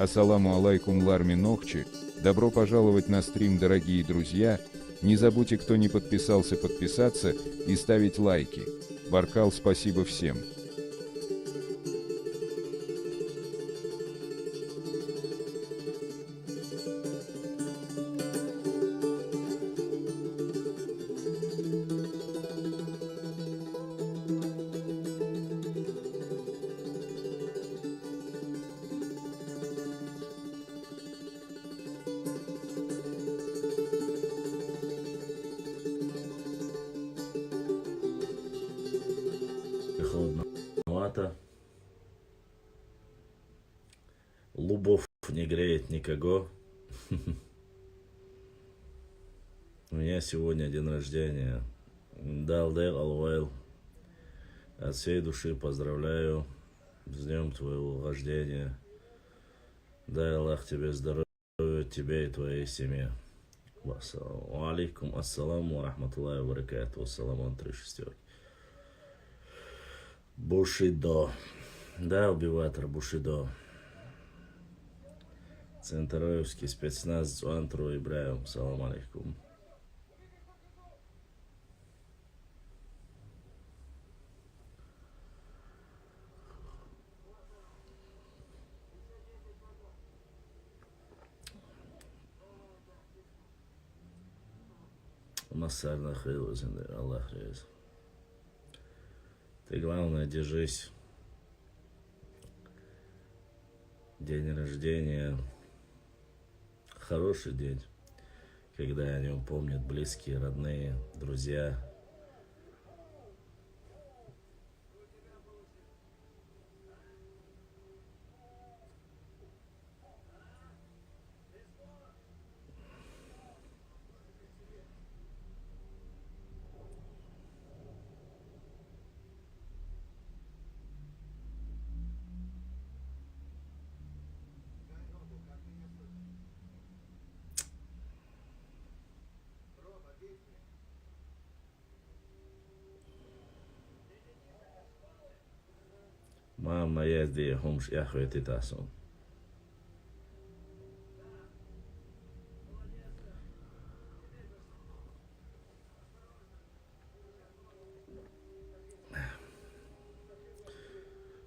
Ассаламу алейкум ларми нохчи. Добро пожаловать на стрим, дорогие друзья. Не забудьте, кто не подписался, подписаться и ставить лайки. Баркал, спасибо всем. Холодновато. Лубов не греет никого. У меня сегодня день рождения. Далдел Алвайл. От всей души поздравляю с днем твоего рождения. Дай Аллах тебе здоровья, тебе и твоей семье. Алейкум ассаламу рахматуллахи ва баракатуху. Ассаламу 3 шестерки. Бушидо. Да, убиватор Бушидо. Центроевский спецназ Зуантру Ибраим. Салам алейкум. Массарна хейлузин, Аллах рез. Ты главное держись. День рождения. Хороший день, когда о нем помнят близкие, родные, друзья. Мама, я здесь, хумш, я хуй тасун.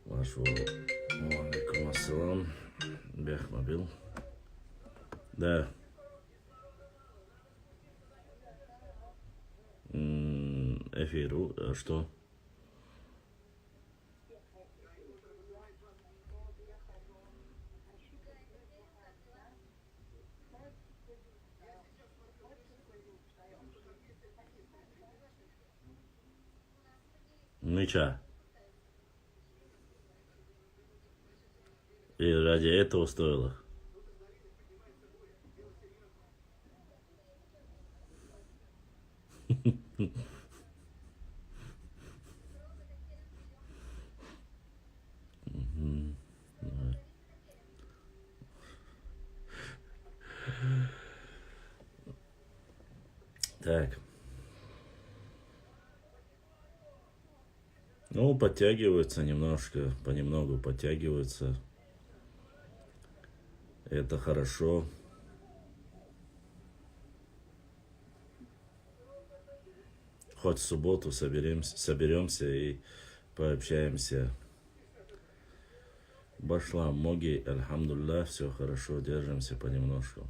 Вашу алейкум ассалам. Бехмабил. Да. Эфиру, что? Мыча. И ради этого стоило. Так. Ну, подтягиваются немножко, понемногу подтягиваются. Это хорошо. Хоть в субботу соберемся и пообщаемся. Башлам, моги, альхамдуллах, все хорошо, держимся понемножку.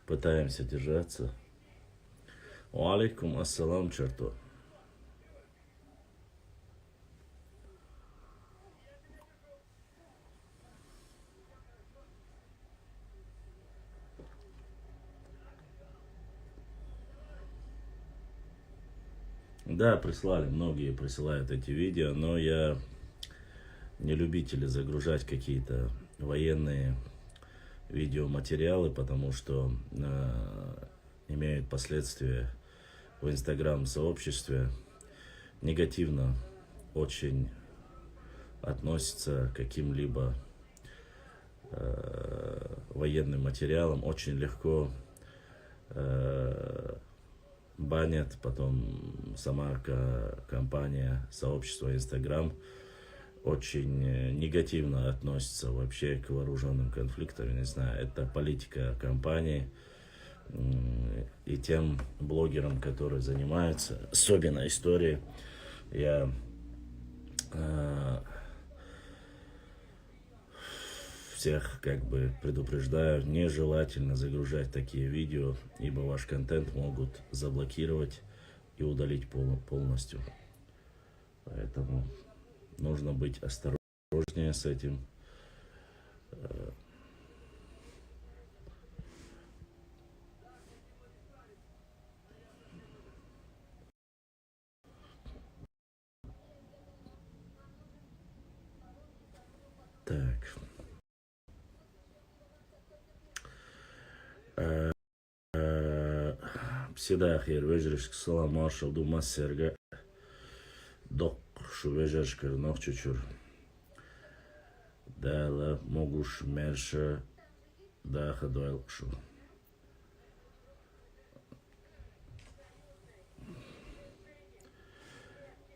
Пытаемся держаться. Алейкум ассалам, черту. Да, прислали, многие присылают эти видео, но я не любитель загружать какие-то военные видеоматериалы, потому что имеют последствия в инстаграм-сообществе. Негативно очень относятся к каким-либо военным материалам. Очень легко банят, потом сама компания, сообщество Instagram очень негативно относятся вообще к вооруженным конфликтам. Не знаю, это политика компании и тем блогерам, которые занимаются, особенно историей. Я всех как бы предупреждаю, нежелательно загружать такие видео, ибо ваш контент могут заблокировать и удалить полностью. Поэтому нужно быть осторожнее с этим. Так. Всегда хер вежеришк салам маршал дума серга док шу вежершкер нох чучур. Дала могуш мерша да хадуэл шу.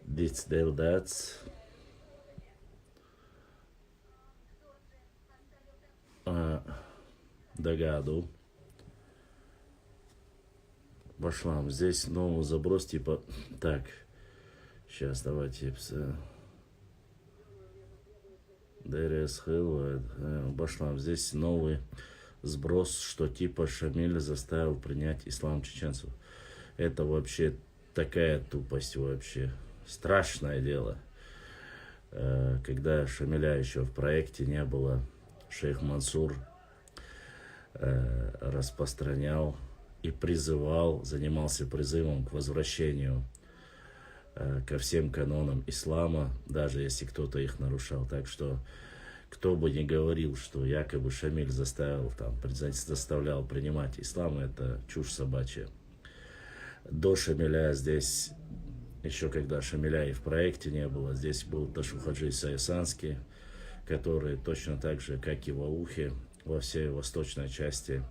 Диц дел дац. Догаду. Башлам. Здесь новый заброс типа... Так. Сейчас давайте... ДРС Хилл. Башлам. Здесь новый сброс, что типа Шамиль заставил принять ислам чеченцев. Это вообще такая тупость вообще. Страшное дело. Когда Шамиля еще в проекте не было, шейх Мансур распространял и призывал, занимался призывом к возвращению ко всем канонам ислама, даже если кто-то их нарушал. Так что, кто бы ни говорил, что якобы Шамиль заставлял принимать ислам, это чушь собачья. До Шамиля здесь, еще когда Шамиля и в проекте не было, здесь был Ташухаджи Саясанский, который точно так же, как и в Аухе, во всей восточной части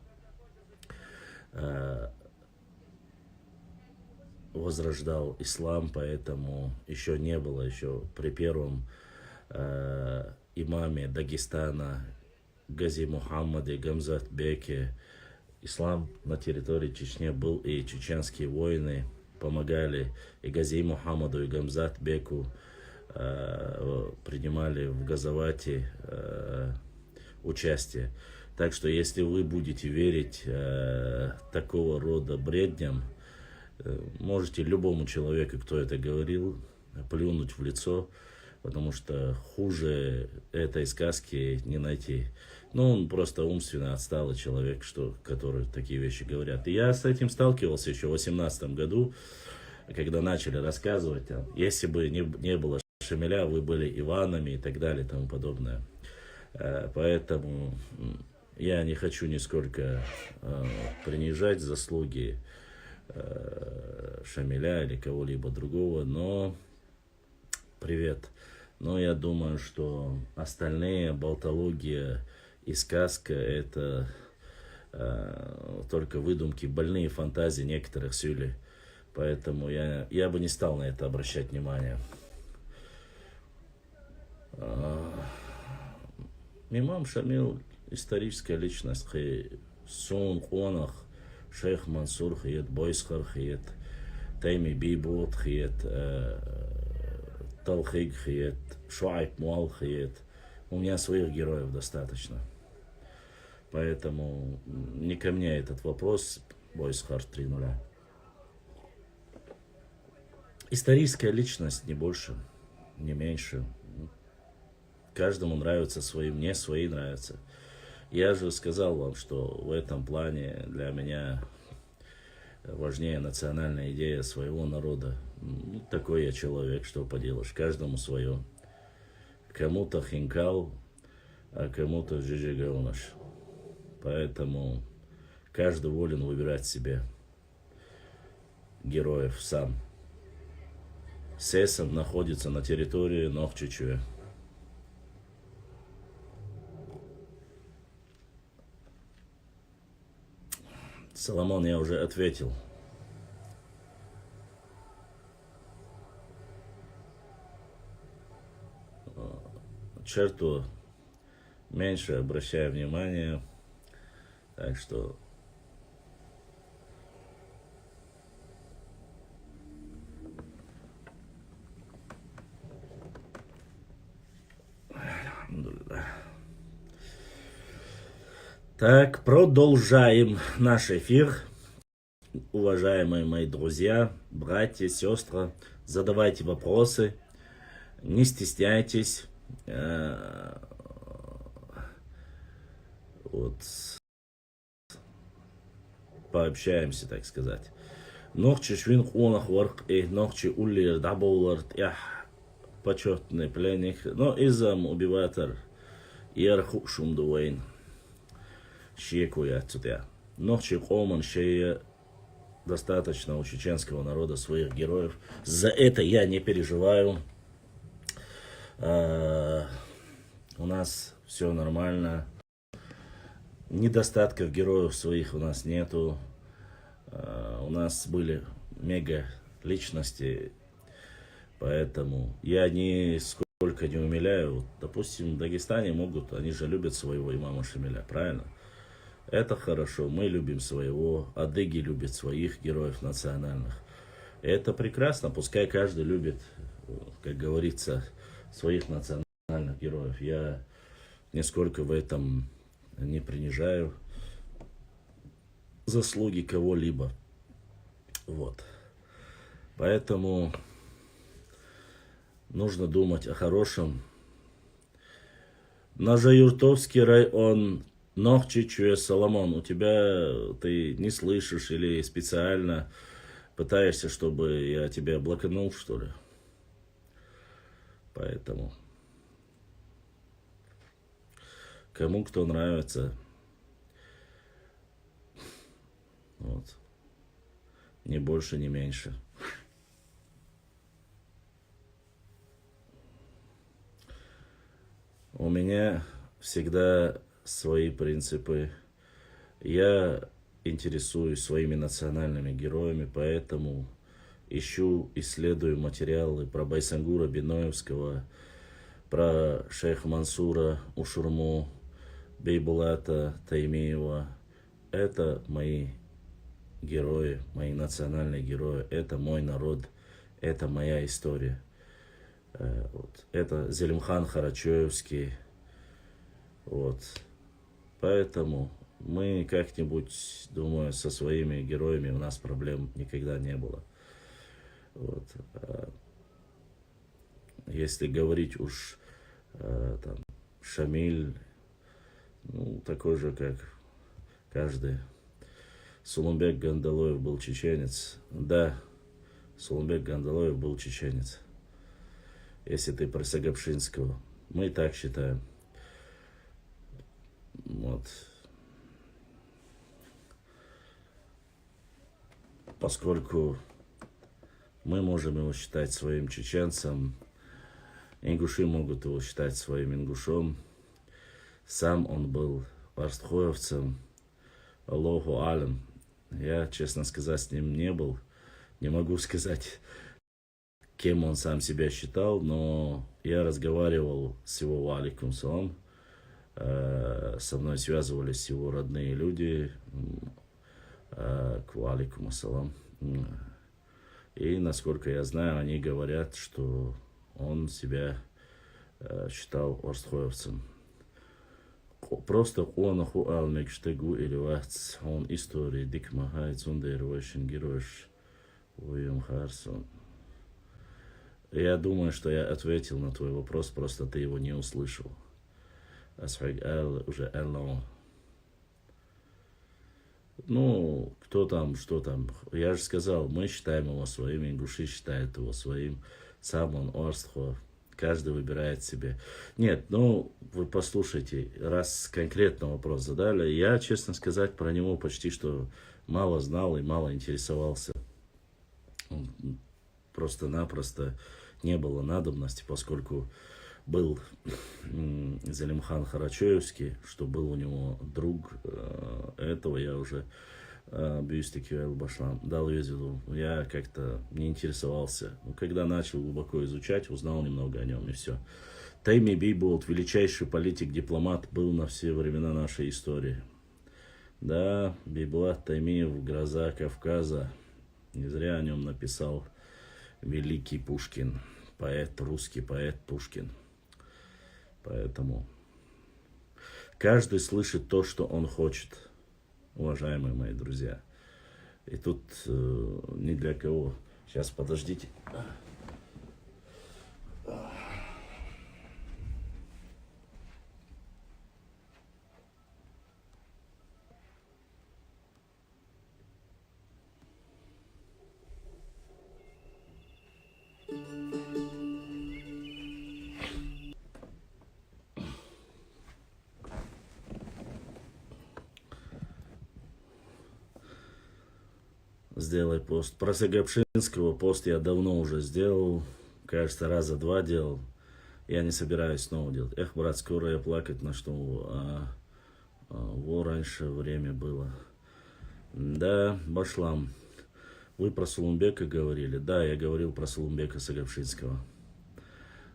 возрождал ислам, поэтому еще не было, еще при первом имаме Дагестана Гази Мухаммаде Гамзат Беке ислам на территории Чечни был, и чеченские воины помогали и Гази Мухаммаду, и Гамзат Беку, принимали в Газавате участие. Так что, если вы будете верить такого рода бредням, можете любому человеку, кто это говорил, плюнуть в лицо, потому что хуже этой сказки не найти. Ну, он просто умственно отсталый человек, который такие вещи говорят. И я с этим сталкивался еще в 2018 году, когда начали рассказывать, если бы не было Шамиля, вы были Иванами и так далее и тому подобное. Поэтому я не хочу нисколько принижать заслуги Шамиля или кого-либо другого, но привет. Но я думаю, что остальные болтология и сказка — это только выдумки, больные фантазии некоторых сюли. Поэтому я бы не стал на это обращать внимание. Имам Шамил историческая личность. Сон Конах, шейх Мансур хиет, Бойсхар хиет, Тайми Бибот хиет, Талхиг хиет, Шуайб Муал хиет. У меня своих героев достаточно. Поэтому не ко мне этот вопрос. Бойсхар 3:0. Историческая личность, не больше, не меньше. Каждому нравятся свои, мне свои нравятся. Я же сказал вам, что в этом плане для меня важнее национальная идея своего народа. Такой я человек, что поделаешь, каждому свое. Кому-то хинкал, а кому-то жижигаунаш. Поэтому каждый волен выбирать себе героев сам. Сесен находится на территории Нохчичуя. Соломон, я уже ответил. черту меньше обращаю внимания. Так что так, продолжаем наш эфир. Уважаемые мои друзья, братья, сестры, задавайте вопросы, не стесняйтесь. Вот. Пообщаемся, так сказать. Нохчи швин хонах варк и нохчи уллер даболарт ях почетный пленник, но изам убиватор ярху шумдуэйн щекуя цутя. Нохчи коман шея достаточно у чеченского народа своих героев. За это я не переживаю. У нас все нормально. Недостатков героев своих у нас нету. У нас были мега личности, поэтому я нисколько не умиляю. Допустим, в Дагестане могут, они же любят своего имама Шамиля, правильно? Это хорошо, мы любим своего, адыги любят своих героев национальных. Это прекрасно, пускай каждый любит, как говорится, своих национальных героев. Я нисколько в этом не принижаю заслуги кого-либо. Вот. Поэтому нужно думать о хорошем. Нажаюртовский район, Нохчичуя Соломон, у тебя ты не слышишь или специально пытаешься, чтобы я тебя блоканул, что ли? Поэтому кому кто нравится. Вот. Ни больше, ни меньше. У меня всегда свои принципы. Я интересуюсь своими национальными героями, поэтому исследую материалы про Байсангура Биноевского, про шейха Мансура Ушурму, Бейбулата Таймиева. Это мои герои, мои национальные герои, это мой народ, это моя история. Вот. Это Зелимхан Харачоевский. Вот. Поэтому мы как-нибудь, думаю, со своими героями у нас проблем никогда не было. Вот. Если говорить уж там, Шамиль, ну, такой же, как каждый. Сулумбек Гандалоев был чеченец. Да, Сулумбек Гандалоев был чеченец. Если ты про Сагапшинского. Мы так считаем. Вот. Поскольку мы можем его считать своим чеченцем, ингуши могут его считать своим ингушом. Сам он был арстхоевцем. Аллаху алям. Я, честно сказать, с ним не был. Не могу сказать, кем он сам себя считал, но я разговаривал с его алейкум салам. Со мной связывались его родные люди. Алейкум ассалам. И, насколько я знаю, они говорят, что он себя считал арстхоевцем. Просто он алмек штегу или вахц, он истории дикмахай цундервошин герош уем харсон. Я думаю, что я ответил на твой вопрос, просто ты его не услышал. Асфаг ал уже алло. Ну, кто там, что там. Я же сказал, мы считаем его своим, ингуши считают его своим. Сам он арстхо. Каждый выбирает себе. Нет, ну, вы послушайте, раз конкретно вопрос задали, я, честно сказать, про него почти что мало знал и мало интересовался. Просто-напросто не было надобности, поскольку был Зелимхан Харачоевский, что был у него друг, этого я уже Бюстикюэл Башлам дал визиту. Я как-то не интересовался. Когда начал глубоко изучать, узнал немного о нем и все. Тайми Бейболт, величайший политик-дипломат, был на все времена нашей истории. Да, Бейбулат Таймиев, гроза Кавказа. Не зря о нем написал великий Пушкин, поэт, русский поэт Пушкин. Поэтому каждый слышит то, что он хочет, уважаемые мои друзья. И тут ни для кого. Сейчас, подождите. Сделай пост. Про Сагапшинского пост я давно уже сделал. Кажется, раза два делал. Я не собираюсь снова делать. Эх, брат, скоро я плакать начну. Во раньше время было. Да, Башлам. Вы про Сулумбека говорили. Да, я говорил про Сулумбека Сагапшинского.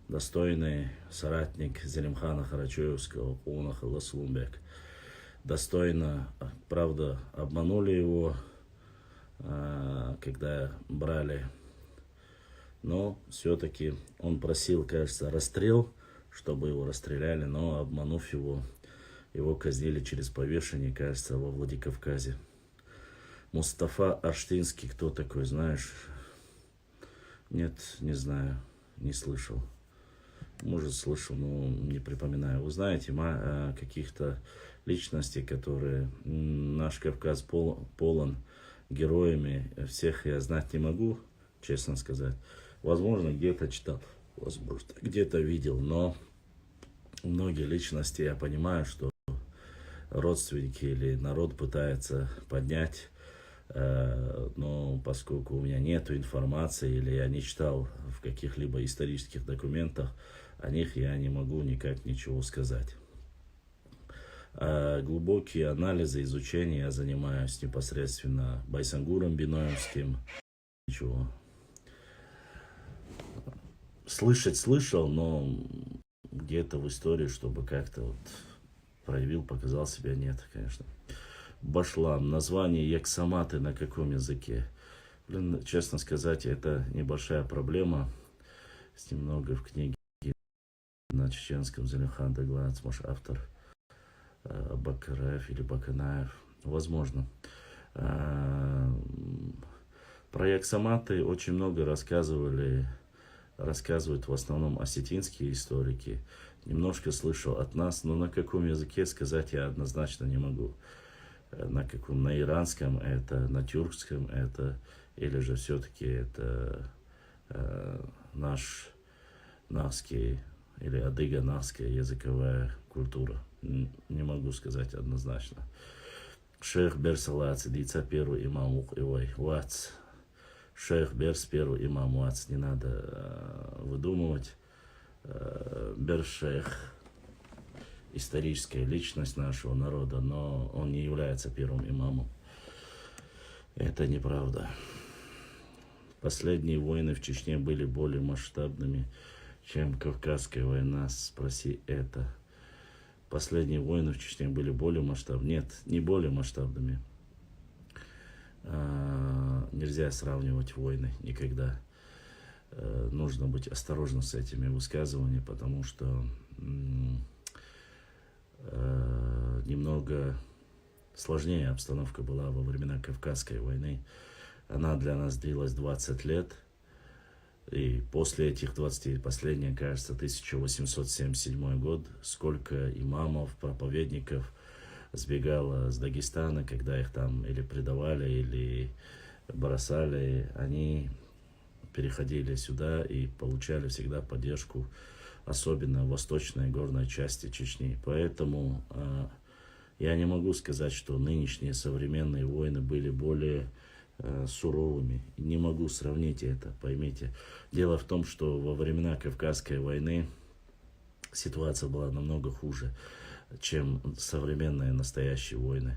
Достойный соратник Зелимхана Харачоевского, Улнахала Сулумбек. Достойно, правда, обманули его, когда брали. Но все-таки он просил, кажется, расстрел, чтобы его расстреляли, но обманув его казнили через повешение, кажется, во Владикавказе. Мустафа Аштинский, кто такой, знаешь? Нет, не знаю, не слышал. Может, слышал, но не припоминаю. Вы знаете каких-то личностей, которые наш Кавказ полон героями. Всех я знать не могу, честно сказать. Возможно, где-то читал, возможно, где-то видел, но многие личности я понимаю, что родственники или народ пытается поднять, но поскольку у меня нет информации или я не читал в каких-либо исторических документах, о них я не могу никак ничего сказать. Глубокие анализы, изучения я занимаюсь непосредственно Байсангуром Биноевским. Ничего. Слышать слышал, но где-то в истории, чтобы как-то вот проявил, показал себя, нет, конечно. Башлам. Название Яксаматы на каком языке? Блин, честно сказать, это небольшая проблема. Есть немного в книге на чеченском Зелимхан Дагладзе, может, автор Бакараев или Баканаев. Возможно. Про Яксаматы очень много рассказывают в основном осетинские историки. Немножко слышал от нас, но на каком языке сказать я однозначно не могу. На каком? На иранском это, на тюркском это, или же все-таки это наш навский или адыго-навская языковая культура. Не могу сказать однозначно. Шейх Берсалац, дица первый имам Вац. Шейх Берс первый имам Вац. Не надо выдумывать. Бершейх историческая личность нашего народа, но он не является первым имамом. Это неправда. Последние войны в Чечне были более масштабными, чем Кавказская война. Спроси это. Последние войны в Чечне были более масштабными. Нет, не более масштабными. Нельзя сравнивать войны никогда. Нужно быть осторожным с этими высказываниями, потому что немного сложнее обстановка была во времена Кавказской войны. Она для нас длилась 20 лет. И после этих 20, последняя, кажется, 1877 год, сколько имамов, проповедников сбегало с Дагестана, когда их там или предавали, или бросали, они переходили сюда и получали всегда поддержку, особенно в восточной горной части Чечни. Поэтому я не могу сказать, что нынешние современные войны были более суровыми. Не могу сравнить это, поймите. Дело в том, что во времена Кавказской войны ситуация была намного хуже, чем современные настоящие войны.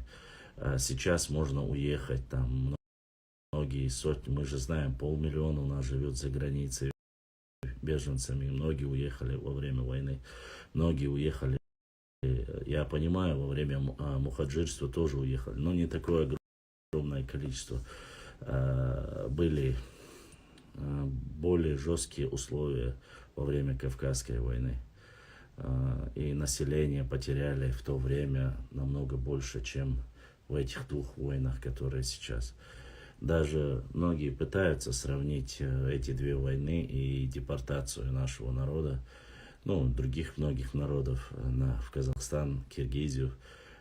Сейчас можно уехать, там многие сотни, мы же знаем, 500 000 у нас живет за границей. беженцами, многие уехали во время войны, многие уехали, я понимаю, во время мухаджирства тоже уехали, но не такое огромное количество. Были более жесткие условия во время Кавказской войны. И население потеряли в то время намного больше, чем в этих двух войнах, которые сейчас. Даже многие пытаются сравнить эти две войны и депортацию нашего народа, ну, других многих народов в Казахстан, Киргизию,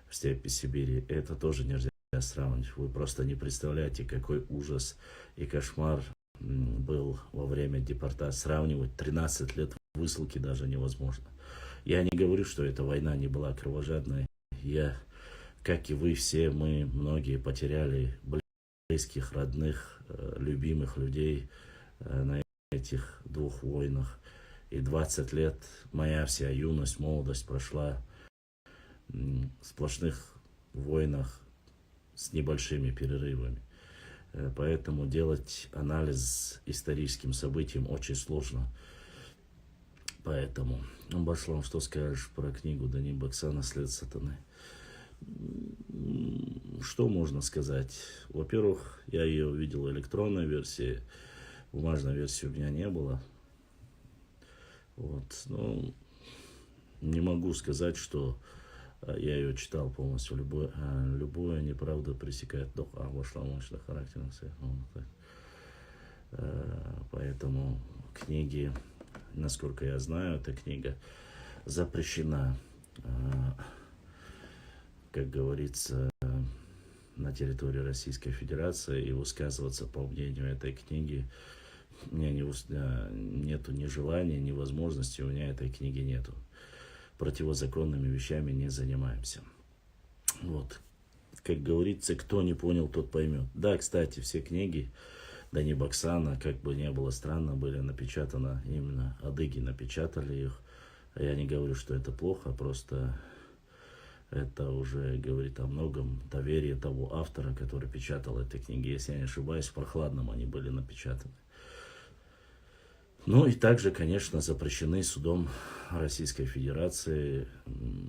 в степи Сибири. Это тоже нельзя сравнить. Вы просто не представляете, какой ужас и кошмар был во время депортации. Сравнивать 13 лет высылки даже невозможно. Я не говорю, что эта война не была кровожадной. Я, как и вы все, мы многие потеряли близких, родных, любимых людей на этих двух войнах. И 20 лет, моя вся юность, молодость прошла в сплошных войнах с небольшими перерывами. Поэтому делать анализ историческим событиям очень сложно. Поэтому, Башлам, что скажешь про книгу Дани Баксана «След сатаны»? Что можно сказать? Во-первых, я ее увидел в электронной версии, бумажной версии у меня не было. Вот, но не могу сказать, что я ее читал полностью. Любое неправда пресекает вошла мощно характером. Поэтому книги, насколько я знаю, эта книга запрещена, как говорится, на территории Российской Федерации, и высказываться по мнению этой книги у меня нету ни желания, ни возможности, у меня этой книги нету. Противозаконными вещами не занимаемся. Вот. Как говорится, кто не понял, тот поймет. Да, кстати, все книги Дани Баксана, как бы не было странно, были напечатаны, именно адыги напечатали их. Я не говорю, что это плохо, просто это уже говорит о многом доверии того автора, который печатал эти книги. Если я не ошибаюсь, в Прохладном они были напечатаны. Ну и также, конечно, запрещены судом Российской Федерации,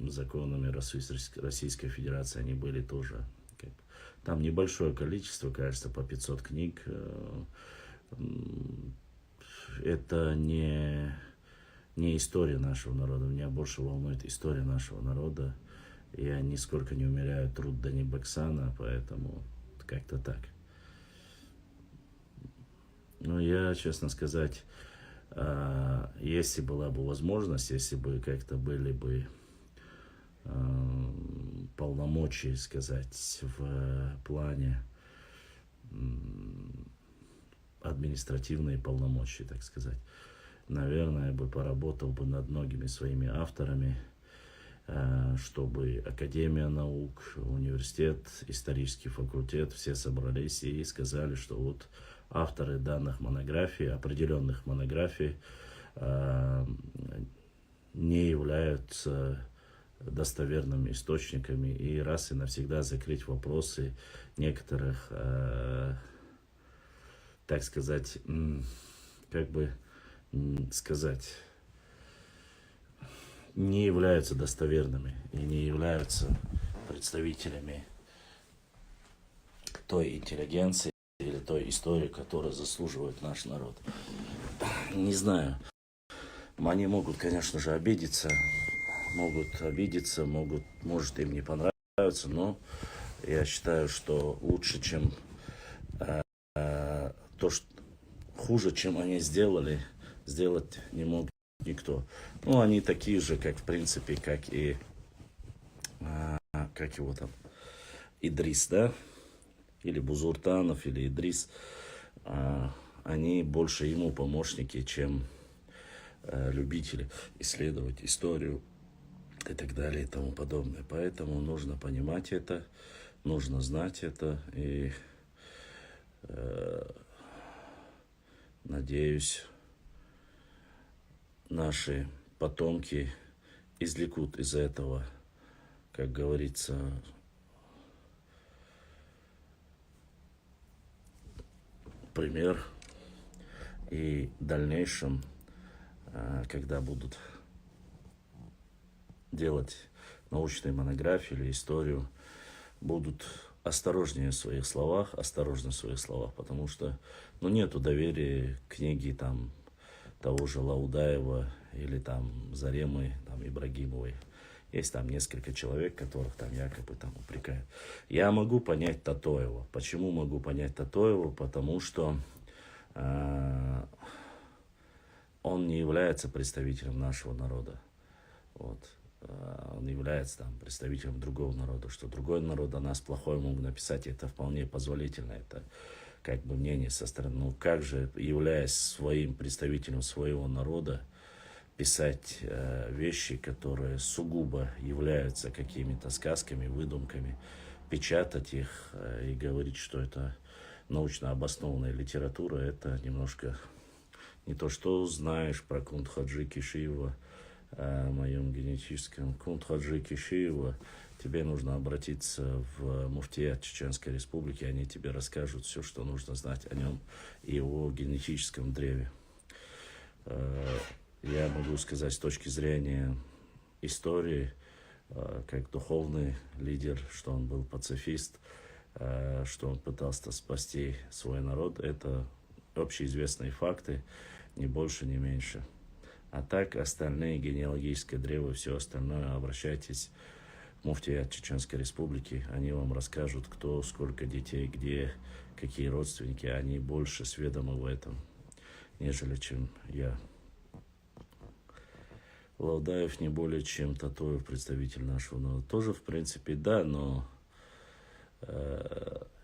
законами Российской Федерации они были тоже. Там небольшое количество, кажется, по 500 книг. Это не история нашего народа. Меня больше волнует история нашего народа. Я нисколько не умеряю труд Дани Баксана, поэтому как-то так. Но я, честно сказать, если была бы возможность, если бы как-то были бы полномочия, сказать, в плане административные полномочия, так сказать, наверное, я бы поработал бы над многими своими авторами, чтобы Академия наук, университет, исторический факультет, все собрались и сказали, что вот авторы данных монографий, определенных монографий, не являются достоверными источниками, и раз и навсегда закрыть вопросы некоторых, так сказать, как бы сказать, не являются достоверными и не являются представителями той интеллигенции или той истории, которая заслуживает наш народ. Не знаю. Они могут, конечно же, обидеться, может им не понравиться, но я считаю, что лучше, чем хуже, чем они сделали, сделать не мог никто. Ну, они такие же, как, в принципе, как и, как его там, Идрис, да, или Бузуртанов, или Идрис. Они больше ему помощники, чем любители исследовать историю и так далее и тому подобное. Поэтому нужно понимать это, нужно знать это, и надеюсь, наши потомки извлекут из этого, как говорится, пример, и в дальнейшем когда будут делать научные монографии или историю, будут осторожнее в своих словах, потому что, ну, нету доверия к книге там того же Лаудаева или там Заремы, там Ибрагимовой. Есть там несколько человек, которых там якобы там упрекают. Я могу понять Татоева. Почему могу понять Татоева? Потому что он не является представителем нашего народа. Вот. Он является там представителем другого народа. Что другой народ о нас плохое могут написать, это вполне позволительно. Это как бы мнение со стороны. Ну как же, являясь своим представителем своего народа, писать вещи, которые сугубо являются какими-то сказками, выдумками, печатать их и говорить, что это научно обоснованная литература, это немножко не то, что знаешь про Кунт Хаджи Кишиева, о моем генетическом. Кунт Хаджи Кишиева, тебе нужно обратиться в муфтият Чеченской Республики, они тебе расскажут все, что нужно знать о нем и его генетическом древе. Я могу сказать с точки зрения истории, как духовный лидер, что он был пацифист, что он пытался спасти свой народ. Это общеизвестные факты, ни больше, ни меньше. А так, остальные генеалогическое древо, все остальное, обращайтесь в муфтият Чеченской Республики, они вам расскажут, кто, сколько детей, где, какие родственники, они больше сведомы в этом, нежели чем я. Лаудаев не более чем Татоев, представитель нашего народа. Тоже, в принципе, да, но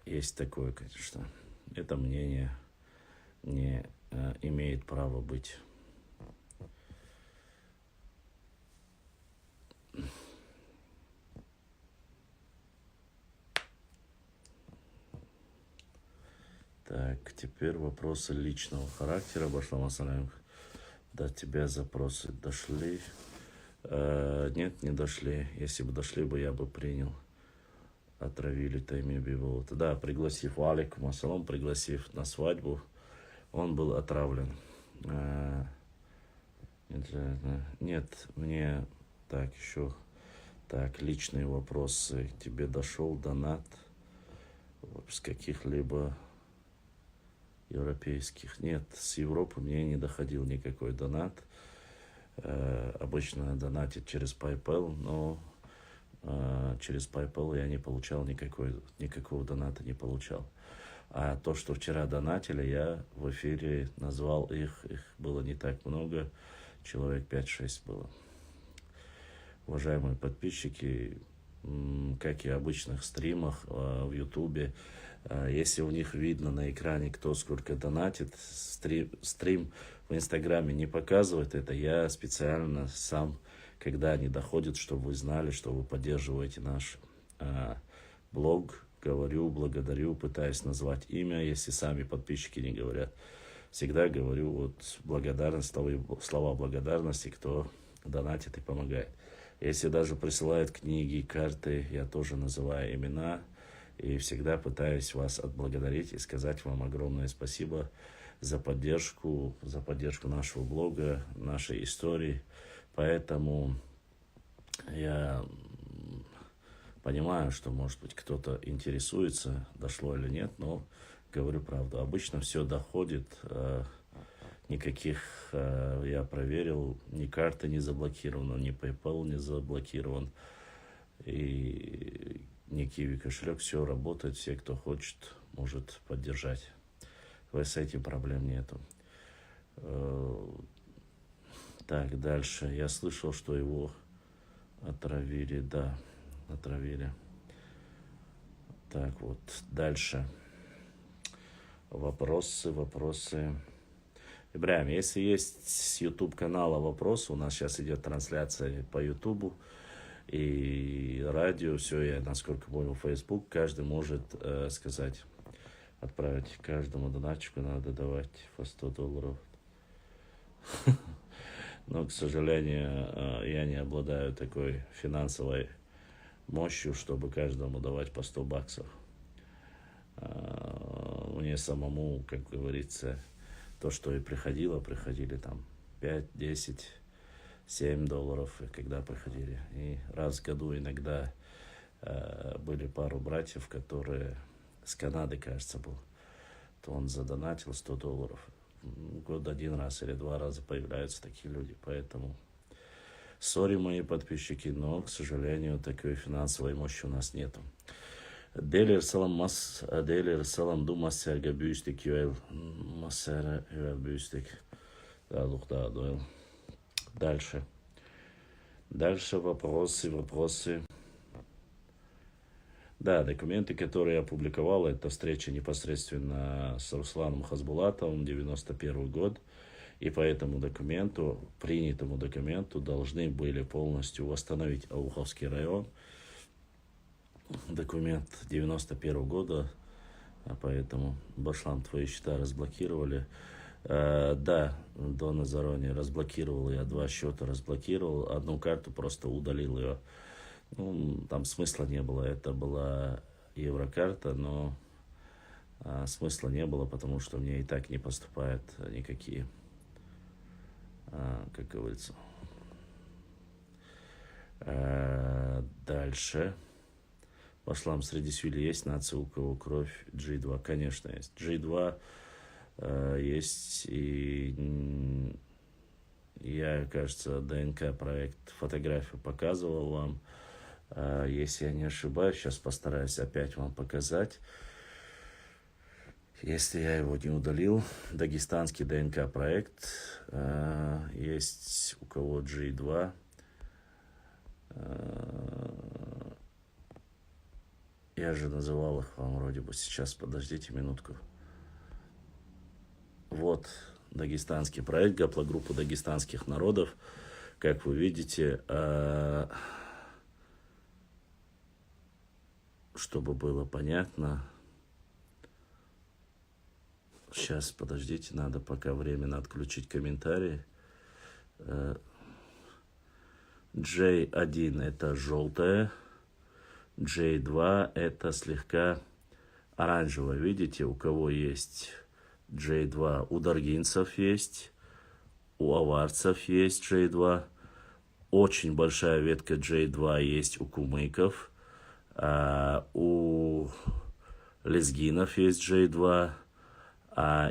есть такое, конечно. Это мнение не имеет права быть. Так, теперь вопросы личного характера. Башлам ассалям. До тебя запросы дошли? Нет, не дошли. Если бы дошли, я бы принял. Отравили Тайми Биволота. Да, пригласив Алейкум ассалам, пригласив на свадьбу, он был отравлен. Нет, мне так еще. Так, личные вопросы. Тебе дошел донат с каких-либо европейских? Нет, с Европы мне не доходил никакой донат. Обычно донатят через PayPal, но через PayPal я не получал никакого доната не получал. А то, что вчера донатили, я в эфире назвал их было не так много, человек 5-6 было. Уважаемые подписчики, как и в обычных стримах в Ютубе, если у них видно на экране, кто сколько донатит, стрим в Инстаграме не показывает это, я специально сам, когда они доходят, чтобы вы знали, что вы поддерживаете наш блог, говорю, благодарю, пытаюсь назвать имя, если сами подписчики не говорят. Всегда говорю вот благодарность, слова благодарности, кто донатит и помогает. Если даже присылают книги, карты, я тоже называю имена и всегда пытаюсь вас отблагодарить и сказать вам огромное спасибо за поддержку нашего блога, нашей истории. Поэтому я понимаю, что, может быть, кто-то интересуется, дошло или нет, но говорю правду. Обычно все доходит, никаких, я проверил, ни карта не заблокирована, ни PayPal не заблокирован, и ни Kiwi кошелек, все работает, все, кто хочет, может поддержать. С этим проблем нету. Так, дальше. Я слышал, что его отравили. Да, отравили. Так, вот, дальше. Вопросы. Ибрахим, если есть с YouTube канала вопросы, у нас сейчас идет трансляция по YouTube и радио, все, я, насколько понял, Facebook, каждый может сказать, отправить каждому донатчику, надо давать по $100. Но, к сожалению, я не обладаю такой финансовой мощью, чтобы каждому давать по $100. Мне самому, как говорится, то, что и приходили там 5, 10, 7 долларов, когда приходили. И раз в году иногда были пару братьев, которые с Канады, кажется, был. То он задонатил 100 долларов. Год один раз или два раза появляются такие люди. Поэтому, сори, мои подписчики, но, к сожалению, такой финансовой мощи у нас нету. Делер салам думас серга бюстик юэл массера юэл бюстик. Да, дуэл. Дальше. Дальше вопросы. Да, документы, которые я опубликовал, это встреча непосредственно с Русланом Хасбулатовым, 91 год. И по этому документу, принятому документу, должны были полностью восстановить Ауховский район. Документ 91 года, поэтому, Башлам, твои счета разблокировали. Да, Дона Зарони, разблокировал я 2 счета, разблокировал. Одну карту просто удалил ее. Ну, там смысла не было. Это была еврокарта, но смысла не было, потому что мне и так не поступают никакие, как говорится. Дальше. Башлам, среди свили есть нация, у кого кровь G2? Конечно, есть. G2 есть, и я, кажется, ДНК проект, фотографию показывал вам. Если я не ошибаюсь, сейчас постараюсь опять вам показать. Если я его не удалил, дагестанский ДНК проект, есть у кого G2. Я же называл их вам вроде бы сейчас, подождите минутку. Вот дагестанский проект, гаплогруппа дагестанских народов. Как вы видите, чтобы было понятно. Сейчас, подождите, надо пока временно отключить комментарии. J1 это желтое, J2 это слегка оранжевое. Видите, у кого есть J2? У даргинцев есть, у аварцев есть J2. Очень большая ветка J2 есть у кумыков. У лезгинов есть J2.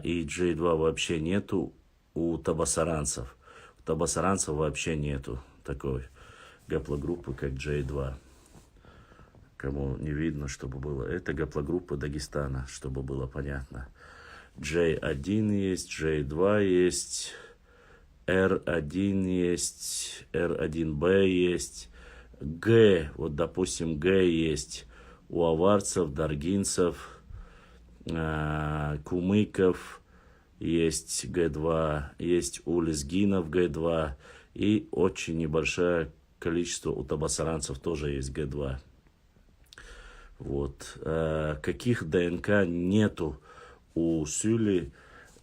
И J2 вообще нету у табасаранцев. У табасаранцев вообще нету такой гаплогруппы, как J2. Кому не видно, чтобы было. Это гаплогруппа Дагестана, чтобы было понятно. J1 есть, J2 есть, R1 есть, R1B есть, G, вот допустим, G есть у аварцев, даргинцев, кумыков, есть Г2, есть у лезгинов Г2, и очень небольшое количество у табасаранцев тоже есть Г2. Вот. Каких ДНК нету у Сюли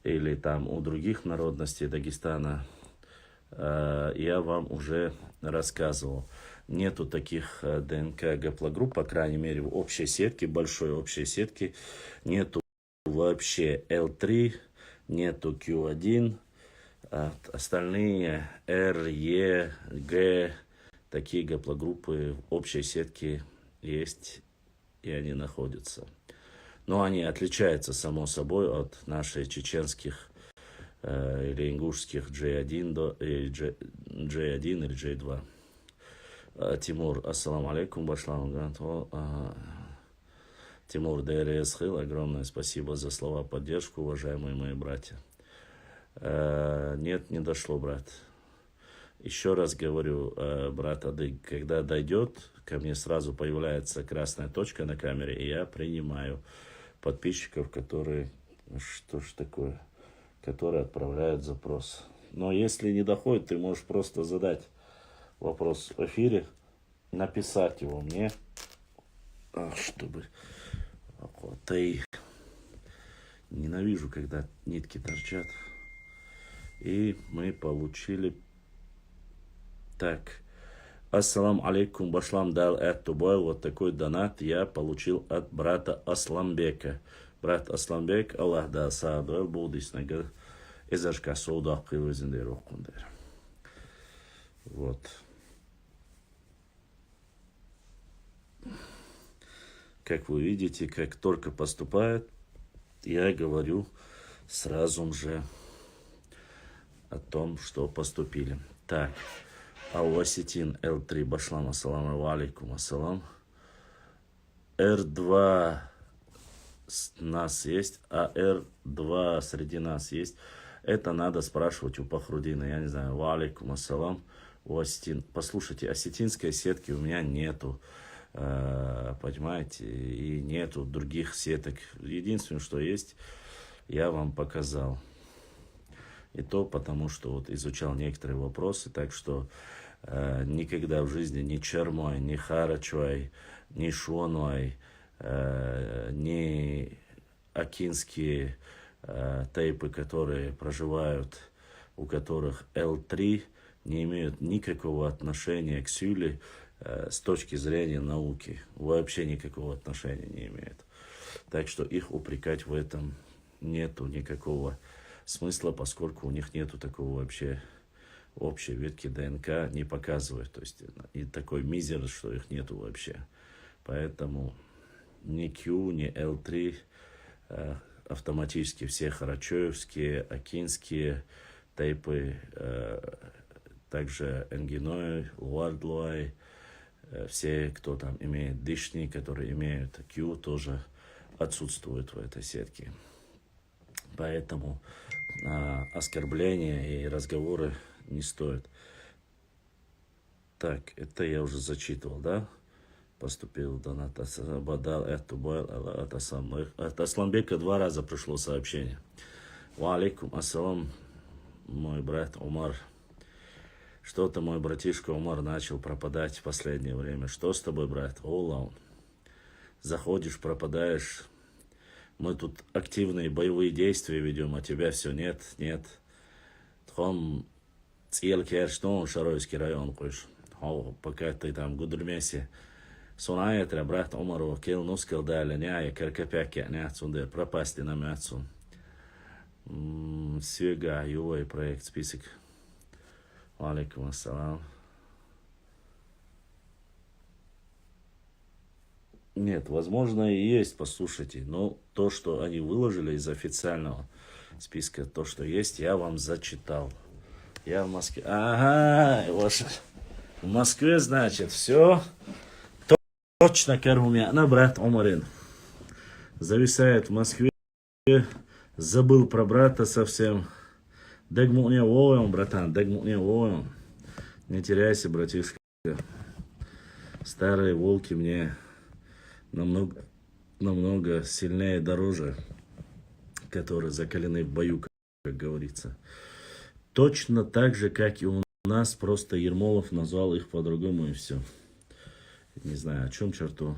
или там у других народностей Дагестана, я вам уже рассказывал. Нету таких ДНК гаплогрупп, по крайней мере, в общей сетке, большой общей сетке. Нету вообще L3, нету Q1. Остальные R, E, G, такие гаплогруппы в общей сетке есть, и они находятся. Но они отличаются, само собой, от наших чеченских или ингушских J1 или J2. Тимур, ассаламу алейкум, башлам. Тимур ДРСХИЛ, огромное спасибо за слова поддержки, уважаемые мои братья. Нет, не дошло, брат. Еще раз говорю, брат Адык, когда дойдет, ко мне сразу появляется красная точка на камере, и я принимаю подписчиков, которые, что ж такое, которые отправляют запрос. Но если не доходит, ты можешь просто задать вопрос в эфире, написать его мне, чтобы... Ненавижу, когда нитки торчат. И мы получили... Так. Ассалам алейкум, башлам дал эттубой. Вот такой донат я получил от брата Асламбека. Брат Асламбек, Аллах да саадуэл, будиснагар. Эзашка соудах кылвезендер окундер. Вот. Как вы видите, как только поступает, я говорю сразу же о том, что поступили. Так, Ауаситин L3 Башлам, ассаламу алейкум, ассалам. R2 нас есть, а R2 среди нас есть. Это надо спрашивать у Пахрудина. Я не знаю, валейкум ассалам. У осетин. Послушайте, осетинской сетки у меня нету. Понимаете, и нету других сеток. Единственное, что есть, я вам показал. И то потому, что вот изучал некоторые вопросы, так что никогда в жизни ни чермой, ни харачой, ни шоной, ни акинские тейпы, которые проживают, у которых L3, не имеют никакого отношения к сюле с точки зрения науки. Вообще никакого отношения не имеют. Так что их упрекать в этом нету никакого смысла, поскольку у них нету такого вообще общей ветки ДНК, не показывает. То есть и такой мизер, что их нету вообще. Поэтому ни Q, ни L3 автоматически все харачоевские, акинские тейпы, также энгиной, луардлуай, все, кто там имеет дышни, которые имеют Q, тоже отсутствуют в этой сетке. Поэтому оскорбления и разговоры не стоят. Так, это я уже зачитывал, да? Поступил донат Бадал Этубайл от Асланбека 2 раза пришло сообщение. Ва алейкум ассалам, мой брат Умар. Что-то мой братишка Умар начал пропадать в последнее время. Что с тобой, брат? Олаун. Заходишь, пропадаешь. Мы тут активные боевые действия ведем, а тебя все нет. Тхом Циелкер, что он Шаровский район, куш. Пока ты там в Гудермесе. Сонает, брат Умару, кил нускал дали, няя, каркапяки, няцундер, пропасти на мяцун. Свега, ювой проект, список. Алейкум ассалам. Нет, возможно и есть, послушайте, но то, что они выложили из официального списка, то, что есть, я вам зачитал. Я в Москве. Ага, в Москве, значит, все точно Карумяна, брат Умарин. Зависает в Москве, забыл про брата совсем. Дегму не воем, братан, дегму не воем. Не теряйся, братишка. Старые волки мне намного сильнее и дороже, которые закалены в бою, как говорится. Точно так же, как и у нас, просто Ермолов назвал их по-другому и все. Не знаю, о чем черту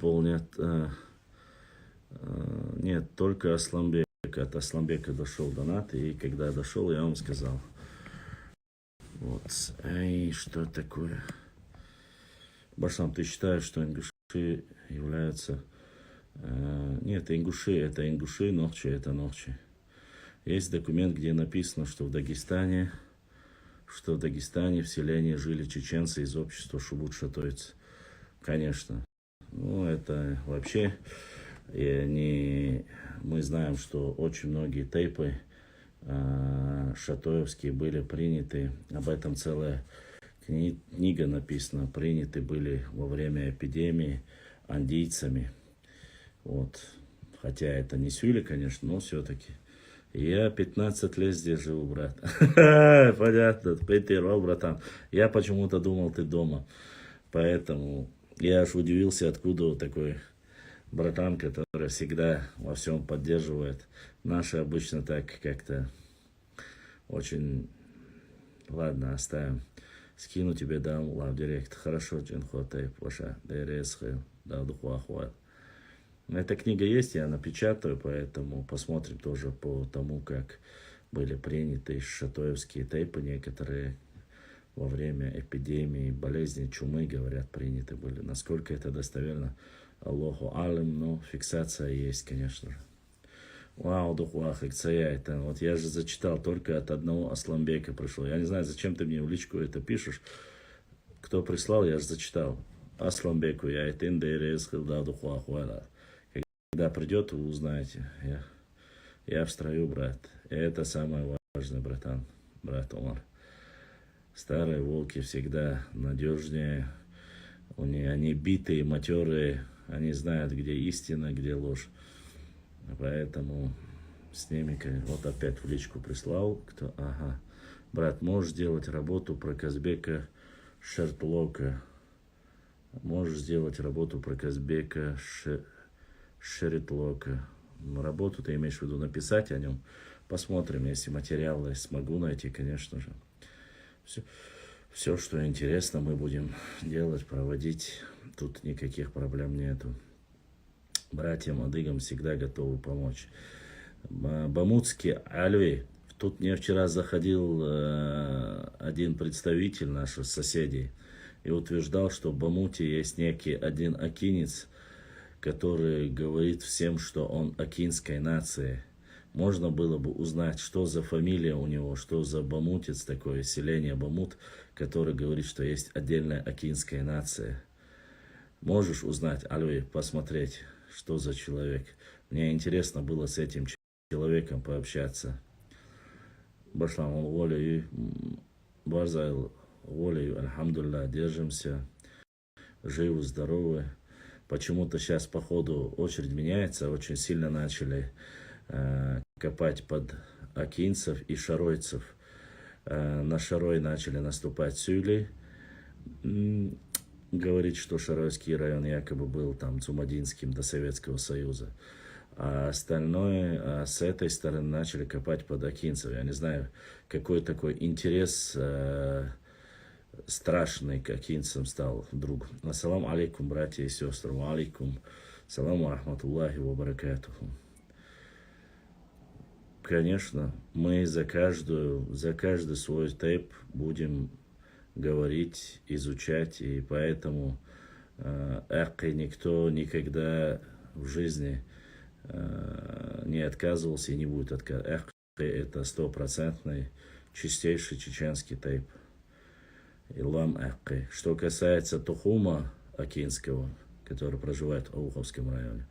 полнят. Нет, только Асланбек. От Асланбека дошел донат, и когда дошел, я вам сказал. Вот. Эй, что такое? Башлам, ты считаешь, что ингуши являются... Нет, ингуши это ингуши, нохчи это нохчи. Есть документ, где написано, что в Дагестане в селении жили чеченцы из общества шубут-шатойц. Конечно. Ну, это вообще... Мы знаем, что очень многие тейпы шатоевские были приняты. Об этом целая книга написана. Приняты были во время эпидемии андийцами. Вот. Хотя это не сюли, конечно, но все-таки. Я 15 лет здесь живу, брат. Понятно, притервал, братан. Я почему-то думал, ты дома. Поэтому я аж удивился, откуда вот такой братан, который всегда во всем поддерживает. Наши обычно так как-то очень... Ладно, оставим. Скину тебе, дам, лав директ. Хорошо, Джинхотай, Паша, ДРСХ, Дадухуахуат. Эта книга есть, я напечатаю, поэтому посмотрим тоже по тому, как были приняты шатоевские тейпы некоторые во время эпидемии, болезни, чумы, говорят, приняты были. Насколько это достоверно, Аллаху алим, но фиксация есть, конечно же. Вау, духуах, это. Вот я же зачитал, только от одного Асланбека пришло. Я не знаю, зачем ты мне в личку это пишешь. Кто прислал, я же зачитал. Асланбеку, я это индерес, да, духуах, вала. Когда придет, вы узнаете. Я в строю, брат. Это самое важное, братан. Брат Умар. Старые волки всегда надежнее. Они битые, матерые. Они знают, где истина, где ложь. Поэтому с ними, вот опять в личку прислал. Кто? Ага. Брат, можешь сделать работу про Казбека Шертлока. Можешь сделать работу про Казбека Шеритлока. Работу ты имеешь в виду написать о нем? Посмотрим, если материалы смогу найти, конечно же. Все, что интересно, мы будем делать, проводить. Тут никаких проблем нету. Братьям адыгам всегда готовы помочь. Бамутский Альви. Тут мне вчера заходил один представитель наших соседей и утверждал, что в Бамуте есть некий один акинец, который говорит всем, что он акинской нации. Можно было бы узнать, что за фамилия у него, что за бамутец такое, селение Бамут, который говорит, что есть отдельная акинская нация. Можешь узнать, Альви, посмотреть, что за человек. Мне интересно было с этим человеком пообщаться. Башлам волею, базайл волею, альхамдулилля, держимся, живы, здоровы. Почему-то сейчас, походу, очередь меняется, очень сильно начали копать под акинцев и шаройцев. На Шарой начали наступать сюли. Говорит, что Шаройский район якобы был там Цумадинским до Советского Союза. А остальное с этой стороны начали копать под акинцев. Я не знаю, какой такой интерес страшный к акинцам стал вдруг. Ассаламу алейкум, братья и сестры. Ва алейкум. Саламу рахматуллахи ва баракатуху. Конечно, мы за каждый свой тейп будем говорить, изучать, и поэтому никто никогда в жизни не отказывался и не будет отказываться. Это 100% чистейший чеченский тейп. Илам Эхкы. Что касается Тухума Акинского, который проживает в Ауховском районе,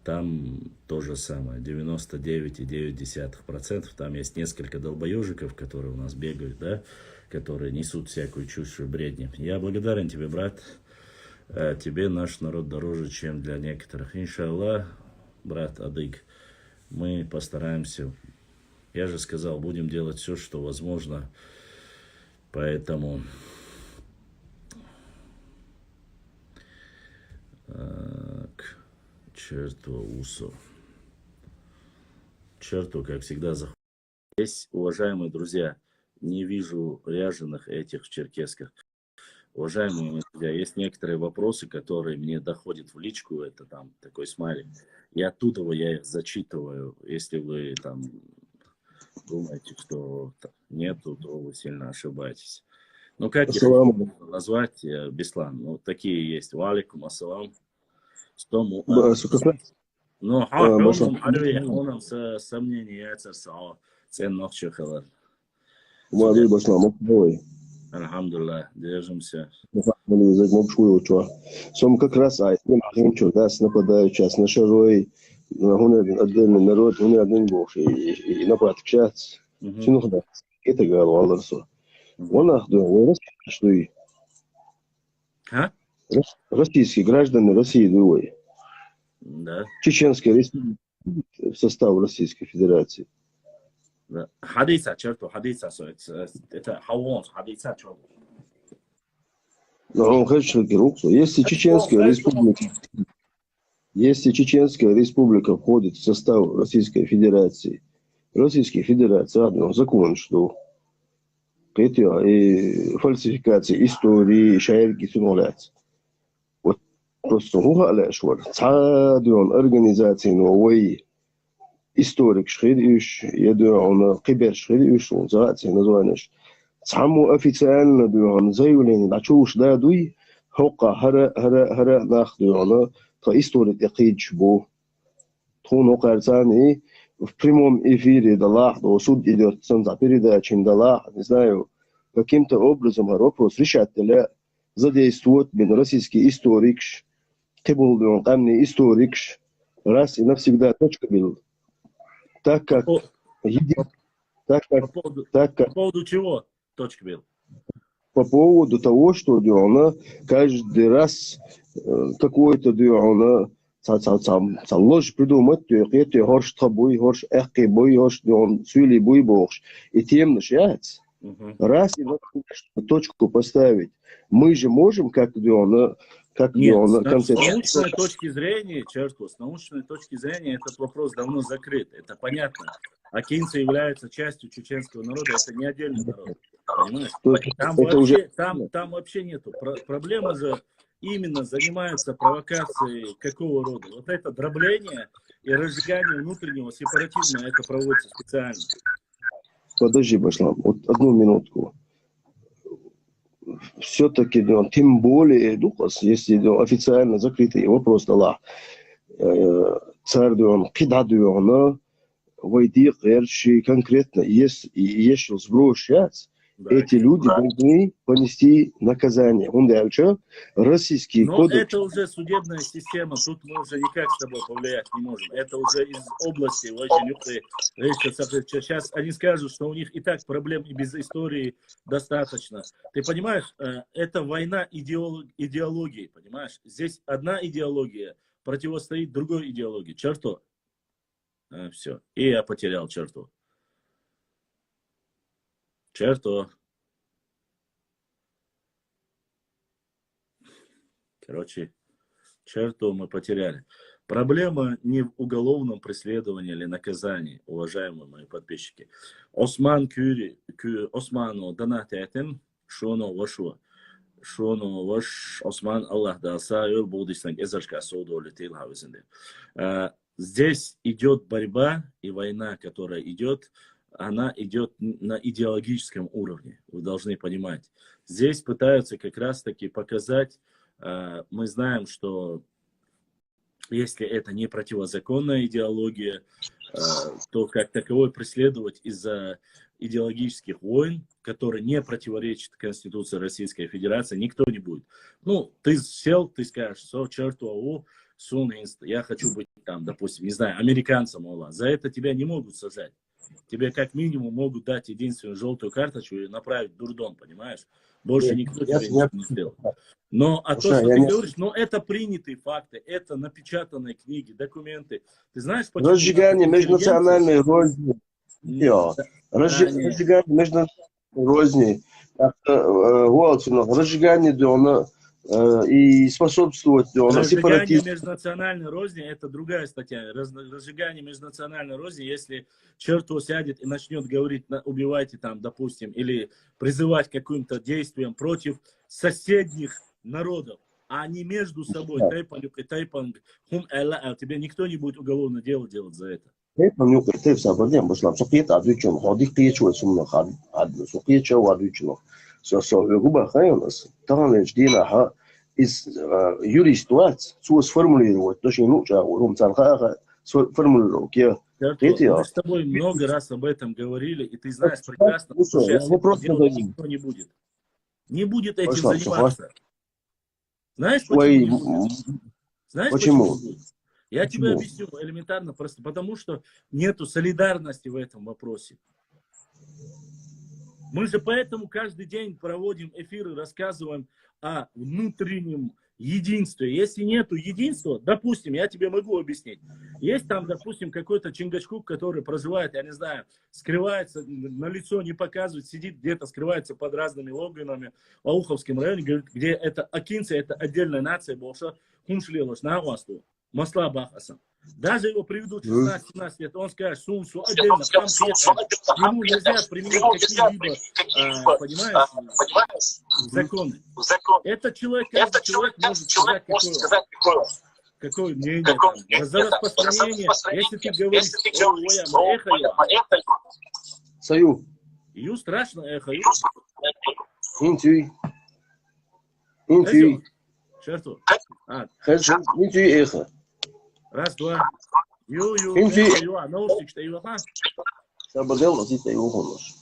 там то же самое, 99,9%. Там есть несколько долбоежиков, которые у нас бегают, да, которые несут всякую чушь и бредни. Я благодарен тебе, брат. Тебе наш народ дороже, чем для некоторых. Иншаллах, брат Адык, мы постараемся. Я же сказал, будем делать все, что возможно. Поэтому к черту усу. Черту, как всегда, заходит. Здесь, уважаемые друзья, не вижу ряженых этих в черкесках. Уважаемые друзья, есть некоторые вопросы, которые мне доходят в личку. Это там такой смайлик. И оттуда я их зачитываю. Если вы там думаете, что нету, то вы сильно ошибаетесь. Ну, как их назвать, Беслан? Ну, такие есть. Валикум, ассалам. Ну, он сомнения, цен ночью халат. Алхамдулилlah, держимся. Сом как раз час нападают, час на Шарой, он отдельный народ, он один бог, и напад час. Чинухда, это говорил Алларсу. Он ахдует, что и российские граждане России двое. Да. Чеченская республика в состав Российской Федерации. Да. Хадиса, черту, хадиса, это хавонс, хадиса, черту. Но он хочет руку. Если Чеченская республика входит в состав Российской Федерации, одно закон, что и фальсификации истории, шаярки сунуляться. Вот просто хугалешвар, цадион организации новой историк шхидиш, он кибер шхидиш, он заци названиеш. Саму официально дуон заявление, начуш дадуй, хока хара нахдуона, то историк якид шбу. Тхуну карцани, в прямом эфире Далах, суд идет за передачей Далах, не знаю, каким-то образом вопрос решателя задействовать российский историк, Кибулдион, камни историк, раз и навсегда точка был. Так как, так как, по поводу чего точка был? По поводу того, что она каждый раз какой-то она ложь придумать, это хорш табуй, хорш эхки буй, хорш сюли буй бохш. И тем начать. Раз и точку поставить. Мы же можем как-то с научной точки зрения, Черту, с научной точки зрения этот вопрос давно закрыт. Это понятно. Акинцы являются частью чеченского народа, это не отдельный народ. Понимаешь? Там вообще нету. Проблема же именно занимается провокацией какого рода? Вот это дробление и разжигание внутреннего сепаратизма, это проводится специально. Подожди, Башлам, вот одну минутку. Все-таки, тем более, если официально закрытый вопрос дала, царь, кидадуна, войди, конкретно, если сбросить, эти люди должны понести наказание. Он дальше российский кодекс. Но это уже судебная система, тут мы уже никак с тобой повлиять не можем. Это уже из области очень. Сейчас они скажут, что у них и так проблем и без истории достаточно. Ты понимаешь, это война идеологии, понимаешь? Здесь одна идеология противостоит другой идеологии. Черту. Все. И я потерял черту. Короче, черту мы потеряли. Проблема не в уголовном преследовании или наказании, уважаемые мои подписчики. Осман Осману донатятин, шоно вашу. Шоно ваш Осман Аллах даса, юр будистан эзаршка соуду летел хавизенде. Здесь идет борьба и война, которая идет, она идет на идеологическом уровне. Вы должны понимать. Здесь пытаются как раз-таки показать, мы знаем, что если это не противозаконная идеология, то как таковой преследовать из-за идеологических войн, которые не противоречат Конституции Российской Федерации, никто не будет. Ну, ты сел, ты скажешь, черту, я хочу быть там, допустим, не знаю, американцем, за это тебя не могут сажать. Тебе как минимум могут дать единственную желтую карточку и направить в дурдом, понимаешь? Больше никто тебе не сделает. Но то, что ты говоришь, это принятые факты, это напечатанные книги, документы. Ты знаешь, почему... Разжигание межнациональной розни. Разжигание межнациональной розни. Разжигание и способствовать разжигание межнациональной розни — это другая статья. Разжигание межнациональной розни, если черту сядет и начнет говорить, убивайте там, допустим, или призывать к каким-то действиям против соседних народов, а не между собой. Тебе никто не будет уголовное дело делать за это. Is юристуать, сформулировать, то, что формулировки. Мы с тобой много раз об этом говорили, и ты знаешь прекрасно, что сейчас никто не будет. Не будет этим заниматься. Знаешь, почему не будет? Знаешь, почему? Я тебе объясню элементарно, просто потому что нету солидарности в этом вопросе. Мы же поэтому каждый день проводим эфиры, рассказываем о внутреннем единстве. Если нету единства, допустим, я тебе могу объяснить. Есть там, допустим, какой-то Чингачгук, который проживает, я не знаю, скрывается, на лицо не показывает, сидит где-то, скрывается под разными логинами в Ауховском районе, где это акинцы, это отдельная нация, больше хуншлилась на васту, масла бахасан. Даже его приведут 16-17 лет, он скажет, сумсу отдельно, ему нельзя применить какие-либо, понимаешь, законы. Этот человек, каждый человек может сказать, какое мнение, за распространение, если ты говоришь, Саю. Ю страшно эхо. Интуй. Черту. Интуй эхо. Раз, два. Kimchi. наушник что его ха. Sabadell was it его хонос.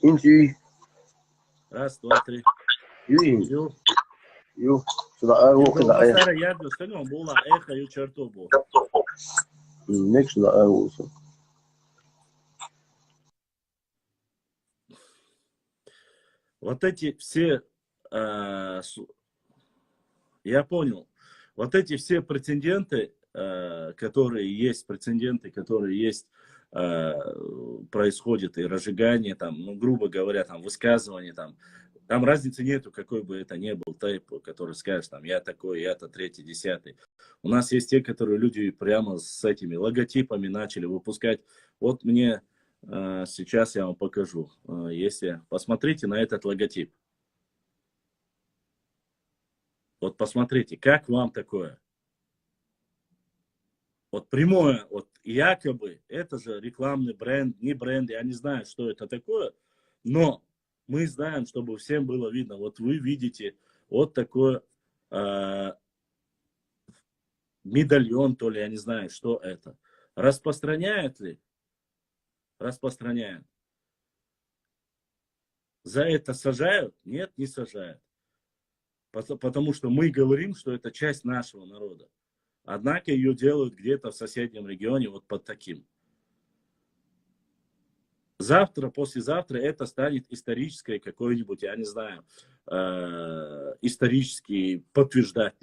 Kimchi. Раз, два, три. Ю. Сюда его Когда когда. старый ядер, что он был, эхо и чертов был. Next сюда его. Вот эти все, я понял, вот эти все претенденты, которые есть, происходит и разжигание, там, ну, грубо говоря, там, высказывание, там разницы нету, какой бы это ни был тайп, который скажет, там, я такой, я-то третий, десятый. У нас есть те, которые люди прямо с этими логотипами начали выпускать. Вот мне сейчас я вам покажу. Если посмотрите на этот логотип. Вот посмотрите, как вам такое? Вот прямое, вот якобы, это же рекламный бренд, не бренд, я не знаю, что это такое, но мы знаем, чтобы всем было видно. Вот вы видите вот такой медальон, то ли, я не знаю, что это. Распространяет ли? Распространяют. За это сажают? Нет, не сажают. Потому что мы говорим, что это часть нашего народа. Однако ее делают где-то в соседнем регионе вот под таким. Завтра, послезавтра это станет историческое какое-нибудь, я не знаю, исторически подтверждать,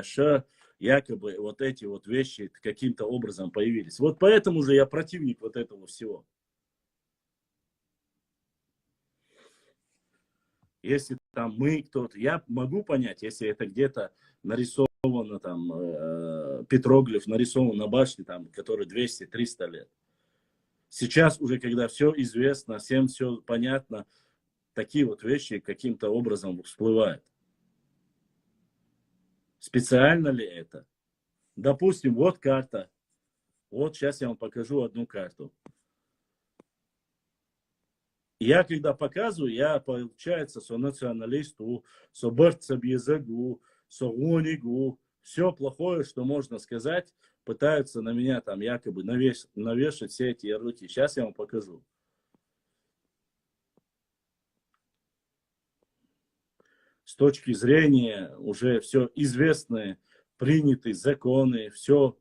что якобы вот эти вот вещи каким-то образом появились. Вот поэтому же я противник вот этого всего. Если там мы кто-то, я могу понять, если это где-то нарисовано, там, петроглиф нарисован на башне, там, который 200-300 лет. Сейчас уже, когда все известно, всем все понятно, такие вот вещи каким-то образом всплывают. Специально ли это? Допустим, вот карта. Вот сейчас я вам покажу одну карту. Я когда показываю, я, получается, со националисту, со борцем языку, со гонигу, все плохое, что можно сказать, пытаются на меня там якобы навешать все эти ярлыки. Сейчас я вам покажу. С точки зрения уже все известные, принятые законы, все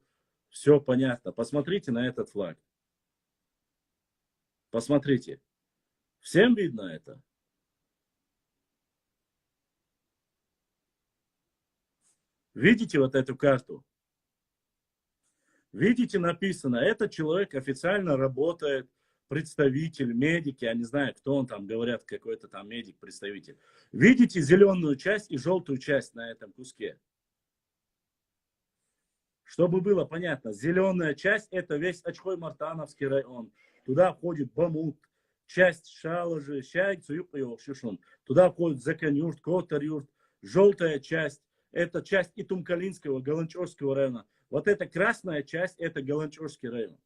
понятно. Посмотрите на этот флаг. Посмотрите. Всем видно это? Видите вот эту карту? Видите, написано, этот человек официально работает, представитель, медик, я не знаю, кто он там, говорят, какой-то там медик, представитель. Видите зеленую часть и желтую часть на этом куске? Чтобы было понятно, зеленая часть это весь Очхой-Мартановский район. Туда входит Бамут, часть Шалажи, туда входит Заканюрт, Котарюрт. Желтая часть это часть Итумкалинского, Галанчорского района. Вот эта красная часть это Галанчорский район.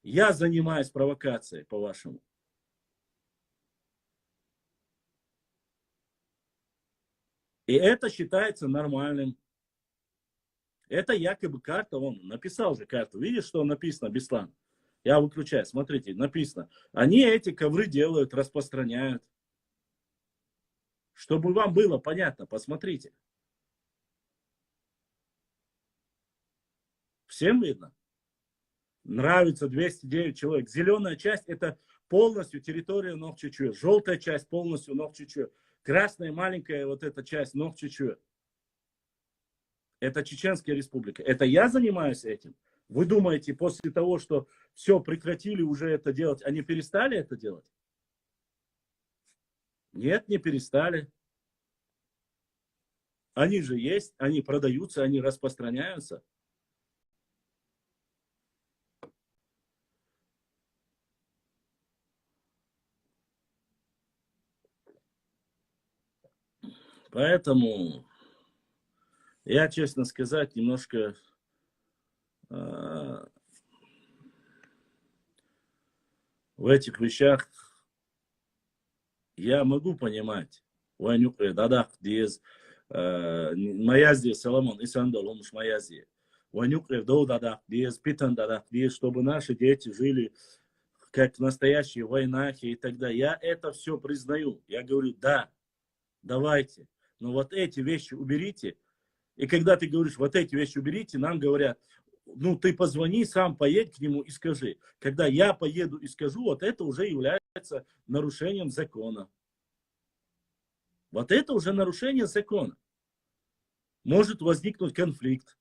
Я занимаюсь провокацией, по-вашему. И это считается нормальным. Это якобы карта, он написал же карту. Видишь, что написано, Беслан? Я выключаю, смотрите, написано. Они эти ковры делают, распространяют. Чтобы вам было понятно, посмотрите. Всем видно? Нравится 209 человек. Зеленая часть это полностью территория Нохчичуэ. Желтая часть полностью Нохчичуэ. Красная маленькая вот эта часть Нохчичуэ. Это Чеченская республика. Это я занимаюсь этим? Вы думаете, после того, что все прекратили уже это делать, они перестали это делать? Нет, не перестали. Они же есть, они продаются, они распространяются. Поэтому я, честно сказать, немножко в этих вещах Я могу понимать. Ванюк, дадак, диез, маязди, Соломон, Исандол, он маязди. Ванюк, до дадак, диез, питан дадак, диез, чтобы наши дети жили как в настоящей войнахе и так далее. Я это все признаю. Я говорю, да, давайте. Но вот эти вещи уберите. И когда ты говоришь, вот эти вещи уберите, нам говорят, ну ты позвони, сам поедь к нему и скажи. Когда я поеду и скажу, вот это уже является нарушением закона. Вот это уже нарушение закона. Может возникнуть конфликт.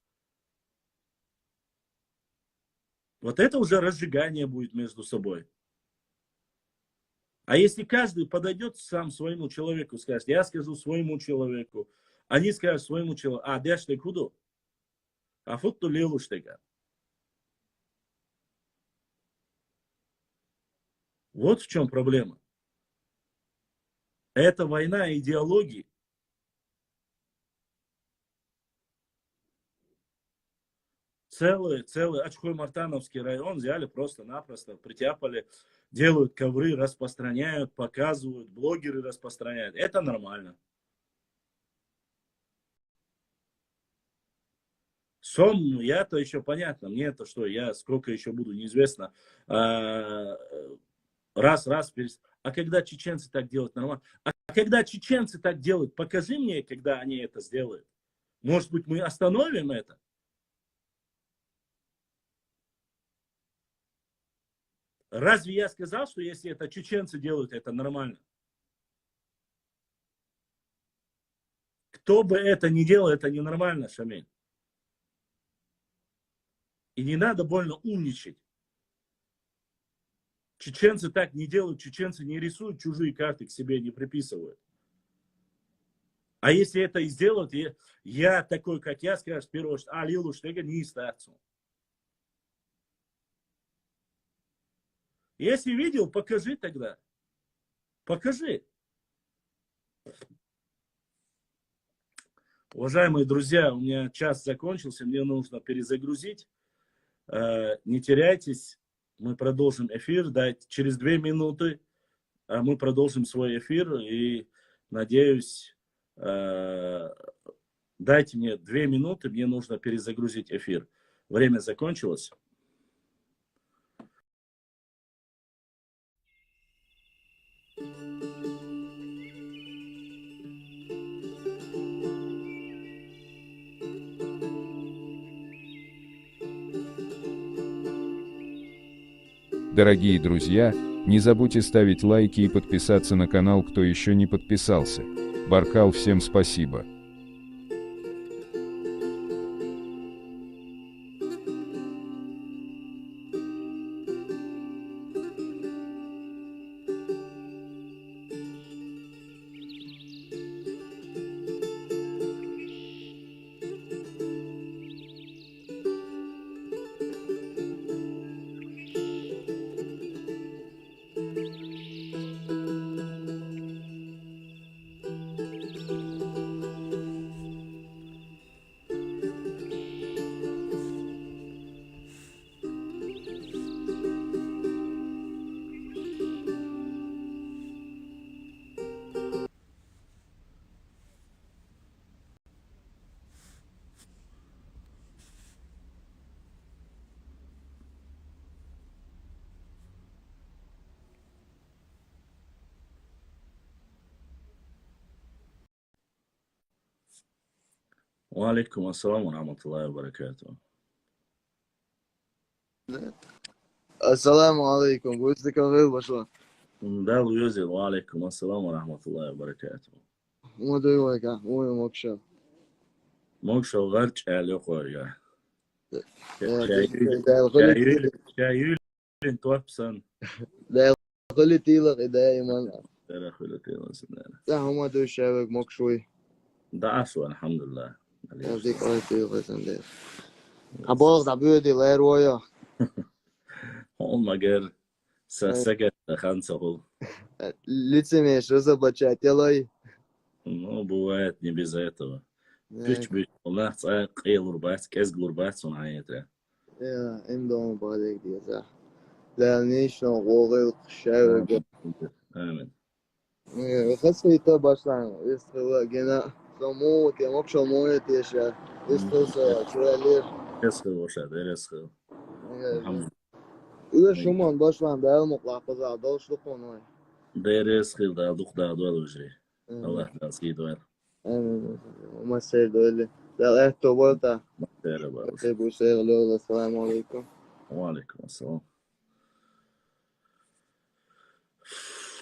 Вот это уже разжигание будет между собой. А если каждый подойдет сам своему человеку, скажет, я скажу своему человеку, они скажут своему человеку, а дяшты куду? А футту лилуштега. Вот в чем проблема. Это война идеологии. Целый Ачхой-Мартановский район взяли просто-напросто, притяпали, делают ковры, распространяют, показывают, блогеры распространяют. Это нормально. Сон, я-то еще понятно, мне это что, я сколько еще буду, неизвестно. Раз, а когда чеченцы так делают, нормально. А когда чеченцы так делают, покажи мне, когда они это сделают. Может быть, мы остановим это? Разве я сказал, что если это чеченцы делают, это нормально? Кто бы это ни делал, это ненормально, Шамиль. И не надо больно умничать. Чеченцы так не делают, чеченцы не рисуют чужие карты, к себе не приписывают. А если это и сделают, я такой, как я, скажу, с первого, что Лилу Штега не истацу. Если видел, покажи тогда. Покажи. Уважаемые друзья, у меня час закончился, мне нужно перезагрузить. Не теряйтесь, мы продолжим эфир. Через 2 минуты мы продолжим свой эфир. И надеюсь, дайте мне 2 минуты, мне нужно перезагрузить эфир. Время закончилось. Дорогие друзья, не забудьте ставить лайки и подписаться на канал, кто еще не подписался. Баркал, всем спасибо. Алейкум ассаламу рахматуллахи ва баракатуху. Assalamu alaikum. Wo ist der Karel, Bashar? Да, Луюзил, алейкум ассаламу рахматуллахи ва баракатуху. Uma doiwaka, uma moksha. Мокша гарч алёхоя. شايلين توبسن. Da خلي تيلق دائما. ترى خلتي وسنان. Da huma do shabak mokshui. ده أسوأ الحمد لله. يعطيك العافية غزندير. أبغى دعبودي لا رواية. هم مجر سجد خمسة هو. Лицемеш, разоблачать, ялай. Ну, бывает не без этого. Бич, у нас قيل رباط كاس رباط صناعيته. يا إمدام بالك دي صح. لا نيش نقوغل شابك. آمين. خسيت başlan. İstila gene kamu kemak şamoyet yaşa. İstilsa çörelir. Esхил Ошадыр, esхил. Alhamdulillah. İle şuman başlan da mutlaka dalışlık onu. Дэр esхил да дух да дуал ужри. Allah razı olsun. Aynen. Ama sevdi öyle. Da ehto volta. Merhaba. Bu sevgili. Selamun aleyküm. Алейкум ассалам.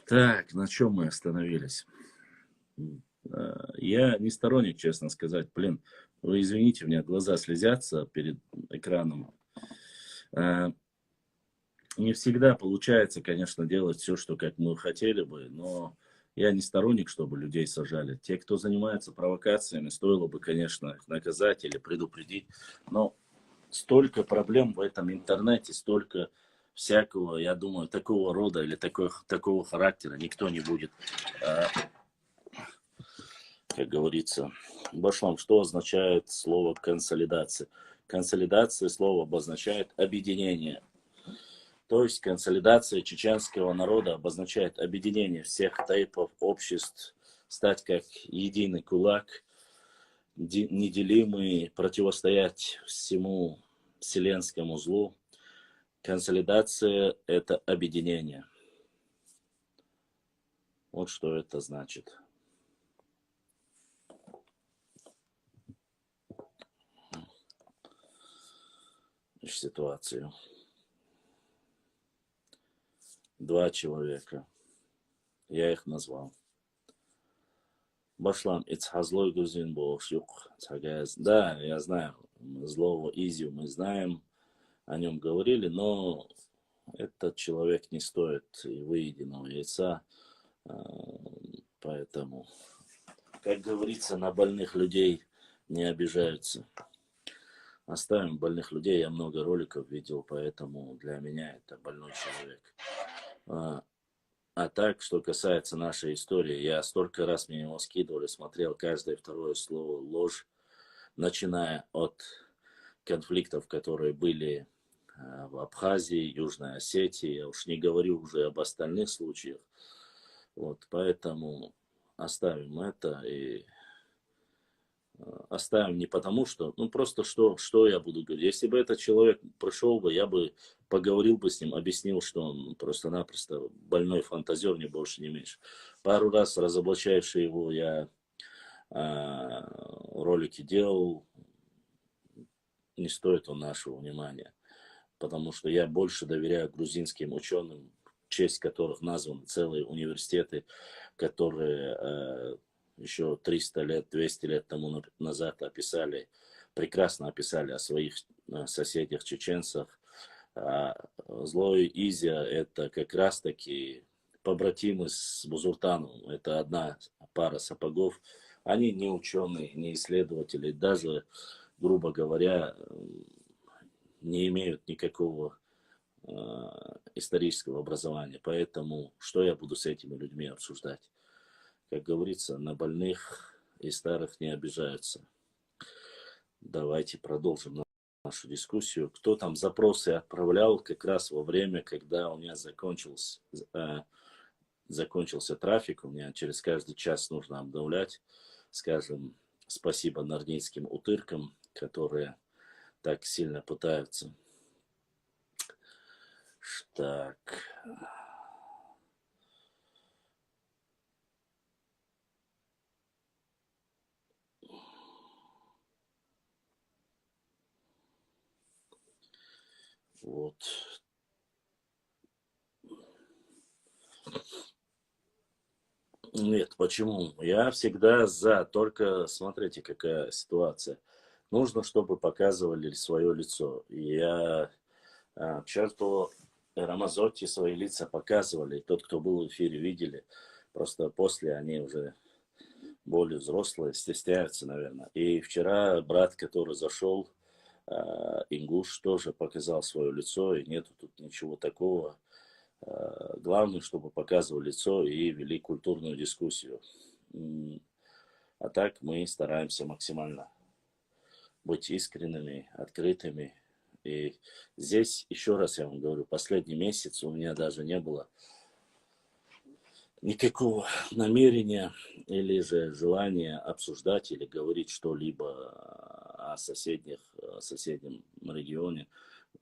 Так, на чем мы остановились? Я не сторонник, честно сказать. Блин, вы извините, у меня глаза слезятся перед экраном. Не всегда получается, конечно, делать все, что как мы хотели бы, но я не сторонник, чтобы людей сажали. Те, кто занимается провокациями, стоило бы, конечно, их наказать или предупредить. Но столько проблем в этом интернете, столько всякого, я думаю, такого рода или такого характера никто не будет, как говорится. Башлам, что означает слово консолидация? Консолидация слово обозначает объединение. То есть консолидация чеченского народа обозначает объединение всех типов обществ, стать как единый кулак, неделимый, противостоять всему вселенскому злу. Консолидация – это объединение. Вот что это значит. Ситуацию. 2 человека. Я их назвал. Башлам, злой грузин юк. Да, я знаю. Злого Изю мы знаем. О нем говорили, но этот человек не стоит и выеденного яйца. Поэтому, как говорится, на больных людей не обижаются. Оставим больных людей, я много роликов видел, поэтому для меня это больной человек. А так, что касается нашей истории, я столько раз мне его скидывали, смотрел каждое второе слово ложь, начиная от конфликтов, которые были в Абхазии, Южной Осетии, я уж не говорю уже об остальных случаях. Вот, поэтому оставим это и оставим не потому, что, ну просто что я буду говорить. Если бы этот человек пришел бы, я бы поговорил бы с ним, объяснил, что он просто-напросто больной фантазер, не больше, не меньше. Пару раз разоблачавший его я ролики делал, не стоит он нашего внимания. Потому что я больше доверяю грузинским ученым, в честь которых названы целые университеты, которые еще 300 лет, 200 лет тому назад прекрасно описали о своих соседях чеченцах. Злой Изя это как раз таки побратимы с Бузуртаном. Это одна пара сапогов. Они не ученые, не исследователи, даже, грубо говоря, не имеют никакого исторического образования. Поэтому что я буду с этими людьми обсуждать? Как говорится, на больных и старых не обижаются. Давайте продолжим нашу дискуссию. Кто там запросы отправлял как раз во время, когда у меня закончился трафик. У меня через каждый час нужно обновлять. Скажем, спасибо нордийским утыркам, которые так сильно пытаются. Так. Вот. Нет, почему? Я всегда за, только смотрите, какая ситуация. Нужно, чтобы показывали свое лицо. Я Черто Рамазотти свои лица показывали. Тот, кто был в эфире, видели. Просто после они уже более взрослые, стесняются, наверное. И вчера брат, который зашел, Ингуш, тоже показал свое лицо. И нету тут ничего такого. Главное, чтобы показывали лицо и вели культурную дискуссию. А так мы стараемся максимально быть искренними, открытыми. И здесь, еще раз я вам говорю, последний месяц у меня даже не было никакого намерения или же желания обсуждать или говорить что-либо о соседнем регионе.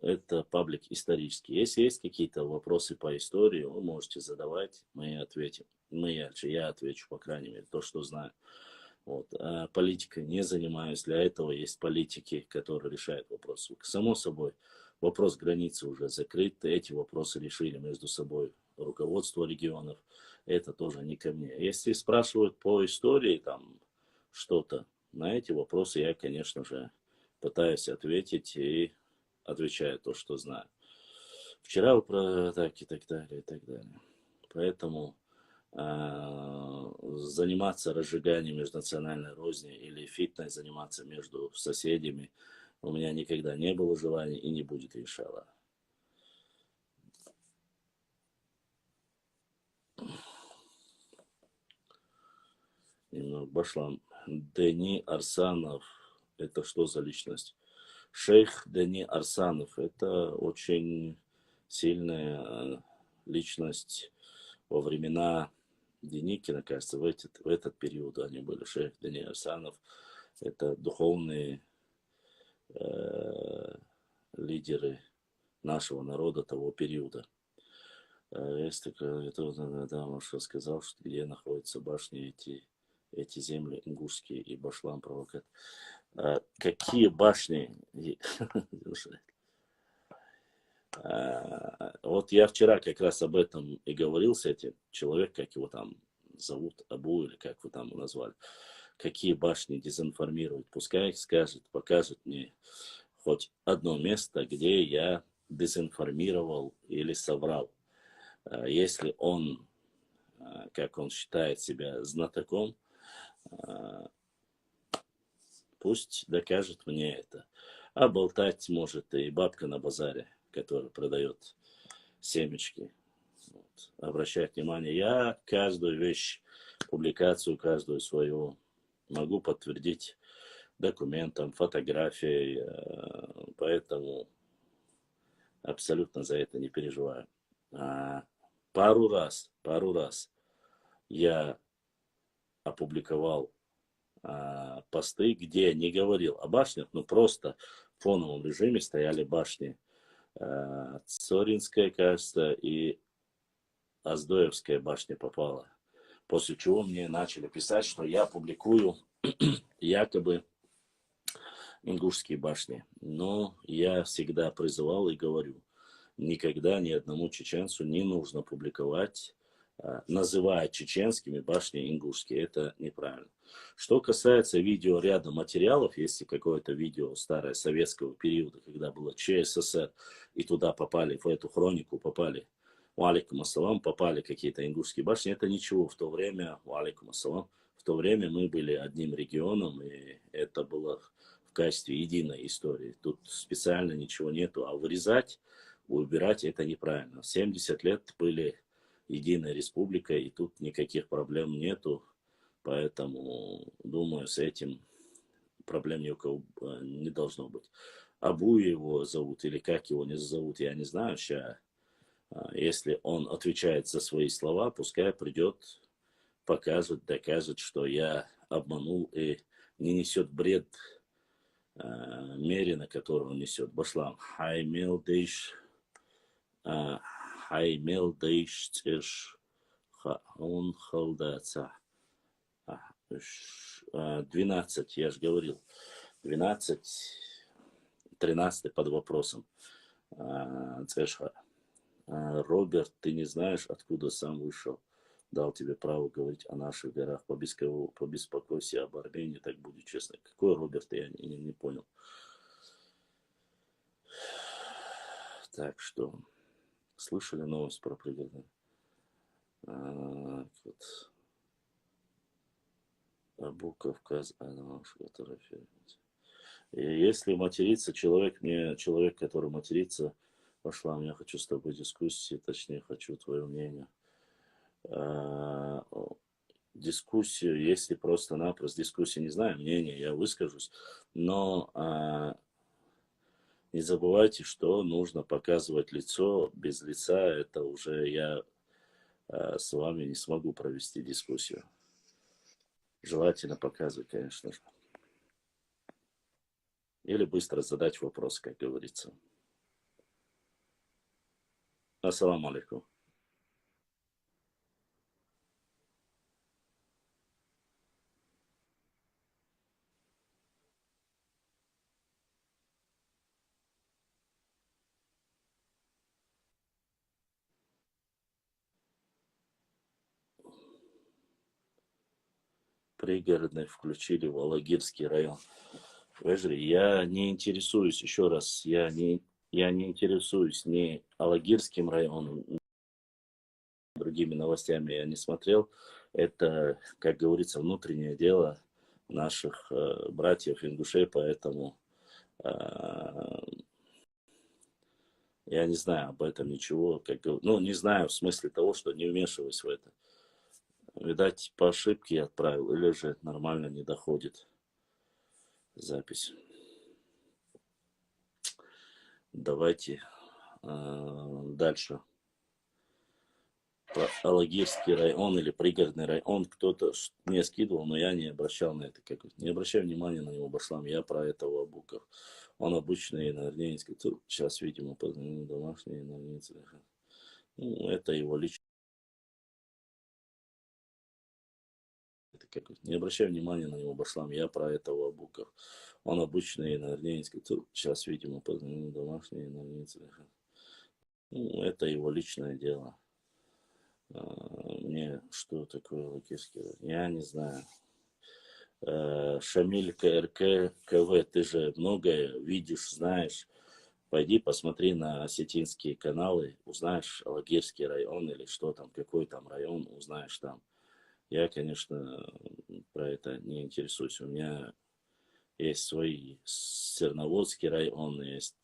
Это паблик исторический. Если есть какие-то вопросы по истории, вы можете задавать, мы ответим. Я отвечу, по крайней мере, то, что знаю. Вот. А политикой не занимаюсь. Для этого есть политики, которые решают вопросы. Само собой, вопрос границы уже закрыт. Эти вопросы решили между собой руководство регионов. Это тоже не ко мне. Если спрашивают по истории там что-то, на эти вопросы я, конечно же, пытаюсь ответить и отвечаю то, что знаю. Вчера вы про так и так далее, и так далее. Поэтому заниматься разжиганием межнациональной розни или фитнес заниматься между соседями у меня никогда не было желания и не будет, иншаллах. Немного Башлам. Дени Арсанов. Это что за личность? Шейх Дени Арсанов. Это очень сильная личность во времена Деникина, кажется, в этот период они были. Шейх Дени Арсанов. Это духовные лидеры нашего народа того периода. Есть такое, да, что сказал, что где находятся башни эти земли ингушские и Башлам провокат. Какие башни? Вот я вчера как раз об этом и говорил с этим человеком, как его там зовут, Абу или как вы там его назвали. Какие башни дезинформируют? Пускай скажет, покажет мне хоть одно место, где я дезинформировал или соврал. Если он, как он считает себя знатоком, пусть докажет мне это. А болтать может и бабка на базаре, которая продает семечки. Вот. Обращать внимание, я каждую вещь, публикацию, каждую свою могу подтвердить документом, фотографией, поэтому абсолютно за это не переживаю. Пару раз я опубликовал посты, где не говорил о башнях, но просто в фоновом режиме стояли башни Цоринская, кажется, и Аздоевская башня попала. После чего мне начали писать, что я публикую якобы ингушские башни. Но я всегда призывал и говорю, никогда ни одному чеченцу не нужно публиковать, называя чеченскими башни ингушские. Это неправильно. Что касается видеоряда материалов, если какое-то видео старое советского периода, когда было ЧССР, и туда попали, в эту хронику попали, валикум ассалам, попали какие-то ингушские башни, это ничего. В то время, валикум ассалам, в то время мы были одним регионом, и это было в качестве единой истории. Тут специально ничего нету, а вырезать, убирать это неправильно. 70 лет были единой республикой, и тут никаких проблем нету. Поэтому, думаю, с этим проблем ни у кого не должно быть. Абу его зовут или как его не зовут, я не знаю. Сейчас, если он отвечает за свои слова, пускай придет, покажет, докажет, что я обманул и не несет бред мере, на который он несет. Башлам. Хаймел дейш цеш он халдаца. 12, я же говорил. 12, 13 под вопросом. Цешха. Роберт, ты не знаешь, откуда сам вышел. Дал тебе право говорить о наших горах. Побеспокойся об Армении, так будет честно. Какой Роберт, я не понял. Так что, слышали новость про пригородные? Вот. Абу Кавказ, фотография. Если материться человек, который матерится, пошла, я хочу с тобой дискуссии, точнее, хочу твое мнение. Дискуссию, если просто-напросто дискуссию, не знаю, мнение, я выскажусь, но не забывайте, что нужно показывать лицо, без лица это уже я с вами не смогу провести дискуссию. Желательно показывать, конечно же. Или быстро задать вопрос, как говорится. Ассаламу алейкум. Пригородный включили в Алагирский район. Вежри, я не интересуюсь, еще раз, я не интересуюсь ни Алагирским районом, другими новостями я не смотрел. Это, как говорится, внутреннее дело наших братьев ингушей, поэтому я не знаю об этом ничего. Ну, не знаю в смысле того, что не вмешиваюсь в это. Видать, по ошибке я отправил, или же нормально не доходит запись. Давайте дальше. Про Алагирский район или пригородный район кто-то мне скидывал, но я не обращал на это. Не обращаю внимания на него, Башлам. Я про этого Абуков. Он обычный нарнейский. Сейчас, видимо, позвонил домашний нарнейский. Ну, это его личное. Не обращаю внимания на него, Башлам. Я про этого Абуков. Он обычный нарнейский. Сейчас, видимо, позвонил домашний нарнейский. Ну, это его личное дело. Мне что такое Лакирский? Я не знаю. Шамиль КРК КВ, ты же многое видишь, знаешь. Пойди посмотри на осетинские каналы, узнаешь Алагирский район или что там, какой там район, узнаешь там. Я, конечно, про это не интересуюсь. У меня есть свои Серноводский район, есть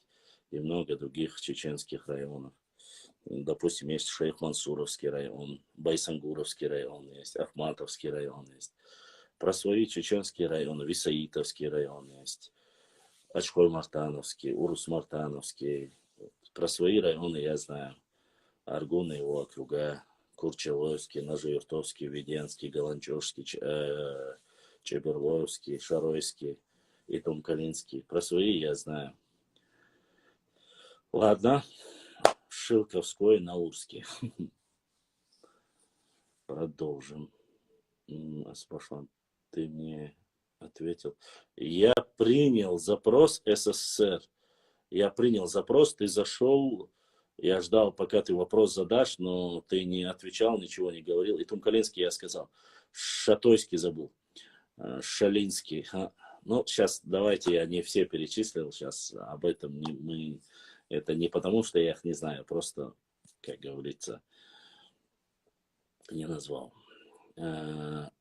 и много других чеченских районов. Допустим, есть Шейх-Мансуровский район, Байсангуровский район есть, Ахматовский район есть. Про свои чеченские районы, Висаитовский район есть, Ачхой-Мартановский, Урус-Мартановский. Про свои районы я знаю. Аргун и его округа, Курчеловский, Нажиюртовский, Веденский, Галанчевский, Чеберловский, Шаройский и Тумкалинский. Про свои я знаю. Ладно. Шилковской, Наурский. Продолжим. Аспашлан, ты мне ответил. Я принял запрос СССР. Я принял запрос, ты зашел. Я ждал, пока ты вопрос задашь, но ты не отвечал, ничего не говорил. И Тумкалинский я сказал. Шатойский забыл. Шалинский. Ну, сейчас давайте я не все перечислил. Сейчас об этом мы... Это не потому, что я их не знаю, просто, как говорится, не назвал. Ну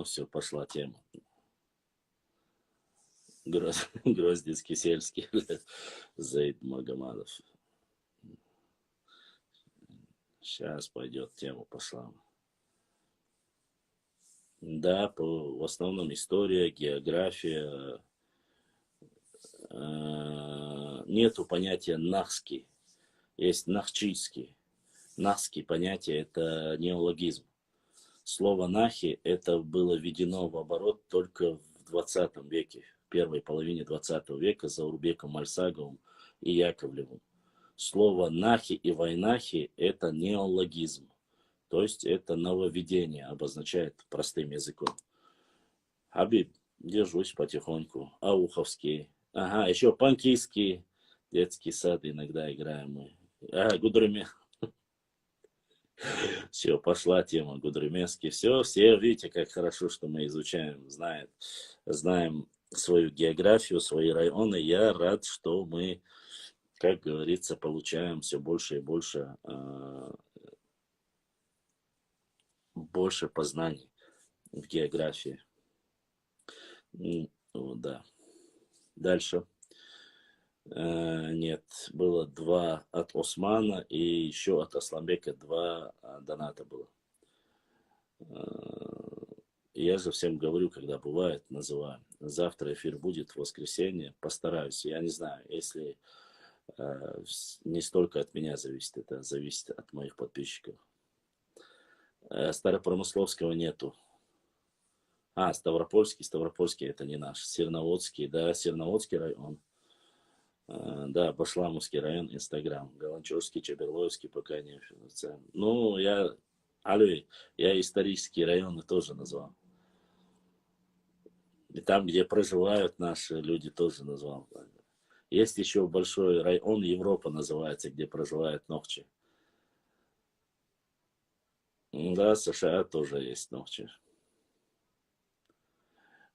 все, пошла тема. Гроздинский сельский Заид Магомадов. Сейчас пойдет тема, пошла. Да, в основном история, география. Нету понятия нахский, есть нахчийский. Нахский понятие это неологизм. Слово нахи это было введено в оборот только в 20 веке, в первой половине 20 века за Урбеком Мальсаговым и Яковлевым. Слово нахи и вайнахи это неологизм, то есть это нововведение, обозначает простым языком. Хабиб, держусь потихоньку. Ауховский. Ага, еще панкийский детский сад иногда играем мы. Ага, Гудреме. Все, пошла тема Гудремеский. Все, видите, как хорошо, что мы изучаем, знаем свою географию, свои районы. Я рад, что мы, как говорится, получаем все больше и больше, больше познаний в географии. Вот, да. Дальше. Нет, было 2 от Османа и еще от Асламбека 2 доната было. Я же всем говорю, когда бывает, называю. Завтра эфир будет, в воскресенье, постараюсь. Я не знаю, если Не столько от меня зависит, это зависит от моих подписчиков. Старопромысловского нету. Ставропольский это не наш. Серноводский, да, Серноводский район. Да, Башламовский район, Инстаграм. Галанчевский, Чаберловский пока не официально. Ну, я исторические районы тоже назвал. И там, где проживают наши люди, тоже назвал. Есть еще большой район, Европа называется, где проживают нохчи. Да, США тоже есть нохчи.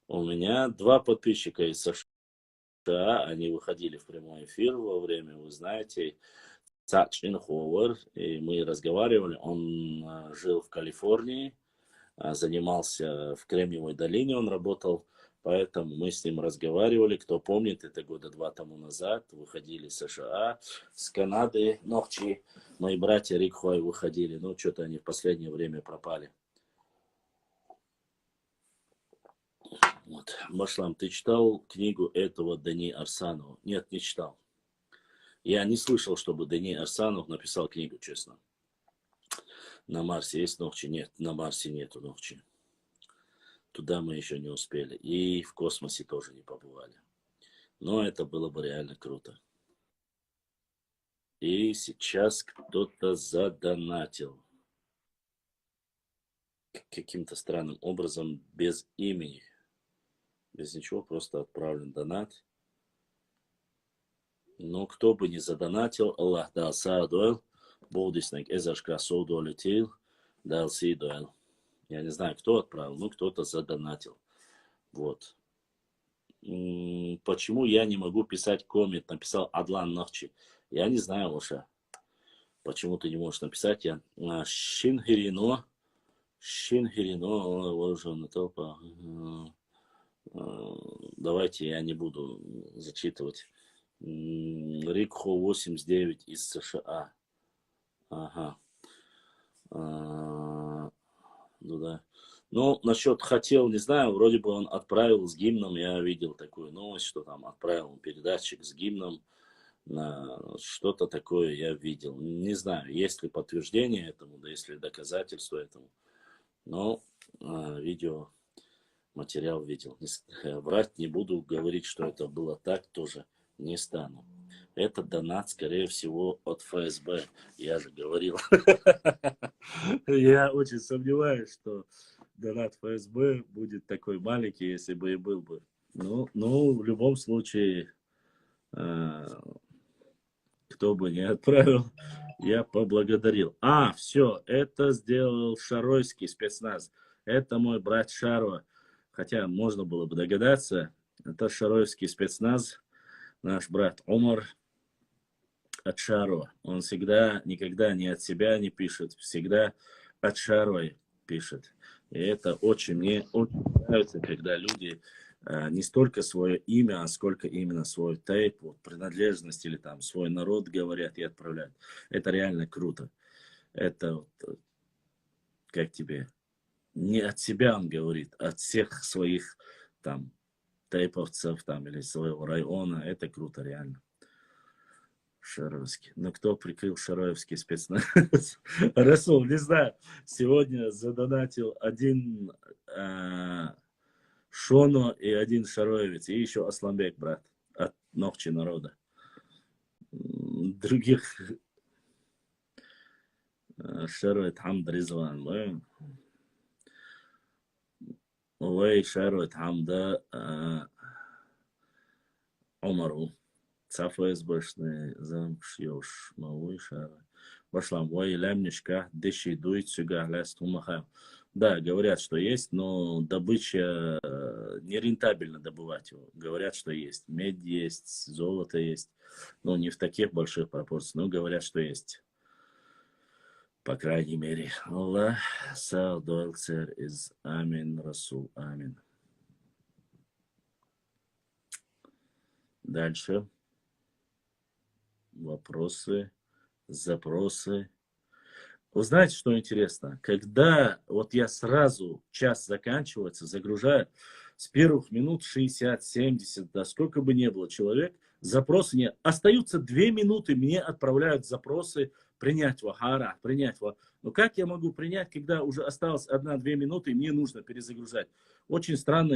У меня 2 подписчика из США, они выходили в прямой эфир во время, вы знаете, Цачин Ховер, и мы разговаривали, он жил в Калифорнии, занимался в Кремниевой долине, он работал, поэтому мы с ним разговаривали, кто помнит, это года 2 тому назад, выходили из США, с Канады, нохчи, мои братья Рик Хой выходили, ну, что-то они в последнее время пропали. Вот. Башлам, ты читал книгу этого Дани Арсанова? Нет, не читал. Я не слышал, чтобы Дани Арсанов написал книгу, честно. На Марсе есть нохчи? Нет, на Марсе нету нохчи. Туда мы еще не успели. И в космосе тоже не побывали. Но это было бы реально круто. И сейчас кто-то задонатил. Каким-то странным образом, без имени. Без ничего, просто отправлен донат. Но кто бы ни задонатил, Аллах дал саадуэл, Болдиснек эзашка соудуэлетил, дал сидуэл. Я не знаю, кто отправил, но кто-то задонатил. Вот. Почему я не могу писать коммент? Написал Адлан Нахчи. Я не знаю, Лоша. Почему ты не можешь написать? Я Шинхирино, уже на толпа. Давайте я не буду зачитывать. Рикхо 89 из США. Ага. Ну да. Ну, насчет хотел, не знаю, вроде бы он отправил с гимном, я видел такую новость, что там отправил передатчик с гимном, что-то такое я видел. Не знаю, есть ли подтверждение этому, да есть ли доказательства этому. Но видео, материал видел. Врать не буду, говорить, что это было так, тоже не стану. Это донат, скорее всего, от ФСБ. Я же говорил. Я очень сомневаюсь, что донат ФСБ будет такой маленький, если бы и был бы. Ну, в любом случае, кто бы не отправил, я поблагодарил. Все, это сделал Шаройский спецназ. Это мой брат Шаро. Хотя можно было бы догадаться, это Шароевский спецназ, наш брат Омар от Шаро. Он всегда, никогда не от себя не пишет, всегда от Шарой пишет. И это мне очень нравится, когда люди не столько свое имя, а сколько именно свой тейп, принадлежность или там свой народ говорят и отправляют. Это реально круто. Это как тебе... Не от себя он говорит, от всех своих там тейповцев там или своего района. Это круто, реально. Шаровский. Но кто прикрыл Шароевский спецназ? Расул, не знаю. Сегодня задонатил один Шоно и один Шароевец. И еще Асламбек, брат. От Нохчи народа. Других Шароет Хамд Ризван. Ой, Шароет Хамда Омару. Цафуэс башны замкшьёш мауи шара. Башлам, ой, лямнишка, дыши дует сюга, ляст умаха. Да, говорят, что есть, но добыча нерентабельно добывать его. Говорят, что есть. Медь есть, золото есть. Но не в таких больших пропорциях, но говорят, что есть. По крайней мере. Аллах саадуэлцер из Амин Расул. Амин. Дальше. Вопросы, запросы. Вы знаете, что интересно? Когда вот я сразу час заканчивается, загружаю, с первых минут 60, 70, да сколько бы ни было человек, Запросы нет. Остаются 2 минуты, мне отправляют запросы принять вахара, принять вахара. Но как я могу принять, когда уже осталось 1-2 минуты, и мне нужно перезагружать? Очень странно,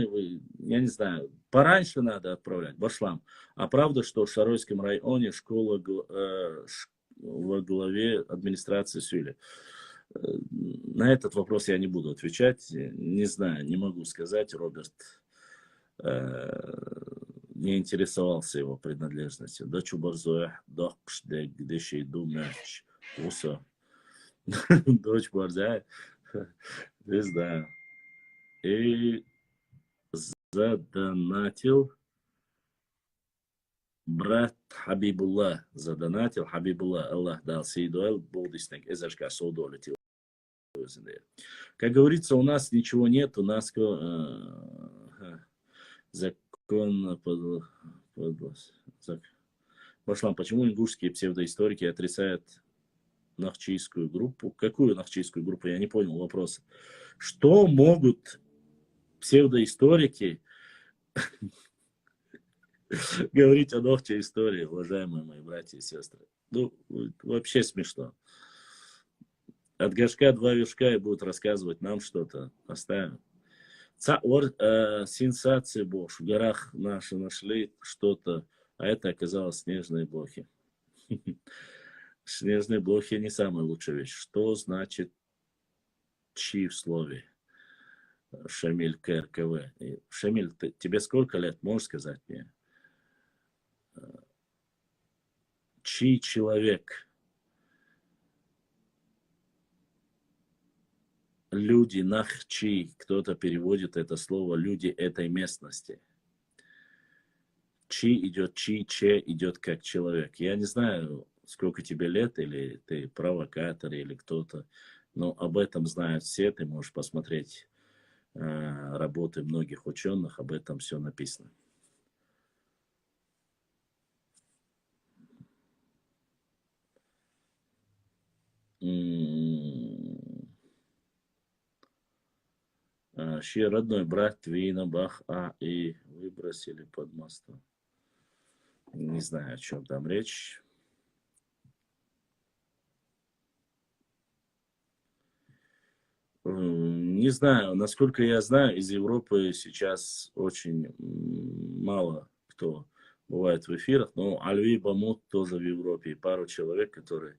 я не знаю, пораньше надо отправлять, башлам. А правда, что в Шаройском районе школа во главе администрации Сюли? На этот вопрос я не буду отвечать. Не знаю, не могу сказать. Роберт не интересовался его принадлежностью. Дочу Барзоя, докш, где думаешь, уса. Дочь Барзоя, не знаю. И задонатил брат Хабибулла. Задонатил Хабибулла. Аллах дал сейдуэл, болдиснек, эзашка соудолетил. Как говорится, у нас ничего нет, у нас закон Башлам, почему ингушские псевдоисторики отрицают нахчийскую группу? Какую нахчийскую группу? Я не понял вопроса. Что могут псевдоисторики говорить о нахчей истории, уважаемые мои братья и сестры? Ну, вообще смешно. От горшка 2 вершка и будут рассказывать нам что-то. Оставим. Сенсации Бог. В горах наши нашли что-то, а это оказалось снежные блохи. Снежные блохи не самая лучшая вещь. Что значит чи в слове? Шамиль КРКВ. Шамиль, тебе сколько лет? Можешь сказать мне? Чи человек? Люди, нахчи, кто-то переводит это слово, люди этой местности. Чи идет чи, че идет как человек. Я не знаю, сколько тебе лет, или ты провокатор, или кто-то, но об этом знают все, ты можешь посмотреть работы многих ученых, об этом все написано. Чей родной брат Твина Бах и выбросили под мостом. Не знаю, о чем там речь. Не знаю, насколько я знаю, из Европы сейчас очень мало кто бывает в эфирах, но Альви Бамут тоже в Европе, и пару человек, которые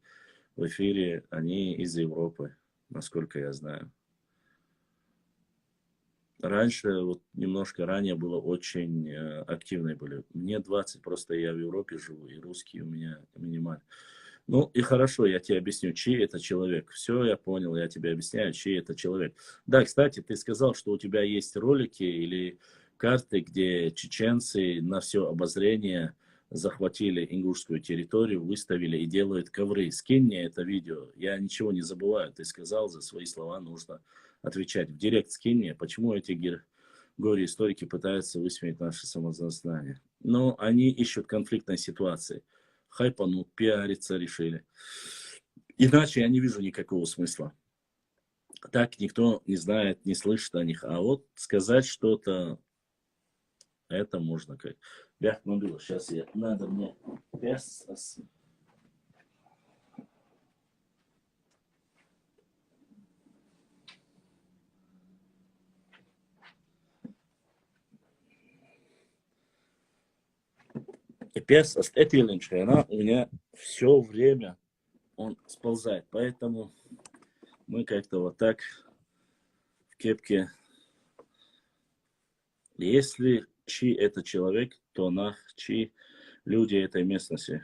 в эфире, они из Европы, насколько я знаю. Раньше, вот немножко ранее было очень активные были. Мне 20, просто я в Европе живу, и русские у меня минимально. Ну и хорошо, я тебе объясню, чей это человек. Все, я понял, я тебе объясняю, чей это человек. Да, кстати, ты сказал, что у тебя есть ролики или карты, где чеченцы на все обозрение захватили ингушскую территорию, выставили и делают ковры. Скинь мне это видео, я ничего не забываю. Ты сказал, за свои слова нужно отвечать. В директ скинь мне, почему эти горе-историки пытаются высмеять наше самосознание. Но они ищут конфликтной ситуации. Хайпанут, пиариться решили. Иначе я не вижу никакого смысла. Так никто не знает, не слышит о них. А вот сказать что-то, это можно как. Бях мобила, сейчас надо мне пес. И пес эстетилинчка, она у меня все время он сползает. Поэтому мы как-то вот так в кепке. Если чи это человек, то нах чи люди этой местности.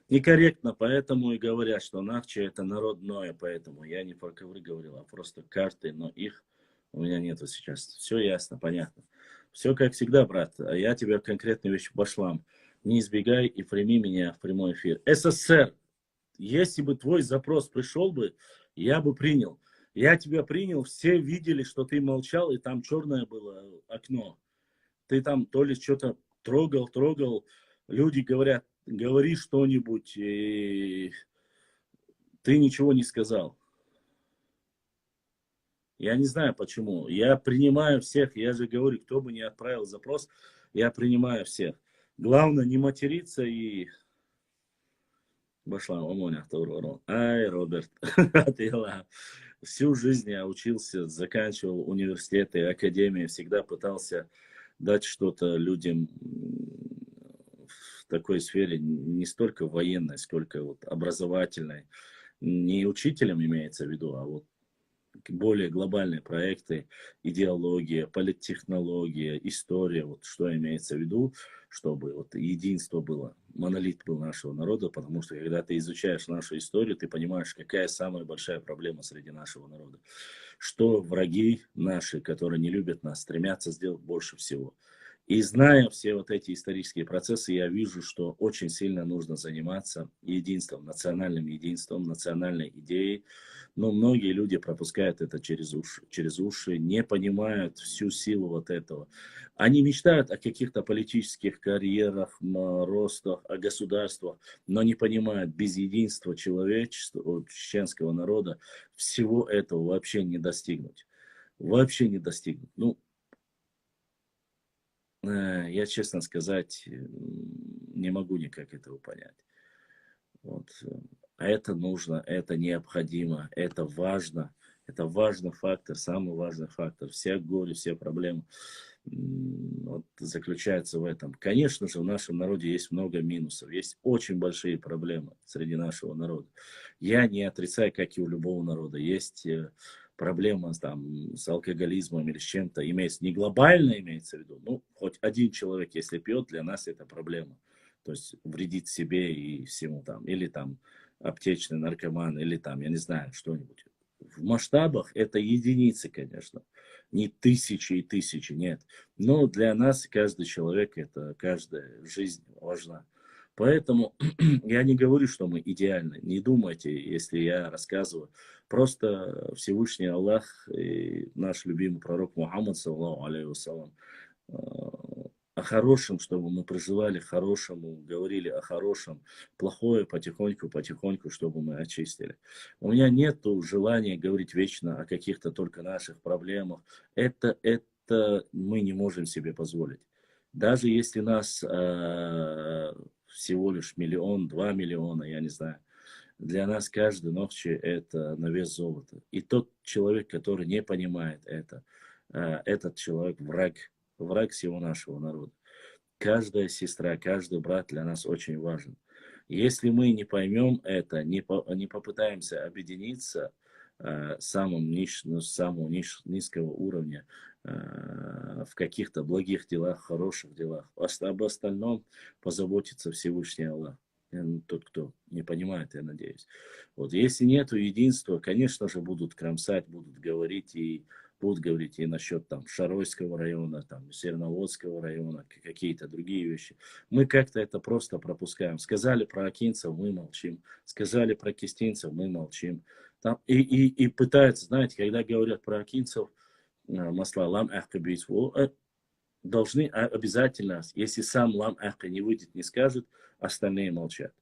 Некорректно, поэтому и говорят, что нахчи это народное, поэтому я не про ковры говорил, а просто карты, но их у меня нету сейчас. Все ясно, понятно. Все как всегда, брат. А я тебе конкретную вещь пошлам. Не избегай и прими меня в прямой эфир. СССР, если бы твой запрос пришел бы, я бы принял. Я тебя принял, все видели, что ты молчал, и там черное было окно. Ты там то ли что-то трогал. Люди говорят, говори что-нибудь, и ты ничего не сказал. Я не знаю почему. Я принимаю всех, я же говорю, кто бы не отправил запрос, Я принимаю всех. Главное не материться и... Башла, омоня, Ай, Роберт, всю жизнь я учился, заканчивал университеты, академии, всегда пытался дать что-то людям в такой сфере, не столько военной, сколько вот образовательной. Не учителем имеется в виду, а вот более глобальные проекты, идеология, политтехнология, история, вот что имеется в виду, чтобы вот единство было, монолит был нашего народа, потому что когда ты изучаешь нашу историю, ты понимаешь, какая самая большая проблема среди нашего народа. Что враги наши, которые не любят нас, стремятся сделать больше всего. И зная все вот эти исторические процессы, я вижу, что очень сильно нужно заниматься единством, национальным единством, национальной идеей. Но многие люди пропускают это через уши, не понимают всю силу вот этого. Они мечтают о каких-то политических карьерах, ростах, о государствах, но не понимают, без единства человечества, чеченского народа, всего этого вообще не достигнуть. Вообще не достигнуть. Ну, я, честно сказать, не могу никак этого понять. Вот. А это нужно, это необходимо, это важно. Это важный фактор, самый важный фактор. Все горе, все проблемы вот, заключаются в этом. Конечно же, в нашем народе есть много минусов, есть очень большие проблемы среди нашего народа. Я не отрицаю, как и у любого народа. Есть проблема там, с алкоголизмом или с чем-то. Имеется, не глобально имеется в виду, ну, хоть один человек, если пьет, для нас это проблема. То есть вредит себе и всему там. Или там аптечный наркоман, или там, я не знаю, что-нибудь. В масштабах это единицы, конечно. Не тысячи и тысячи, нет. Но для нас каждый человек, это каждая жизнь важна. Поэтому я не говорю, что мы идеальны. Не думайте, если я рассказываю. Просто Всевышний Аллах и наш любимый пророк Мухаммад, саллаллаху алейхи вассалам, о хорошем, чтобы мы проживали хорошему, говорили о хорошем, плохое потихоньку, потихоньку, чтобы мы очистили. У меня нет желания говорить вечно о каких-то только наших проблемах. Это мы не можем себе позволить. Даже если нас всего лишь 1, 2 миллиона, я не знаю, для нас каждый ногти это на вес золота. И тот человек, который не понимает это, этот человек враг всего нашего народа. Каждая сестра, каждый брат для нас очень важен. Если мы не поймем это, не попытаемся объединиться самого низкого уровня в каких-то благих делах, хороших делах, об остальном позаботится Всевышний Аллах. Тот, кто не понимает, я надеюсь. Вот, если нет единства, конечно же, будут кромсать, будут говорить и насчет там Шаройского района, там Серноводского района, какие-то другие вещи. Мы как-то это просто пропускаем. Сказали про акинцев, мы молчим. Сказали про кистинцев, мы молчим. Там, и пытаются, знаете, когда говорят про акинцев, масла лам ахка битву, должны обязательно, если сам лам ахка не выйдет, не скажет, остальные молчат.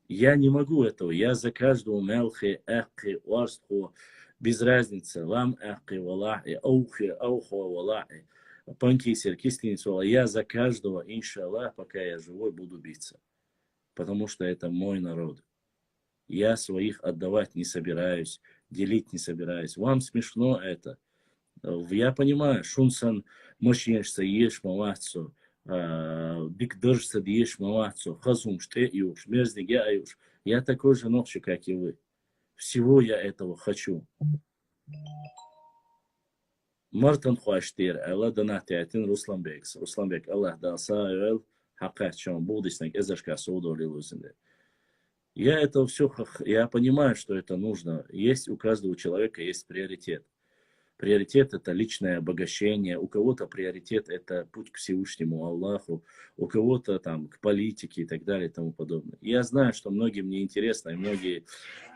Я не могу этого. Я за каждого мелхи, эхи, уарстху, без разницы. Лам эхи, валахи, аухи, ауху, валахи. Панкисер, кислинец, я за каждого, иншаллах, пока я живой, буду биться. Потому что это мой народ. Я своих отдавать не собираюсь, делить не собираюсь. Вам смешно это. Я понимаю, шунсан мощеншься, ешь мавацу, бигдыршься, ешь мавацу, хазум, ште юш, мерзник я юш. Я такой же ногче, как и вы. Всего я этого хочу. Мартан хуаштир, Аллах донатиатин Русланбекс. Русланбек, Аллах даса, хакат чон, будеснек, эзашка соудоли лузинде. Я это все, я понимаю, что это нужно. Есть у каждого человека есть приоритет. Приоритет – это личное обогащение, у кого-то приоритет – это путь к Всевышнему Аллаху, у кого-то там к политике и так далее и тому подобное. Я знаю, что многим не интересно, и многие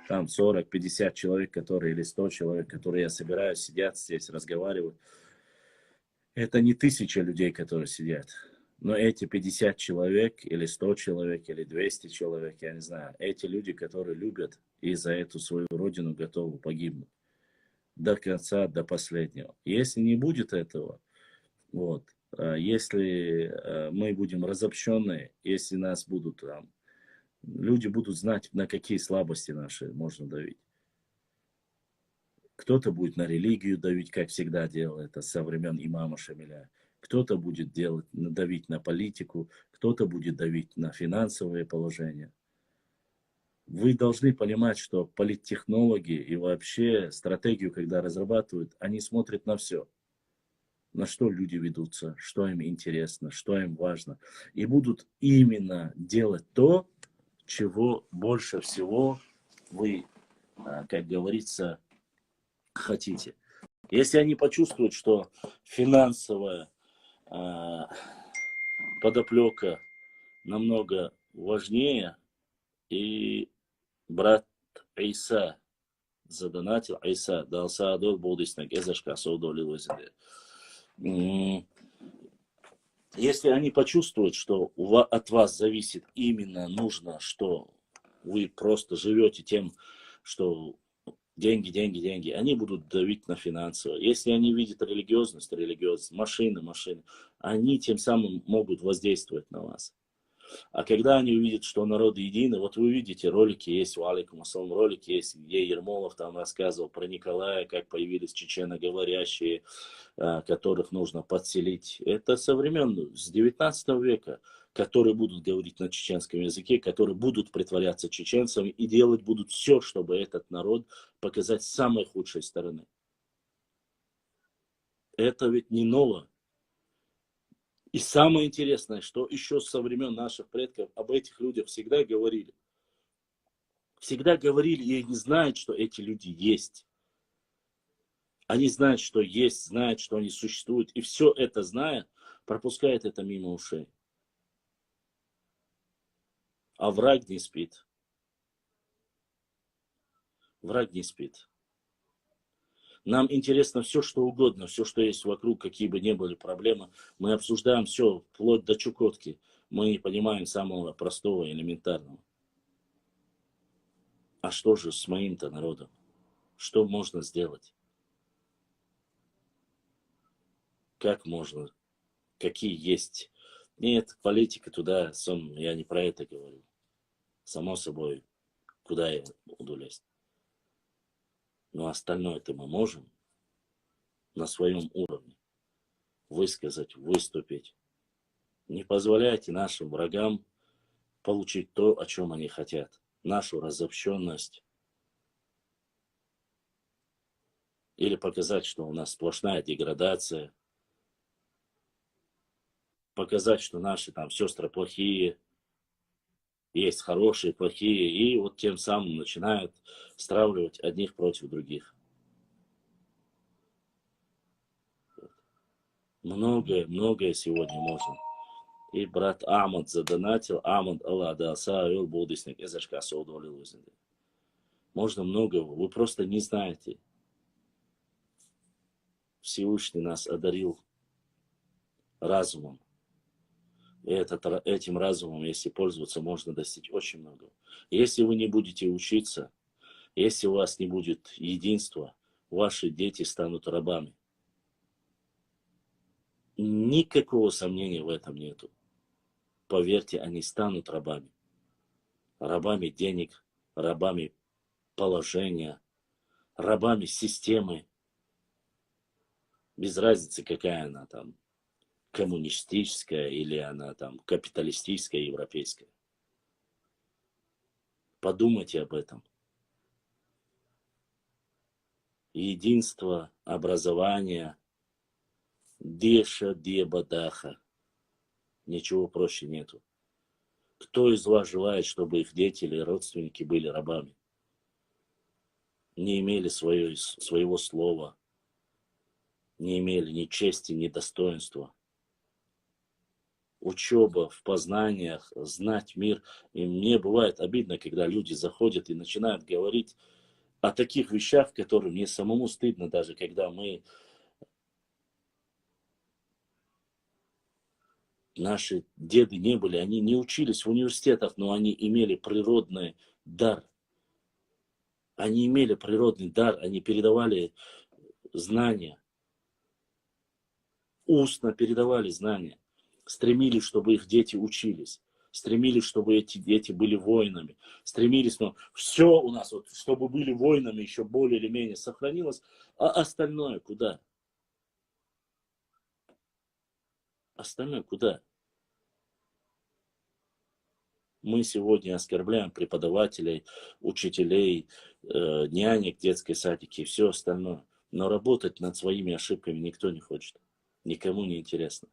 там 40-50 человек, которые, или 100 человек, которые я собираю, сидят здесь, разговаривают. Это не 1000 людей, которые сидят. Но эти 50 человек, или 100 человек, или 200 человек, я не знаю, эти люди, которые любят и за эту свою родину готовы погибнуть до конца, до последнего. Если не будет этого, вот, Если мы будем разобщенные, если нас будут там, люди будут знать, на какие слабости наши можно давить. Кто-то будет на религию давить, как всегда делал это со времен имама Шамиля. Кто-то будет давить на политику, кто-то будет давить на финансовые положения. Вы должны понимать, что политтехнологи и вообще стратегию, когда разрабатывают, они смотрят на все. На что люди ведутся, что им интересно, что им важно. И будут именно делать то, чего больше всего вы, как говорится, хотите. Если они почувствуют, что финансовая подоплека намного важнее, и брат Иса задонатил, Иса дал саадол болдиснак эзашка соудолил өзінде. Если они почувствуют, что от вас зависит именно нужно, что вы просто живете тем, что деньги, деньги, деньги, они будут давить на финансовое. Если они видят религиозность, машины, они тем самым могут воздействовать на вас. А когда они увидят, что народ единый, вот вы видите, ролики есть, валикум ассалам, ролики есть, где Ермолов там рассказывал про Николая, как появились чеченоговорящие, которых нужно подселить. Это со времен, с 19 века, которые будут говорить на чеченском языке, которые будут притворяться чеченцами и делать будут все, чтобы этот народ показать с самой худшей стороны. Это ведь не ново. И самое интересное, что еще со времен наших предков об этих людях всегда говорили. Всегда говорили, и они знают, что эти люди есть. Они знают, что есть, знают, что они существуют. И все это зная, пропускает это мимо ушей. А враг не спит. Враг не спит. Нам интересно все, что угодно, все, что есть вокруг, какие бы ни были проблемы. Мы обсуждаем все, вплоть до Чукотки. Мы не понимаем самого простого, элементарного. А что же с моим-то народом? Что можно сделать? Как можно? Какие есть? Нет, политика туда, я не про это говорю. Само собой, куда я буду лезть? Но остальное-то мы можем на своем уровне высказать, выступить. Не позволяйте нашим врагам получить то, о чем они хотят. Нашу разобщенность. Или показать, что у нас сплошная деградация. Показать, что наши там сестры плохие, есть хорошие, плохие. И вот тем самым начинают стравливать одних против других. Многое сегодня можно. И брат Амад задонатил, Амад Аллах даса, ел болдисник, эзашка соудолил өзінде. Можно многого, вы просто не знаете. Всевышний нас одарил разумом. И этим разумом, если пользоваться, можно достичь очень многого. Если вы не будете учиться, если у вас не будет единства, ваши дети станут рабами. Никакого сомнения в этом нету. Поверьте, они станут рабами. Рабами денег, рабами положения, рабами системы. Без разницы, какая она там, коммунистическая или она там капиталистическая, европейская. Подумайте об этом. Единство, образование, деша, дебадаха. Ничего проще нету. Кто из вас желает, чтобы их дети или родственники были рабами? Не имели своего слова, не имели ни чести, ни достоинства. Учеба в познаниях, знать мир. И мне бывает обидно, когда люди заходят и начинают говорить о таких вещах, которые мне самому стыдно, даже когда наши деды не были, они не учились в университетах, но они имели природный дар. Они имели природный дар, они передавали знания. устно передавали знания, стремились, чтобы их дети учились, стремились, чтобы эти дети были воинами, стремились, но все у нас, вот, чтобы были воинами, еще более или менее сохранилось, а остальное куда? Остальное куда? Мы сегодня оскорбляем преподавателей, учителей, нянек, детской садики и все остальное. Но работать над своими ошибками никто не хочет. Никому не интересно.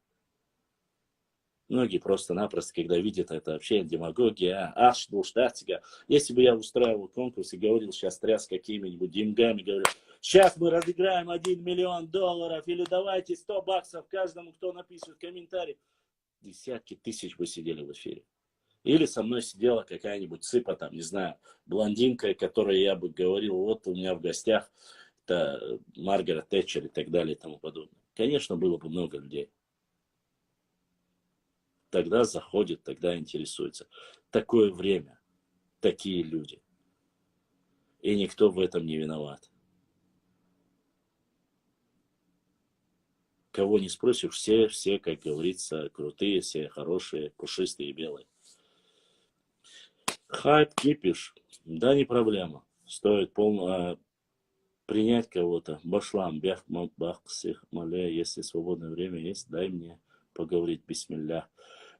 Многие просто-напросто, когда видят это общение, демагогия, аж душтатига. Если бы я устраивал конкурс и говорил, сейчас тряс какими-нибудь деньгами, говорю, сейчас мы разыграем $1 миллион, или давайте $100 каждому, кто напишет комментарий. Десятки тысяч бы сидели в эфире. Или со мной сидела какая-нибудь цыпа, там, не знаю, блондинка, которой я бы говорил, вот у меня в гостях это Маргарет Тэтчер и так далее и тому подобное. Конечно, было бы много людей. Тогда заходит, тогда интересуется. Такое время, такие люди. И никто в этом не виноват. Кого не спросишь, все, как говорится, крутые, все хорошие, пушистые и белые. Хайп кипиш, да, не проблема. Стоит принять кого-то. Башлам, бях, бах, сих, маля, если свободное время есть, дай мне поговорить, бисмилля.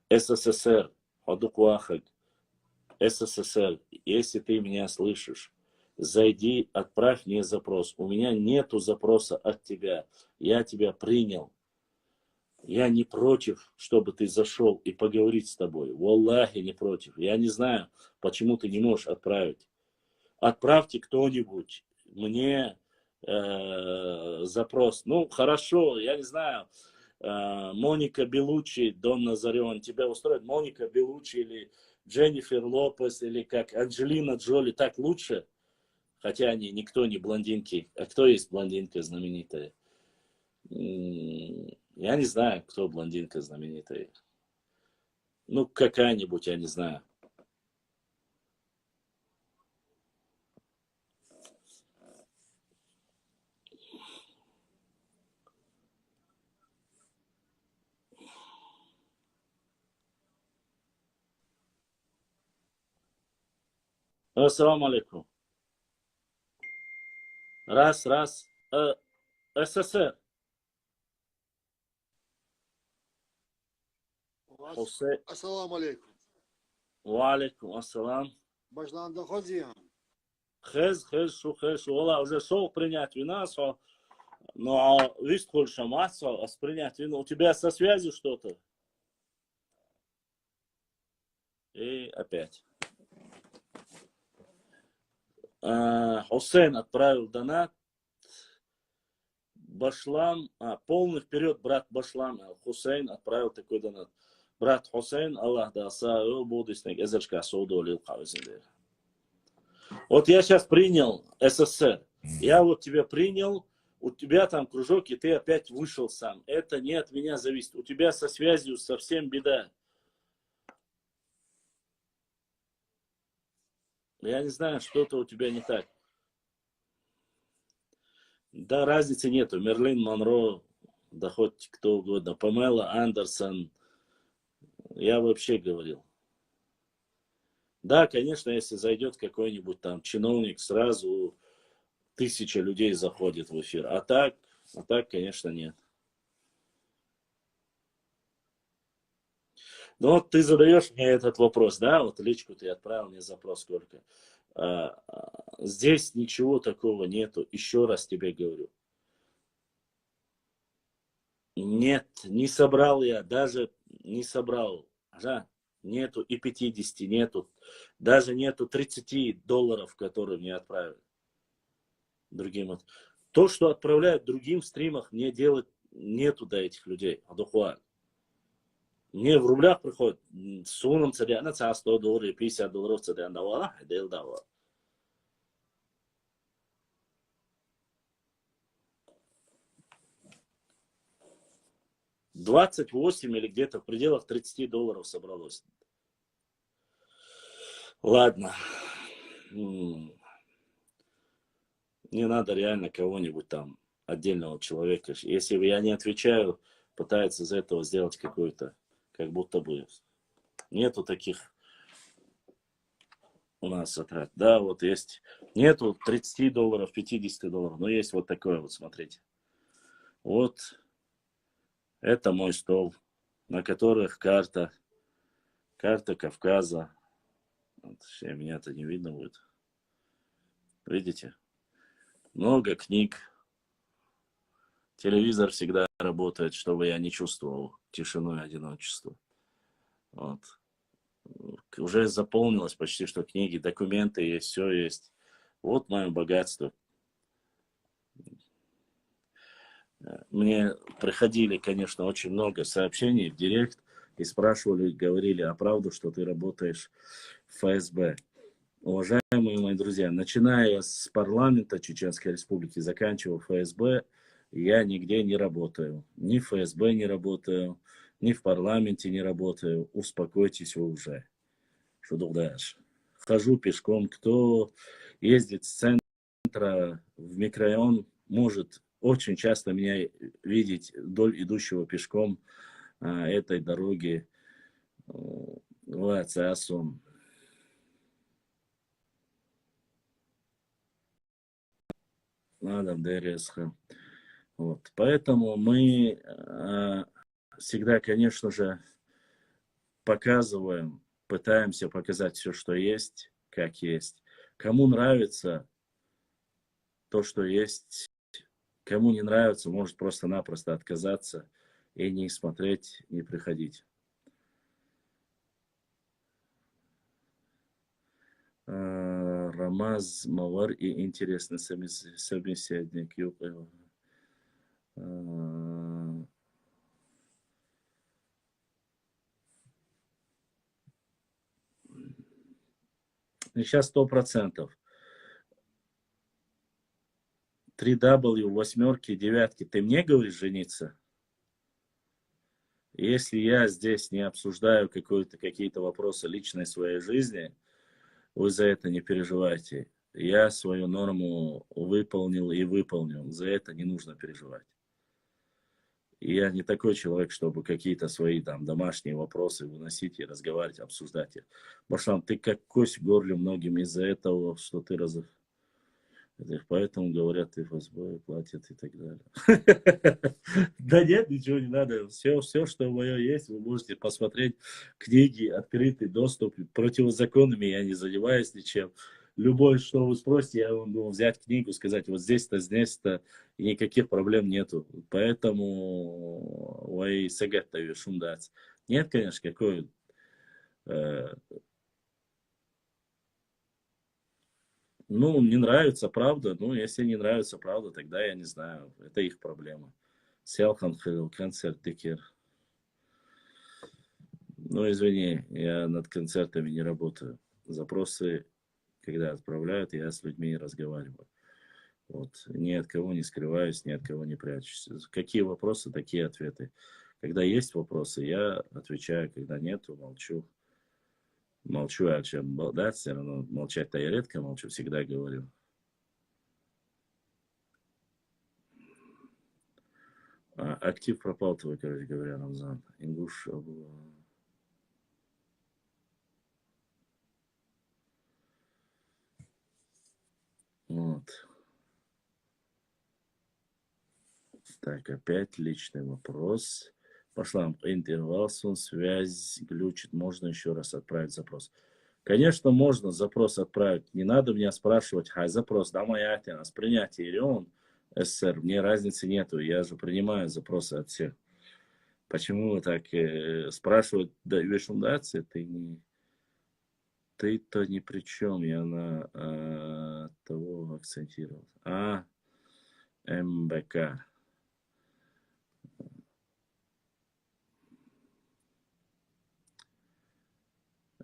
СССР, Адукуахак, СССР, если ты меня слышишь, зайди, отправь мне запрос. У меня нету запроса от тебя. Я тебя принял. Я не против, чтобы ты зашел и поговорить с тобой. Валлахи, не против. Я не знаю, почему ты не можешь отправить. Отправьте кто-нибудь мне запрос. Ну, хорошо, я не знаю. Моника Белуччи, Дон Назарион, тебя устроит? Моника Белуччи или Дженнифер Лопес, или как Анджелина Джоли, так лучше? Хотя они, никто не блондинки. А кто есть блондинка знаменитая? Я не знаю, кто блондинка знаменитая. Ну, какая-нибудь, я не знаю. Ассаламу алейкум. Раз. СССР. Хусе... Ассаламу алейкум. Ва алейкум ассалам. Başlandı hocam. Хез, Ола, уже шел принять вина, но видишь, сколько масса, принять вину. У тебя со связью что-то? И опять. Хусейн отправил донат. Башлам, полный вперед, брат Башлам. Хусейн отправил такой донат. Брат Хусейн, Аллах да саил, будущник, эзершка суду лил кавизин. Вот я сейчас принял СССР. Я вот тебя принял, у тебя там кружок, и ты опять вышел сам. Это не от меня зависит. У тебя со связью совсем беда. Я не знаю, что-то у тебя не так. Да, разницы нету. Мерлин Монро, да хоть кто угодно. Памела Андерсон. Я вообще говорил. Да, конечно, если зайдет какой-нибудь там чиновник, сразу 1000 людей заходит в эфир. А так, конечно, нет. Ну вот ты задаешь мне этот вопрос, да? Вот личку ты отправил мне запрос сколько. Здесь ничего такого нету. Еще раз тебе говорю. Нет, не собрал я, даже не собрал. Да? Нету и 50, нету. Даже нету $30, которые мне отправили. Другим. То, что отправляют другим в стримах, мне делать нету до этих людей. Адухуа. Мне в рублях приходит. Сунам царяна $100 и $50 царяна. Давала, дел давала. $28 или где-то в пределах $30 собралось. Ладно. Не надо реально кого-нибудь там, отдельного человека. Если я не отвечаю пытается из этого сделать какую-то, как будто бы нету таких у нас затрат. Да, вот есть, нету $30, $50, но есть вот такое вот, смотрите. Вот это мой стол, на которых карта Кавказа. Вот, меня-то не видно будет. Видите? Много книг. Телевизор всегда работает, чтобы я не чувствовал тишину и одиночество. Вот. Уже заполнилось почти что книги, документы есть, все есть. Вот мое богатство. Мне приходили, конечно, очень много сообщений в директ и спрашивали, говорили, а правду, что ты работаешь в ФСБ? Уважаемые мои друзья, начиная с парламента Чеченской Республики, заканчивая ФСБ, я нигде не работаю. Ни в ФСБ не работаю, ни в парламенте не работаю. Успокойтесь вы уже. Что дальше? Хожу пешком. Кто ездит с центра в микрорайон, может очень часто меня видеть вдоль идущего пешком этой дороги. Лацасум. Надо ДРСХ. Вот. Поэтому мы всегда, конечно же, показываем, пытаемся показать все, что есть, как есть. Кому нравится то, что есть, кому не нравится, может просто-напросто отказаться и не смотреть, не приходить. Рамаз Мавар и интересный собеседник. Сейчас 100%. 3W, восьмерки, девятки. Ты мне говоришь жениться? Если я здесь не обсуждаю какие-то вопросы личной своей жизни, вы за это не переживайте. Я свою норму выполнил и выполнил. За это не нужно переживать. И я не такой человек, чтобы какие-то свои там домашние вопросы выносить и разговаривать, обсуждать их. Башлам, ты как кость в горле многим из-за этого, что ты Поэтому говорят, ты ФСБ платят и так далее. Да нет, ничего не надо. Все, что мое есть, вы можете посмотреть. Книги, открытый доступ. Противозаконными я не занимаюсь ничем. Любое, что вы спросите, я вам могу взять книгу, сказать, вот здесь-то, и никаких проблем нету. Поэтому вы сагаттаю шумдать. Нет, конечно, какой... Ну, не нравится правда. Ну, если не нравится правда, тогда я не знаю. Это их проблема. Селхан Хилл, концерт Декер. Ну, извини, я над концертами не работаю. Запросы, когда отправляют, я с людьми разговариваю. Вот. Ни от кого не скрываюсь, ни от кого не прячусь. Какие вопросы, такие ответы. Когда есть вопросы, я отвечаю. Когда нету, молчу. Молчу, а чем да, все равно молчать-то я редко молчу, всегда говорю. Актив пропал твой, короче говоря, Рамзан. Ингуш. Вот. Так, опять личный вопрос. Пошла интервал, связь глючит. Можно еще раз отправить запрос? Конечно, можно запрос отправить. Не надо меня спрашивать, хай запрос, да, моя с принятия или он СССР. Мне разницы нету. Я же принимаю запросы от всех. Почему вы так спрашивают, да, вешундация, ты-то ни при чем, я на того акцентировал. МБК.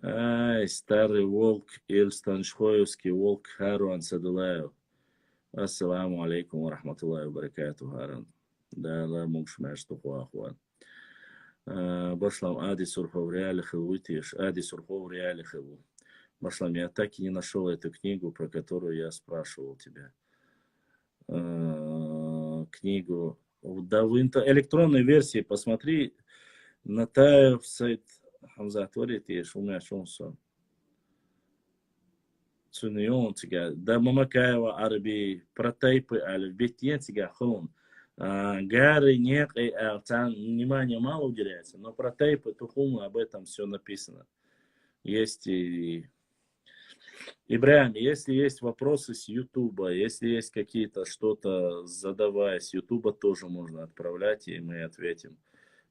Ай, старый волк, Ильстаншхоевский волк, Харуан Садулаев. Ассаламу алейкум ва рахматуллахи ва баракату, Харан. Да, ла мукш мэштуху ахуан. Башлам ади сурхов реалихи вытиш, ади сурхов реалихи. Башлам, я так и не нашел эту книгу, про которую я спрашивал тебя. Книгу Да, в электронной версии посмотри. Натаев сайт Хамза творит, и шумя шумсон. Цунион тига. Да мамакаева арби протайпы альбитьен тига хон. Гары нет, там внимание мало уделяется, но про тейпы тухумы об этом все написано. Есть и Ибрahim, если есть вопросы с Ютуба, если есть какие-то что-то задавая с Ютуба, тоже можно отправлять, и мы ответим.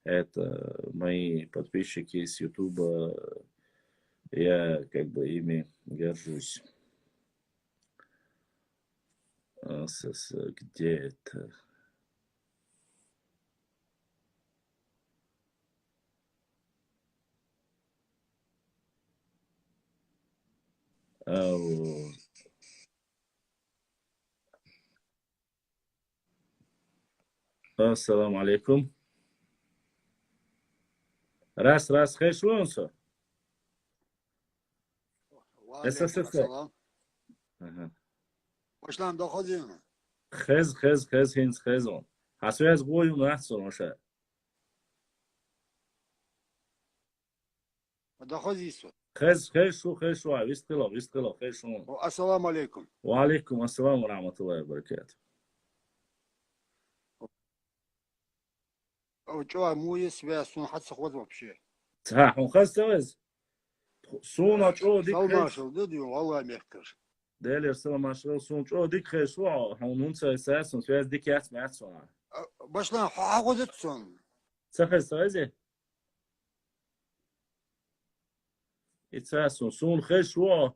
Это мои подписчики с Ютуба, я как бы ими горжусь. Где это? Ассаламу алейкум. Раз, хэш лонсо. وعليكم СССР. السلام. Ага. وشلون دخلين؟ Хез, хинс, хезон. А связь бою нахсон оша. دخليسو. خز شو ويستقلوا خز شو. السلام عليكم. وعليكم السلام ورحمة الله وبركاته. وجوا موي سواسون حد سخوت вообще. ها حون خز سوز. سونا جو ديك سلام خز. شو ديو والله ميحكر. دليل سلام عشرة سون جو ديك خز شو حون نونسا أساسا سوز ديك يات معت سونا. باشلان حاقودتسون. سخز سوزه. أساسا سون خز شو.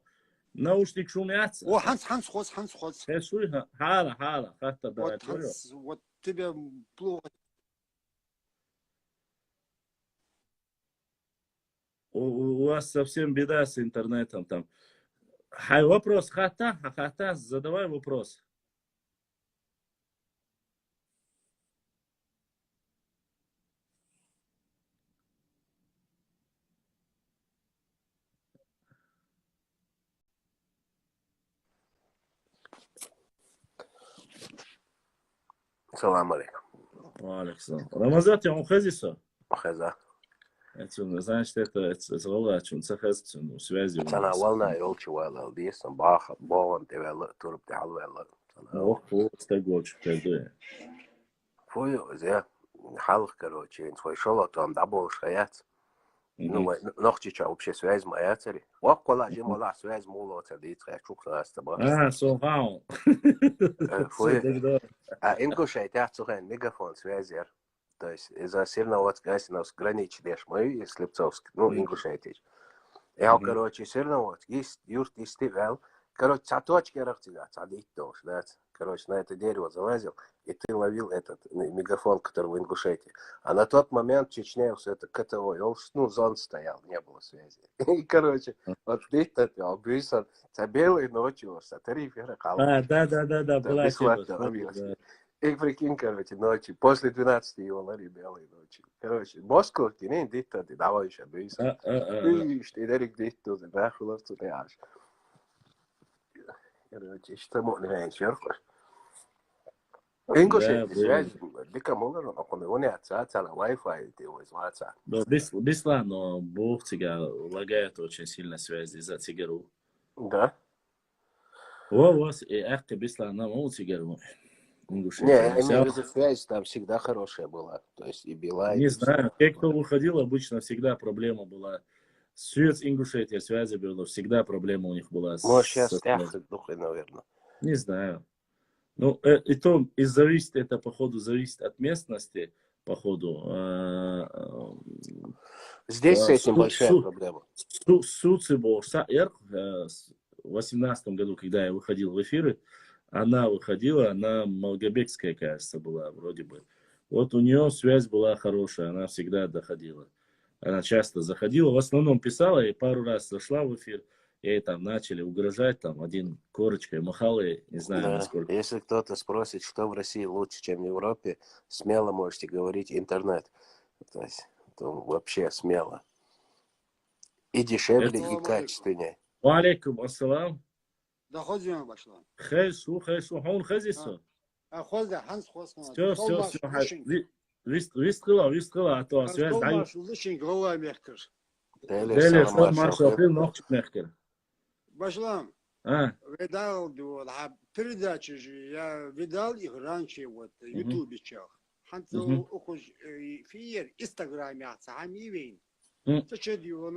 ناوشتك شو معت. وحنس خوز. خز شو حالة حتى ده. Вот тебе плохо. У вас совсем беда с интернетом там. Хай вопрос, хата, задавай вопрос. Салам алейкум. Александр. Рамазат, я ухазисо. Хаза. Это, значит, это золочун, цахазцун, связи. Sana walna yolchi wala disan baha bawan tevela turb ta'alwala. Ох, стагоч, тогда. Фою зе халх короче, свой шоло там дабол шаят. Ну, нохчича вообще связь моя цари. Вакола же мола связь муло цари, я чукла аста Сохау. Фою. А ингушай тяцуген мегафон связер. То есть из-за сильного гасиновс граничдеш мой слепцовск, ну, ингушайтич. Я, короче, сильного есть юрт истивел. Короче, цаточки рахтига, цадить тоже, да. Короче, на это дерево залазил, и ты ловил этот мегафон, который в Ингушетии. А на тот момент в Чечне все это КТО, ну, зон стоял, не было связи. И, короче, вот это, Бюйсон, белой ночью, смотри, вера, Да, была бесплатно ловилась. И прикинь, короче, ночью, после 12 января белой ночи. Короче, Москва, не дита, ты давай еще Бюйсон. Ты дерек диту, ты нахуй ты аж. Короче, что можно говорить, верхуш. Ингушетия, связь, дика могла, но он его не отцаться на Wi-Fi, ты его изваться. Бесла, но Бог тебя лагает очень сильно связь из-за цигару. Да? У вас и ахка бесла на мол цигару. Не, я имею в виду, связь там всегда хорошая была. То есть и Билайн. Не знаю, те, кто выходил, обычно всегда проблема была. Свет Ингушетия, связи было, всегда проблема у них была. Может, сейчас тяхнет духой, наверное. Не знаю. Ну, и то, и зависит, это, походу, зависит от местности, походу. Здесь с этим большая проблема. Суцибо, в 18 году, когда я выходил в эфиры, она выходила, она Малгобекская, кажется, была вроде бы. Вот у нее связь была хорошая, она всегда доходила. Она часто заходила, в основном писала, и пару раз зашла в эфир, и там начали угрожать, там один корочкой махал, и не знаю, да. насколько. Если кто-то спросит, что в России лучше, чем в Европе, смело можете говорить интернет. То есть, вообще смело. И дешевле, и качественнее. Алейкум ассалам. Доходим, башлан. Хэшу, хун хазису. А хозда, Ханс Хосма. Все, висткала, а то связь даю. Толмаш, лышин, голова мягкая. Дели, что маршал, ты ногчик мягкий. Башлам, видал, передачи же, я видал их раньше, вот, в Ютубе чах. Ханцел, ухож, эфир, Инстаграме, сами вин. Зачем его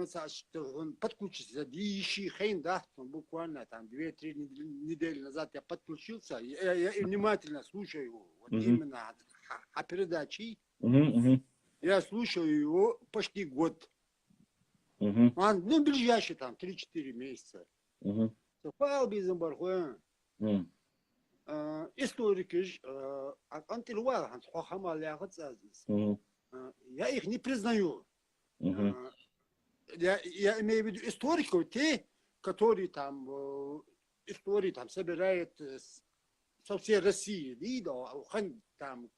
он подключится, ищи хейн, да, буквально там 2-3 недели назад я подключился, я внимательно слушаю его, вот именно о передаче. Я слушаю его почти год. Ну, ближайший там 3-4 месяца. Файл Бизенбархуэн. Историки, антилуал, я их не признаю. Я имею в виду историков, те, которые там истории там собирают со всей России, там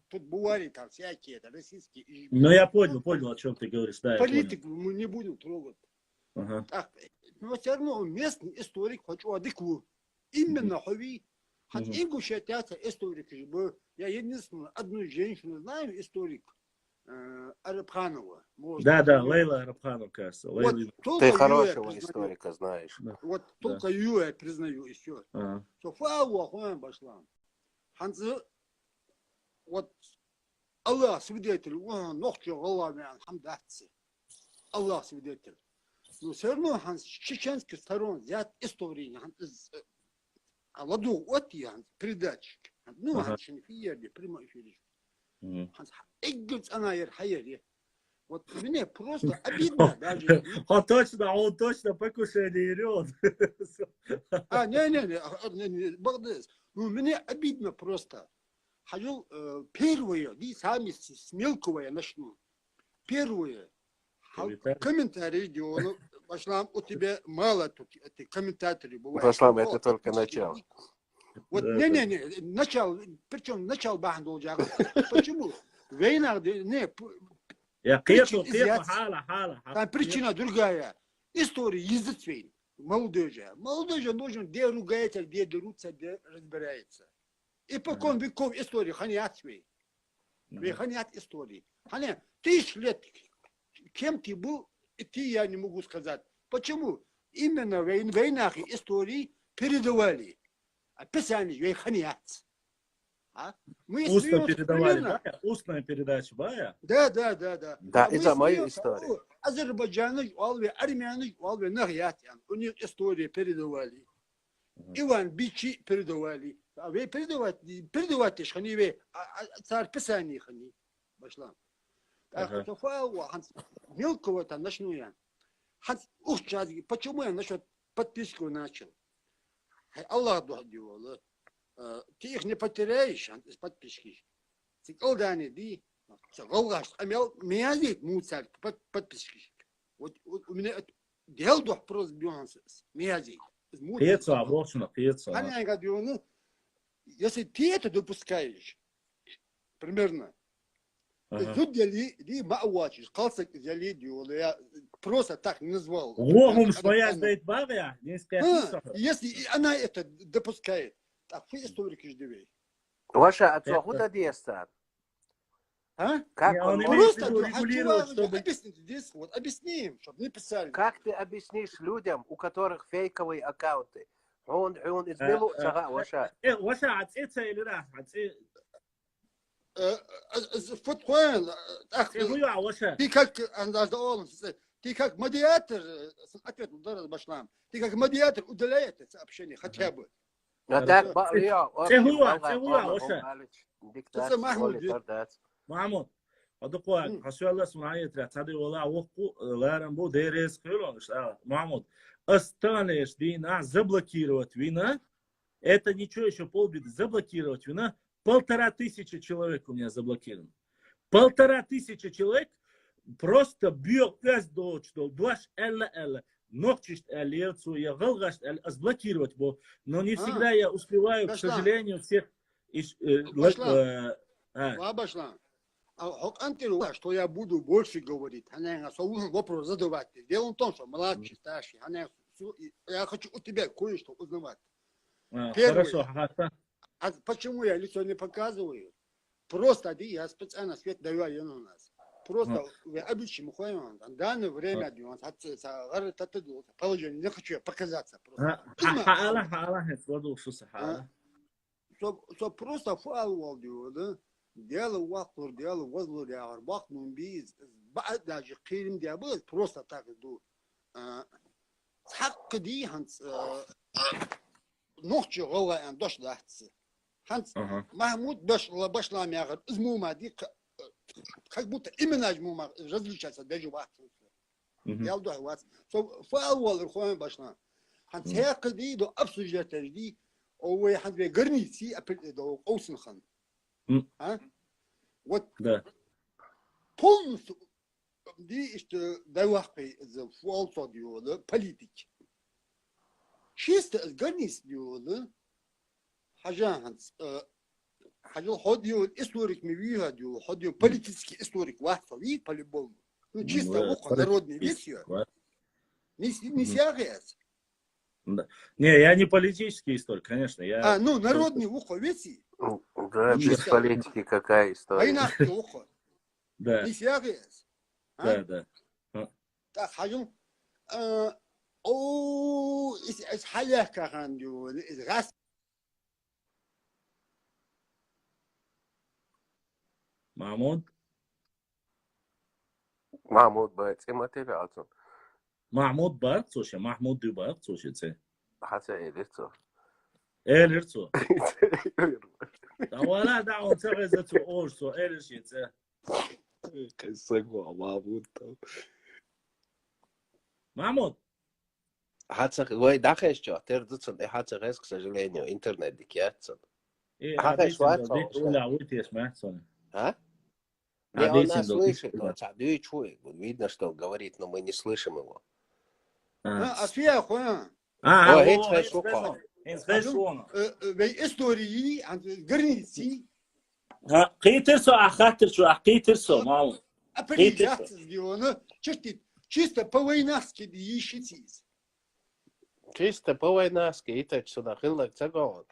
тут бывали там всякие российские. Ну я понял, о чем ты говоришь, да. Политику мы не будем трогать. Так, но все равно местный историк хочу адекву. Именно хови. Хоть ингушетятся историки. Я единственную одну женщину знаю, историк. Арабханова. Да, Лейла Арабханова, кажется. Вот ты хорошего историка знаешь. Вот только ее я признаю еще. Вот Аллах свидетель, Аллах свидетель. Но все равно с чеченских сторон взять истории. Ладу от я передатчик. Ну, раньше не фиерли, прямой эфире. Вот мне просто обидно даже. Он точно покушение идет. Не, Багдас. Ну, мне обидно просто. Хочу первое, и сами с мелкого я начну. Первое. Комментарии делаю. Башлам, у тебя мало тут комментаторов бывает. Башлам, это только начало. Вот, начало, причем начало бахнул джагу. Почему? Война, там причина другая. История языцвейн. Молодой же нужен, где ругается, где дерутся, где разбирается. И покон веков истории ханят свей. Ханят истории. Ханят, 1000 лет, кем ты был, я не могу сказать. Почему? Именно в войнах и истории передавали. Описание, ханят. Устно передавали, Бая? Устная передача, Бая? Да. Да, это моя история. Азербайджаны, армяне, нахят, у них истории передавали. Иван Бичи передавали. А вы передавайте, хани вы, царь писание хани. Башлам. Мелкого там начну я. Почему я насчет подписку начал? Аллах духа. Ты их не потеряешь из подписки. Ты колдани, ди. Меня здесь муцарь подписки. Вот у меня дел дух просто бьется. Меня здесь. Пьется, оброчено, пьется. Если ты это допускаешь, примерно, тут дели мауачишь, калсак дели диола, я просто так не назвал. Логум своя стоит бабя, не скажи. Если она это допускает, так вы историки ждевей. Ваша отцохута деста. Как он просто регулировать, чтобы... Объясним, чтобы не писали. Как ты объяснишь людям, у которых фейковые аккаунты? Он измелу сага, Ваша. Ваша, отца или раз? Футхуэн, ты как медиатор, ответ ударил башлам, ты как медиатор удаляет это сообщение хотя бы. Mahmud, odaqwa hasuala Soomaaliyeed raadsaday wala waqku laaran buu deerees qilo Mahmud, останешь вина, заблокировать вина, это ничего еще полбеды, заблокировать вина, 1500 человек у меня заблокировано. 1500 человек просто бьет 5 до 2 элла. Ногчишь эллиецу, я галгаш заблокировать, но не всегда я успеваю, к сожалению, всех... Башлам. Что я буду больше говорить, вопрос задавать. Дело в том, что младший, старший, я хочу у тебя кое-что узнавать. Хорошо. А почему я лицо не показываю? Просто я специально свет даю у нас. Просто обычно мы ходим, в данное время положение, не хочу показаться просто. Просто фалвал, да? Делал вахтур, делал возле реагар, вахтун биз, даже клим диабез, просто так иду. حق دي هنس نوخش غوا ان دوش داحتس هنس محمود دوش باش لا ميغر ازمو ما دي как будто именно жму различается даже واحد я вдох واحد so فاول الخوان باشنا هنس هيك دي دو ابسوجه تجدي او حد بيقرنيسي ابل دو قوسن خن ها вот полностью die ist der Wache the fault of the politik. Чисто органист диода. Хажанс حاجة حديو историк مبيها ديو حديو политический историк واحد по-любому. Ну чисто ухо народный весь ее. Не сягается. Не, я не политический историк, конечно. Я... ну народный ухо весь. Да, без политики какая история. А иначе ухо. Да. Не сягается. Да. Так, حاجة أو إس حاجة كان ديو إس غاس. محمود بقى ما تبع أصلا محمود بقى صوشي محمود دي بقى صوشي تسي حتى إيرتو إيرتو ولا دعوة تغزة أورسو إيرشي تسي كسروا محمود حتى وين داخل شو تردد حتى غير к сожалению интернет дикятся ولا ويتي اسمع سوني а? Не, он нас слышит, но видно, что он говорит, но мы не слышим его. А сверху, истории, границы. قيترسو أخاطرشو أقيترسو ماو. Чисто по-войнарски ищитесь. Чисто по-войнарски, и так сюда хылок цагон.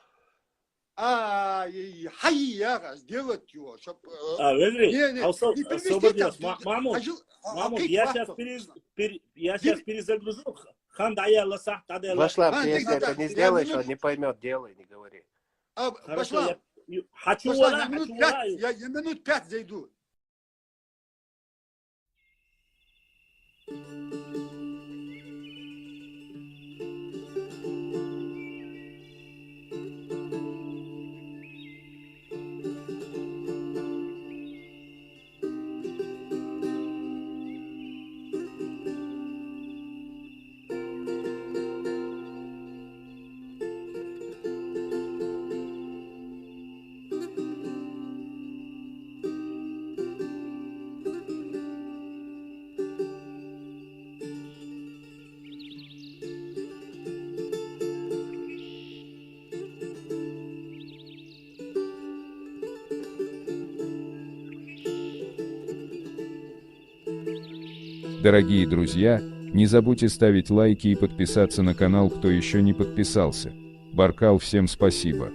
حي сделать его, чтобы... Маму, я сейчас перезагружу. Вошла, если это не сделаешь, он не поймет, делай, не говори. Вошла, хочу я минут 5 зайду. Дорогие друзья, не забудьте ставить лайки и подписаться на канал, кто еще не подписался. Баркал, всем спасибо.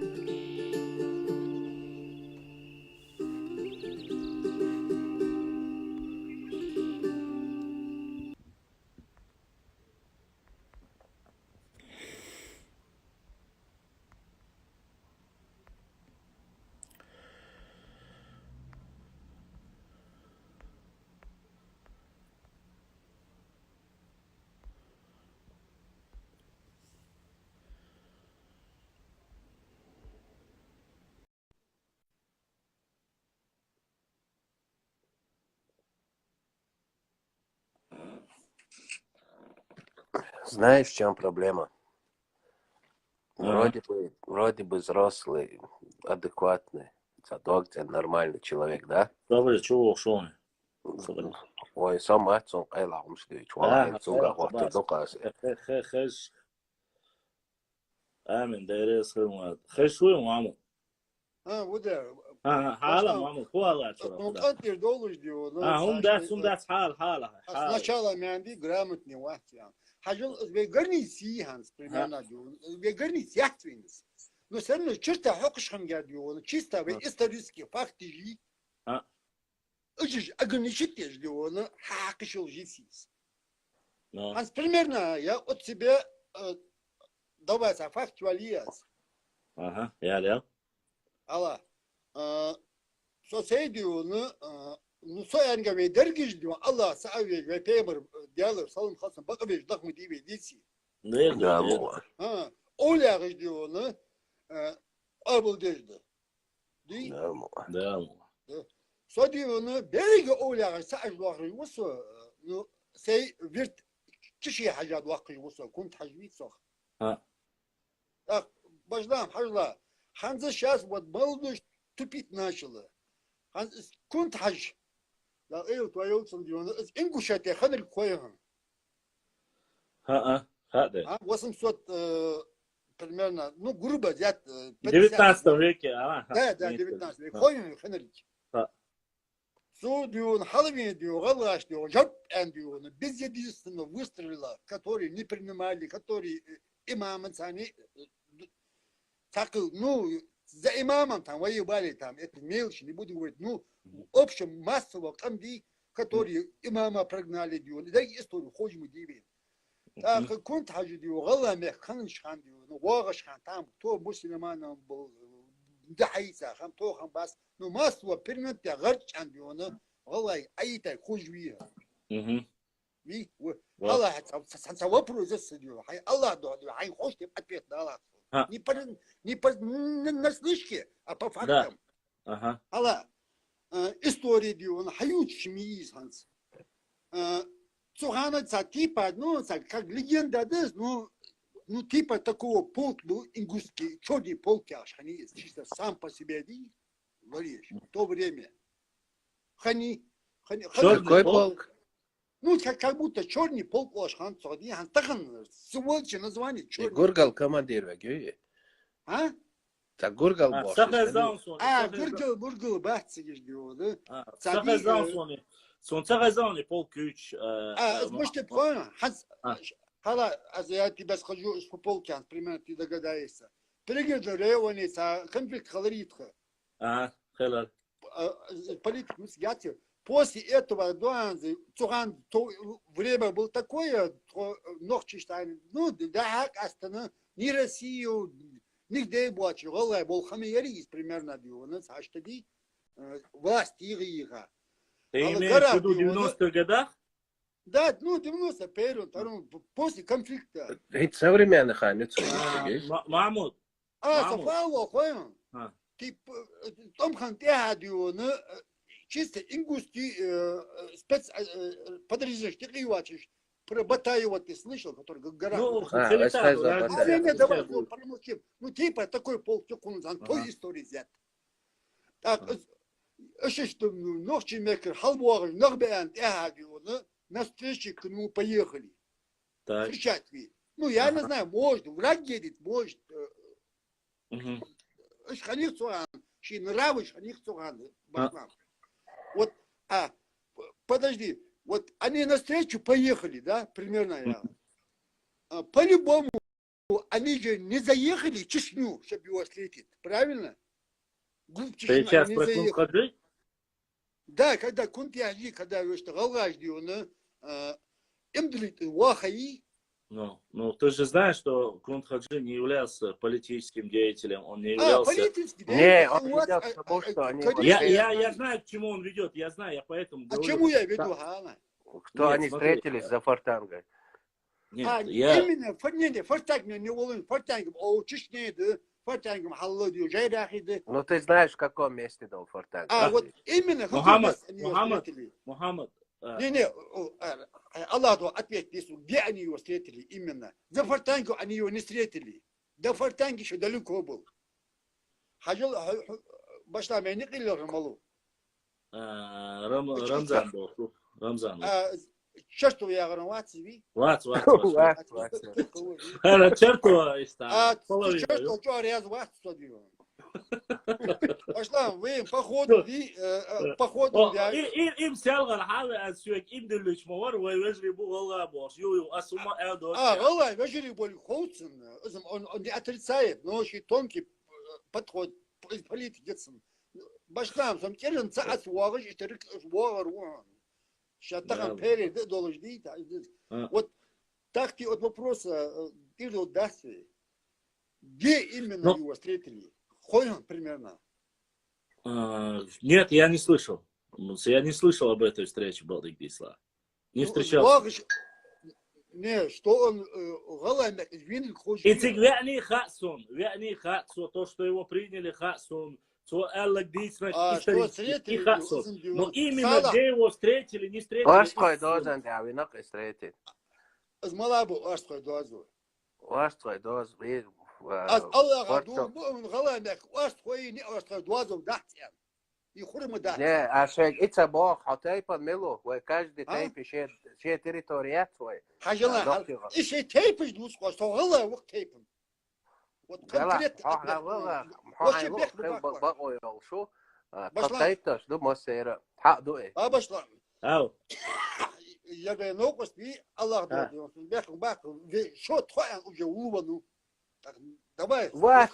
Знаешь, в чем проблема? Вроде бы взрослый, адекватный, доктор, нормальный человек, да? Добре, чего ушел? Ой, сам отцом, чувак, خش آمن دايرة سلمات خش شوي مامو وده حالة مامو كوالا مقدر دولش ديو هم داس حالة сначала менди грамотный واحد يعني حاجة بيقرني سي هانس примерно ديو بيقرني سيحتوينس Ну, все равно чисто хокшхам гадион, чисто вы исторические факты жи. Очень ограничитель диона, хакшил жисис. Примерно я от себя давай за фактуалиаз. Ага, я. Алла, соседион, ну, соянга вы дергиш дион, Аллах саавей, вы пеймер, диалог, салам хасан, бакавиш, дахму дивей, диси. Да, муа. Оля дион, арбул дежда. Да, муа. Да. Соединенные береги Оля, сажвахи, вусо, ну, сей вирт, чеши хажад вахи вусо, кунт хажвицох. Так, баждам, хажла. Ханза сейчас вот молодежь тупить начала. Кунт хаж. Да, твоё цендион, ингушатия ханер коян. Да. 800 примерно, ну, грубо взять. 19 веке, Да, 19 век. Коян ханерич. So дион, Халвин дион, Галаш дион, Жапан дион, без единственного выстрела, которые не принимали, которые имамы сами, так, ну, за имамом там воевали, там, это мелочи, не буду говорить, ну, в общем, массово, там, которые имама прогнали дион, да, историю ходим и дивим. Так, кунт хаджи дион, Галаме, Ханшхан дион, Вагашхан, там, кто мусульманам был, да, хайса, хам, то, хам, бас, ну, массово перенятия гарчан диона, والله أي تاي خوجوية. وي الله سنسوا بروزس ديو. هاي الله دو هاي خوش تبقى بيت دالك. نيبر نسليشكي أبا فاكتم. الله история дио, хают шмиис ханс. Цухана ца типа, ну, как легенда, да, ну, типа такого полк был ингусский, черный полк, они чисто сам по себе, говоришь, в то время. Какой полк? Ну, как будто черный полк Лашхан Сауди, тахан сволочи название черный. Гургал командир веги. А? Так Гургал босс. Гургал бахцигиш дио, да? Сагазауни полк 3. Можете понял? Хала, я тебя схожу с полки, примерно ты догадаешься. Пригодно районица, конфликт халаритха. Халар. Политик Мусьяти. После этого Цуган, время было такое, Нохчиштайн, ну, да, Астана, ни Россию, нигде больше, Голлай, был Хамиярис, примерно, а что власть Ириха. Ты имеешь в виду в 90-х годах? Да, ну, 91-м, после конфликта. Это современных, а не Мамут. Сафало, понял? Типа, Том Хантиадио, чисто ингусский спецподразделение, ты говоришь, про Батаева ты слышал, который как гора. Ну, типа, такой полк, той истории взят. Так, что ночью мекер, халбуар, нахбеан, на встрече к нему поехали. Встречать ведь. Ну, я не знаю, может, враг едет, может. Шханих Цуган, ши нравы Шханих Цуган. Вот, подожди, вот они навстречу поехали, да, примерно я. По-любому, они же не заехали в Чечню, чтобы его встретить, правильно? Ты сейчас про Кунт-Хаджи? Да, когда Кунт-Хаджи, когда его что, Галгажди, он им длит Вахаи. Ну, ты же знаешь, что Кунт-Хаджи не являлся политическим деятелем, он не являлся... Не, он ведет к тому, что они... Я знаю, к чему он ведет, я знаю, я поэтому говорю... А чему я веду, Гална? Кто они встретились за Фортангой? Нет, я... Именно, Фортанг не волен, Фортанг, Чечне, Фортангом Халладию, Жайрахиды. Ну, ты знаешь, в каком месте был Фортанг. Вот именно... Мухаммад. Не, Аллаху ответь, где они его встретили именно. За Фортангу они его не встретили. До Фортанги еще далеко был. Хажал, башла меня не крылья малу. Рамзан был. Рамзан. Что я говорю, ватсиви? Ват. Чертова иста. Чертова, что я ват студию. Пошла, вы походу, им сялгар хала асюек им дилич мовар вежри бу голга бос. Ю асума элдо. голга вежри бол хоутсен. Он не отрицает, но очень тонкий подход из политики. Башкам, сам терен цаат вагаж, и терек вагар вагар. Сейчас так перед должны. Вот так ты от вопроса ты же удастся. Где именно его встретили? Хон примерно. Нет, я не слышал. Я не слышал об этой встрече Балдык-Дисла. Не встречался. Не, что он голами вин хочет. Итик вяни хатсон, то, что его приняли хатсон, то Эллак Дисла исторически хатсон. Но именно где его встретили, не встретили. Варской дозан, да, вы ног встретили. Из Малабу варской дозу. Варской доз, вы... Аллах, голами, варской не варской дозу датен. И хурма датен. Не, а шег, это бог, хотей под милу, вы каждый тейп еще территорият свой. Хажала, еще тейп из двух, что голова вот тейпом. Вот конкретно. Вообще бег шо, хотей-то, что мосера, ха дуэ. Абашла. Ау. Я говорю, ну, господи, Аллах, бег, что твоя уже улыбану. Давай. Вот,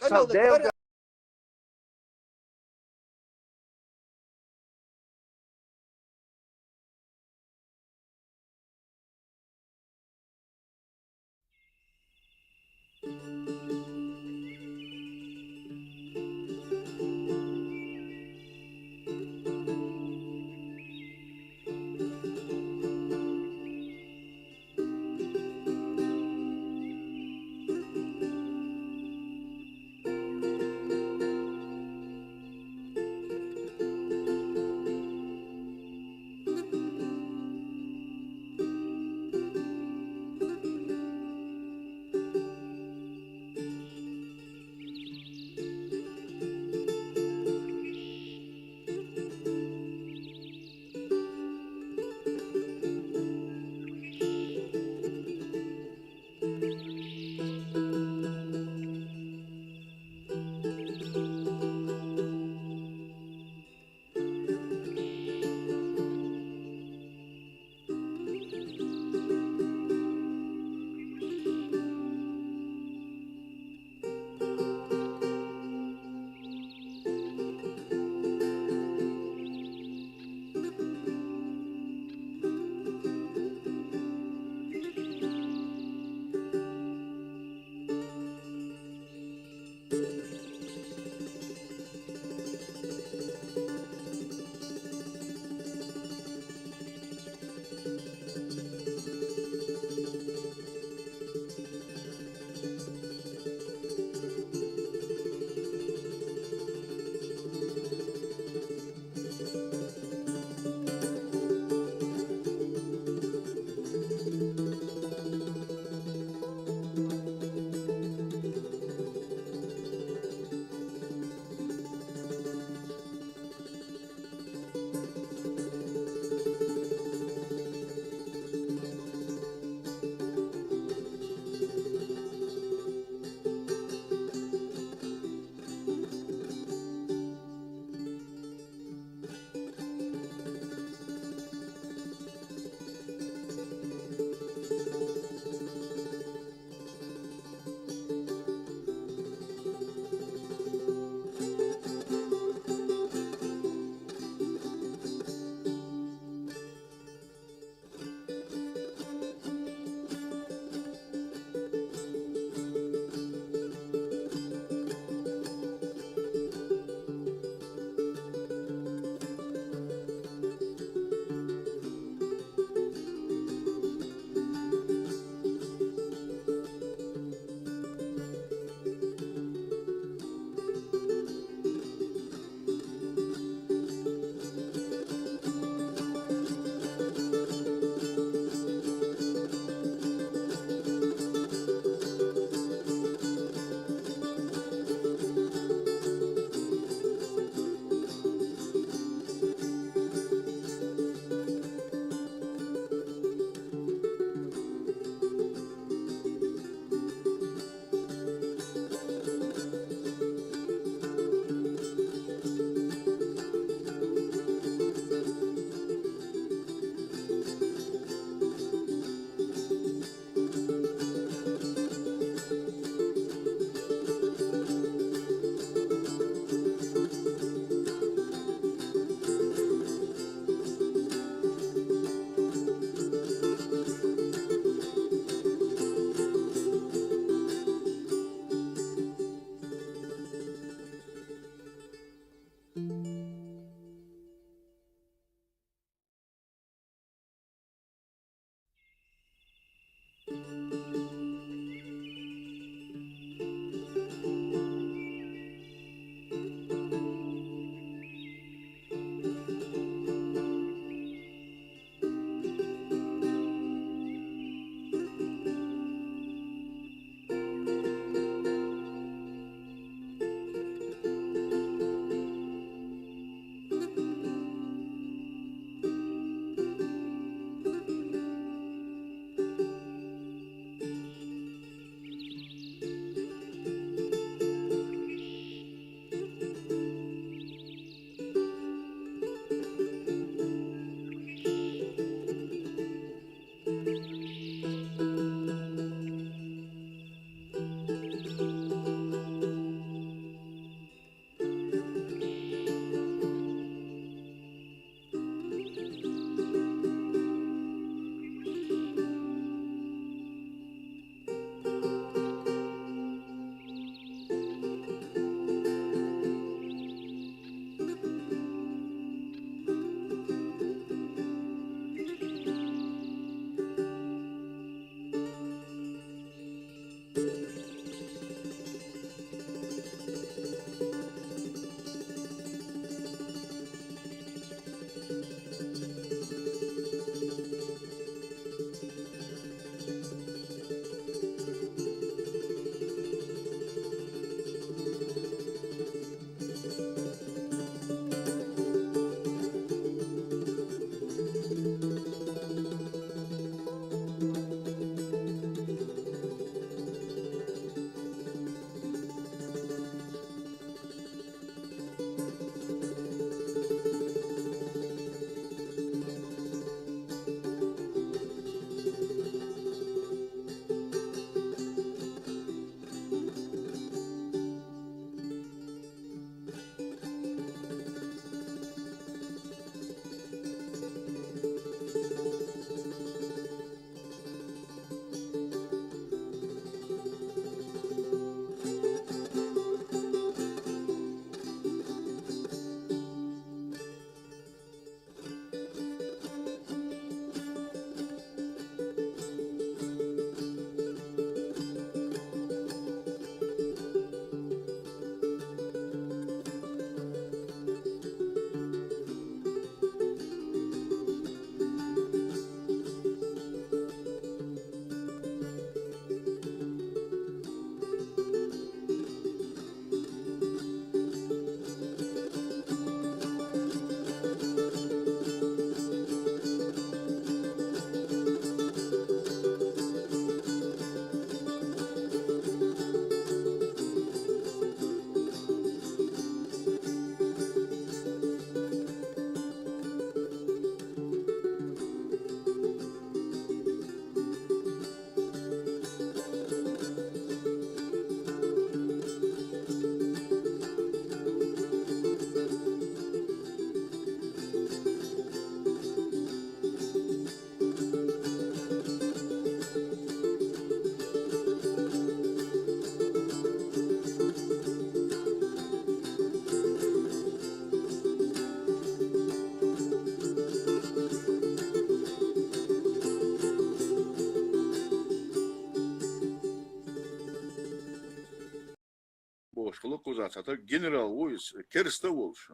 локузац, а так генерал войс, керста волш.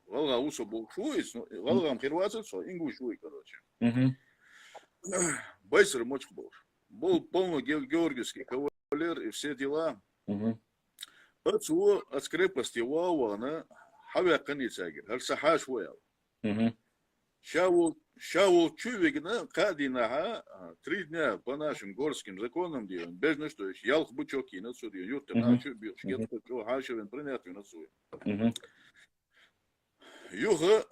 Валга усо был шуис, валгам хирвацицо, ингуш шуй, короче. Байсер мочк был. Был полный георгиевский кавалер и все дела. От скрепости Вауана, хавя каницагер, харсахаш воял. Шавул чувигна, кадинаха, 3 дня по нашим горским законам делаем, без на что, ялх бычоки, на суде, юрта, на чубил, шкетка, хашевен, принятый на суде. Юга,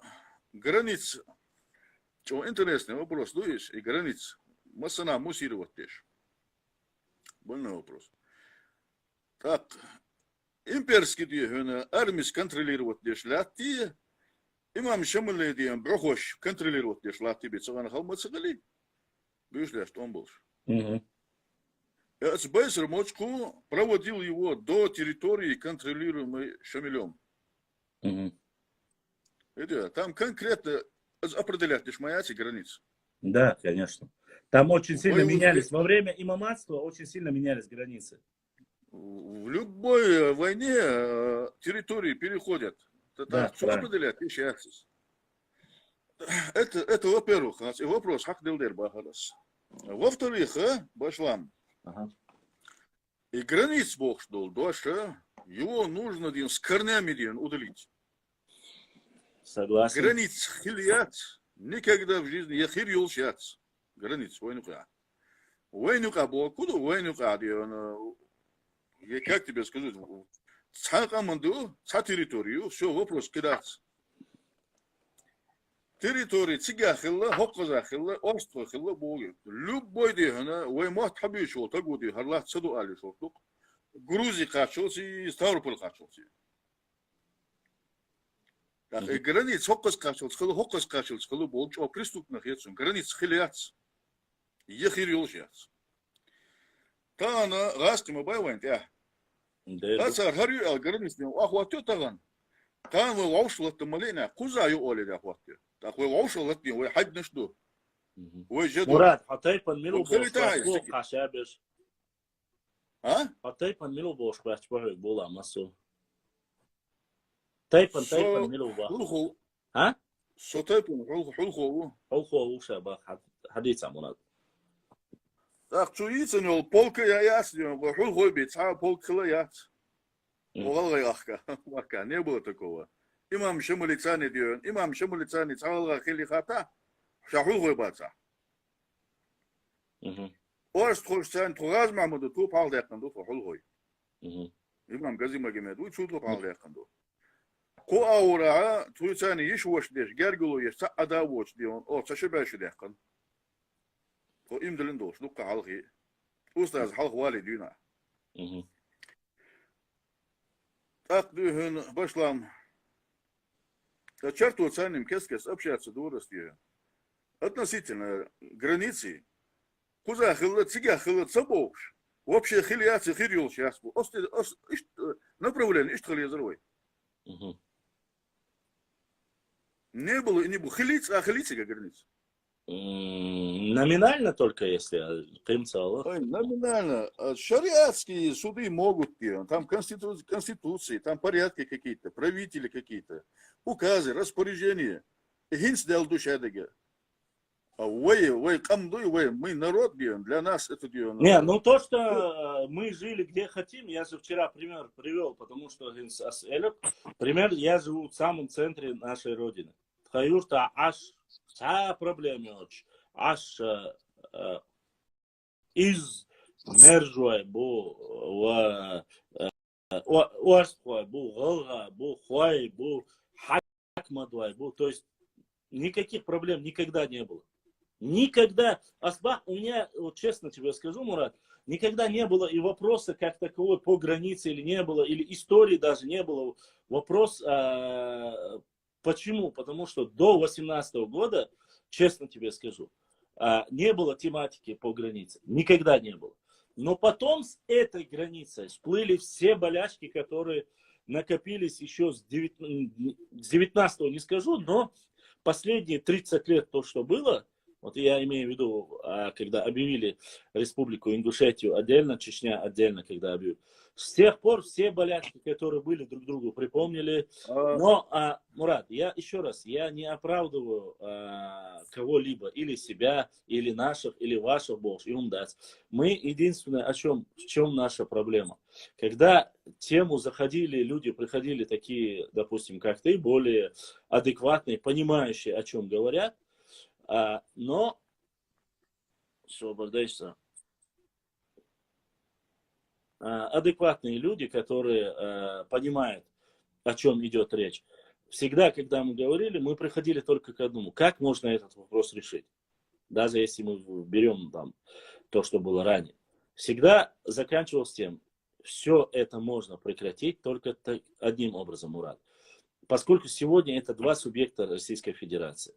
граница. Что интересный вопрос, ну есть, и граница. Масана мусировать тоже. Больной вопрос. Так, имперский движение, армию контролировать тоже, латти, имам Шамалей дием, брохош, контролировать тоже, латти, бецавана халмацагали. Бюшля, что он был. Байсер Мочку проводил его до территории, контролируемой Шамилем. Там конкретно определять лишь моя границы. Да, конечно. Там очень сильно менялись, во время имаматства очень сильно менялись границы. В любой войне территории переходят. Да, что определять сейчас? Это во-первых, вопрос, как делдер бахарас. Во-вторых, башлам. И границ Бог ждал, дальше его нужно с корнями удалить. Согласен. Границ хильят никогда в жизни я хирюл сейчас. Границ войнука. Войнука был куда войнука я как тебе сказать? Ца команду, ца территорию, все вопрос кидаться. Территория цигахилла, хокказахилла, острахилла боги. Любой день, воймат хабишо, так вот и харлах цаду алишо. Грузия качался и Ставрополь качался. Границ хоккас качался, был что преступных яцун. Границ хилияц. Ехирилшияц. Та она растима байвайн, я. Та цар харю ал границ не ахватё таган. Та мы ваушлат малина, кузаю оли да хватё. Так вы ваушлат не, вы хадь нашду. Вы жеду. Мурат, хатай подмилу бош, хашабеш. А? Хатай подмилу бош, бачбах була масу. Тайпан милу ба. А? Со тайпан хулху. Хулху шаба хадица Мурат. Так чуится нёл полка я ясно, хулху бица полка яц. Угалга яхка, мака не было такого. Имам Шамалицани дион, имам Шамалицани цалга хилихата, шахулху баца. Орст хулсан тугаз мамуду ту палдаканду хулху. Имам газима гемеду чуду палдаканду. Ко аура туйцани ешвош деш гергулу ешса адавоч дион, о цашебаш декан. Ко имдалин дош, дука халхи. Устаз халх валидина. Так дюхен башлам. Черту цаним кескес общаться дуростью. Относительно границы, куза хилла цига хилла цабош. Вообще хилияцы хирюл сейчас. Направление, что хилизровой. Не было и не было. Хилица, а хилица как граница. Номинально только если номинально. Шариатские суды могут, там конституции, там порядки какие-то, правители какие-то, указы, распоряжения. Гинсдел душа дага. Мы народ, для нас это дело. Не, ну то, что мы жили где хотим, я же вчера пример привел, потому что пример, я живу в самом центре нашей родины. Хаюрта аж вся проблема, аж из мержуай бу уарствой бу голга бу хуай бу хакмадуай бу, то есть никаких проблем никогда не было. Никогда, Асбах, у меня, вот честно тебе скажу, Мурат, никогда не было и вопроса как таковой по границе или не было, или истории даже не было. Вопрос, почему? Потому что до 18 года, честно тебе скажу, не было тематики по границе. Никогда не было. Но потом с этой границей всплыли все болячки, которые накопились еще с 19 не скажу, но последние 30 лет то, что было, Вот я имею в виду, когда объявили Республику Ингушетию отдельно, Чечня отдельно, когда объявили. С тех пор все болячки, которые были, друг другу припомнили. Но, Мурат, я еще раз, я не оправдываю кого-либо, или себя, или наших, или ваших бог, и умдать. Мы единственное, в чем наша проблема. Когда тему заходили, люди приходили такие, допустим, как ты, более адекватные, понимающие, о чем говорят, но, адекватные люди, которые понимают, о чем идет речь. Всегда, когда мы говорили, мы приходили только к одному. Как можно этот вопрос решить? Даже если мы берем там то, что было ранее. Всегда заканчивалось тем, все это можно прекратить только одним образом, Мурат. Поскольку сегодня это два субъекта Российской Федерации.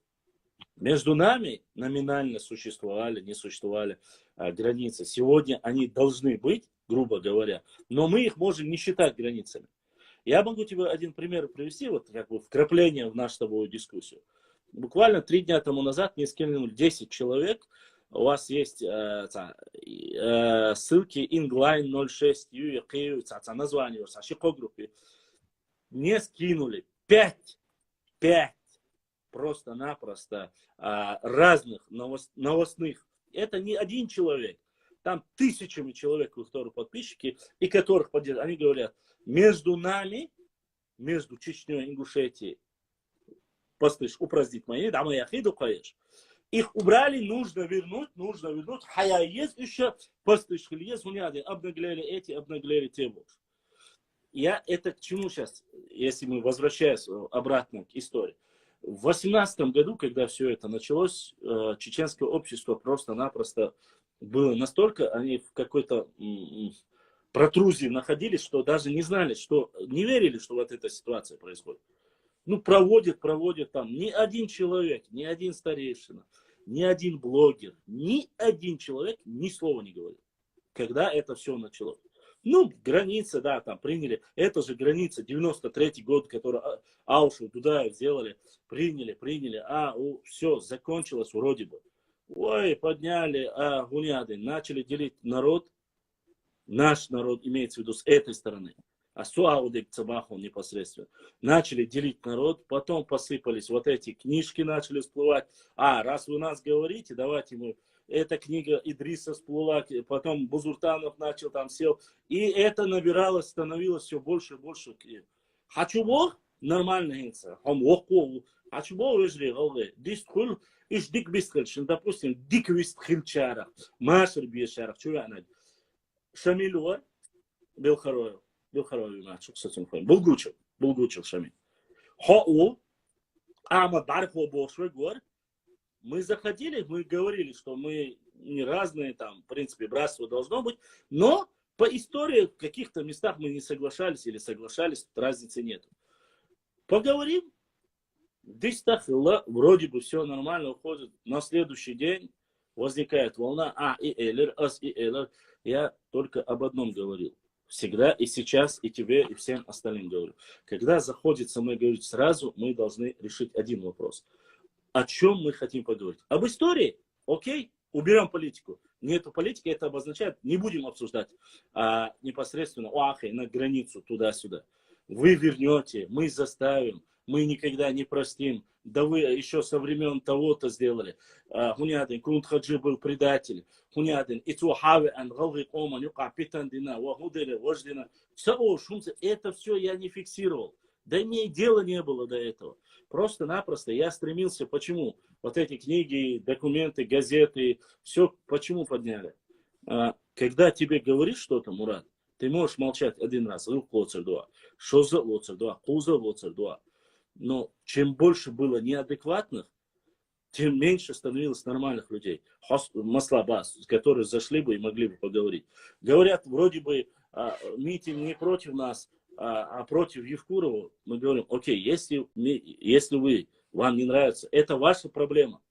Между нами номинально существовали, не существовали границы. Сегодня они должны быть, грубо говоря, но мы их можем не считать границами. Я могу тебе один пример привести, вот как бы вкрапление в нашу с тобой дискуссию. Буквально 3 дня тому назад мне скинули 10 человек. У вас есть ссылки Inline 06 название по группе. Мне скинули 5 просто-напросто разных новостных. Это не один человек. Там тысячами человек, которые подписчики, и которых поддерживают. Они говорят, между нами, между Чечней и Ингушетией, послышь, упразднить мои, да, мы яхиду каешь. Их убрали, нужно вернуть. Хая есть еще, послышь, есть, обнаглели эти, обнаглели те больше. Я это к чему сейчас, если мы возвращаемся обратно к истории. В 2018 году, когда все это началось, чеченское общество просто-напросто было настолько, они в какой-то протрузии находились, что даже не знали, не верили, что вот эта ситуация происходит. Ну, проводят там ни один человек, ни один старейшина, ни один блогер, ни один человек ни слова не говорил, когда это все началось. Ну, граница, да, там приняли. Это же граница, 93-й год, который Аушу, Дудаев сделали, приняли. Все, закончилось вроде бы. Ой, подняли гуняды, начали делить народ. Наш народ имеется в виду с этой стороны. А Суаудек Цабаху непосредственно. Начали делить народ, потом посыпались вот эти книжки, начали всплывать. Раз вы нас говорите, давайте мы... Эта книга Идриса всплыла, потом Бузуртанов начал там сел. И это набиралось, становилось все больше и больше. Хочу Бог нормально генца. Хочу Бог выжри, голы. Дистхул, иш дик бисхельшин, допустим, дик вистхельчара. Машер бешарах, чуванад. Шамилуар, Белхароев начал с этим ходом. Булгучев Шамиль. Хоу, Ама Бархо Бошве гор. Мы заходили, мы говорили, что мы не разные, там, в принципе, братство должно быть, но по истории в каких-то местах мы не соглашались или соглашались, разницы нет. Поговорим, вроде бы все нормально уходит, на следующий день возникает волна, я только об одном говорил. Всегда и сейчас, и тебе, и всем остальным говорю. Когда заходит со мной говорить сразу, мы должны решить один вопрос. О чем мы хотим поговорить? Об истории? Окей, уберем политику. Нету политики, это обозначает, не будем обсуждать непосредственно на границу туда-сюда. Вы вернете, мы заставим, мы никогда не простим. Да вы еще со времен того-то сделали. Хунядин, Кунтхаджи был предатель. Хунядин, Ицухаве, Ангалри Оман, Юкапитандина, Вахудере, Вождина. Это все я не фиксировал. Да мне дела не было до этого. Просто-напросто я стремился, почему? Вот эти книги, документы, газеты, все почему подняли? Когда тебе говорит что-то, Мурат, ты можешь молчать один раз. Но чем больше было неадекватных, тем меньше становилось нормальных людей. Маслабас, которые зашли бы и могли бы поговорить. Говорят, вроде бы митинг не против нас, а против Евкурова. Мы говорим, окей, если вам не нравится, это ваша проблема.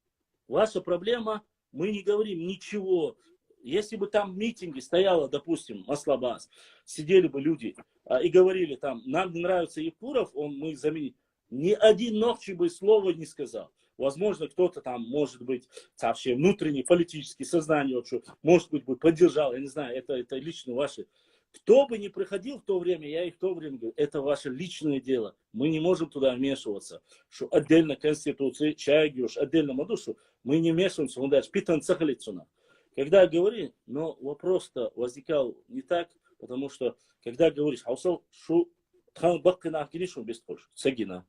Ваша проблема, мы не говорим ничего. Если бы там в митинге стояло, допустим, Маслабас, сидели бы люди и говорили там, нам не нравится Евкуров, мы заменим. Ни один ногчий бы слова не сказал. Возможно, кто-то там, может быть, вообще внутренне политически сознание, может быть, бы поддержал, я не знаю, это лично ваше. Кто бы ни приходил в то время, я и в то время говорю, это ваше личное дело. Мы не можем туда вмешиваться. Что отдельно Конституции, чайгюш, отдельно мадушу, мы не вмешиваемся, он даже питан цахалицуна. Когда говорим, но вопрос-то возникал не так, потому что, когда говоришь, хаусал, шу тхан баккина акиришун бестхош, сагина.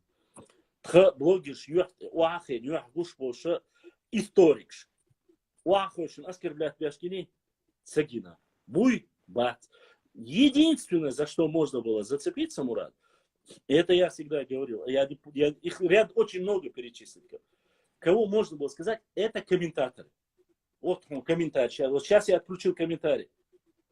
Тха блогиш юах, уахин, юах гуш боша, историкш. Уахошин оскорблять бяшкини, сагина. Буй, бат. Единственное, за что можно было зацепиться, Мурат, это я всегда говорил, я их ряд очень много перечислил. Кого можно было сказать, это комментаторы. Вот комментарий. Вот сейчас я отключил комментарий.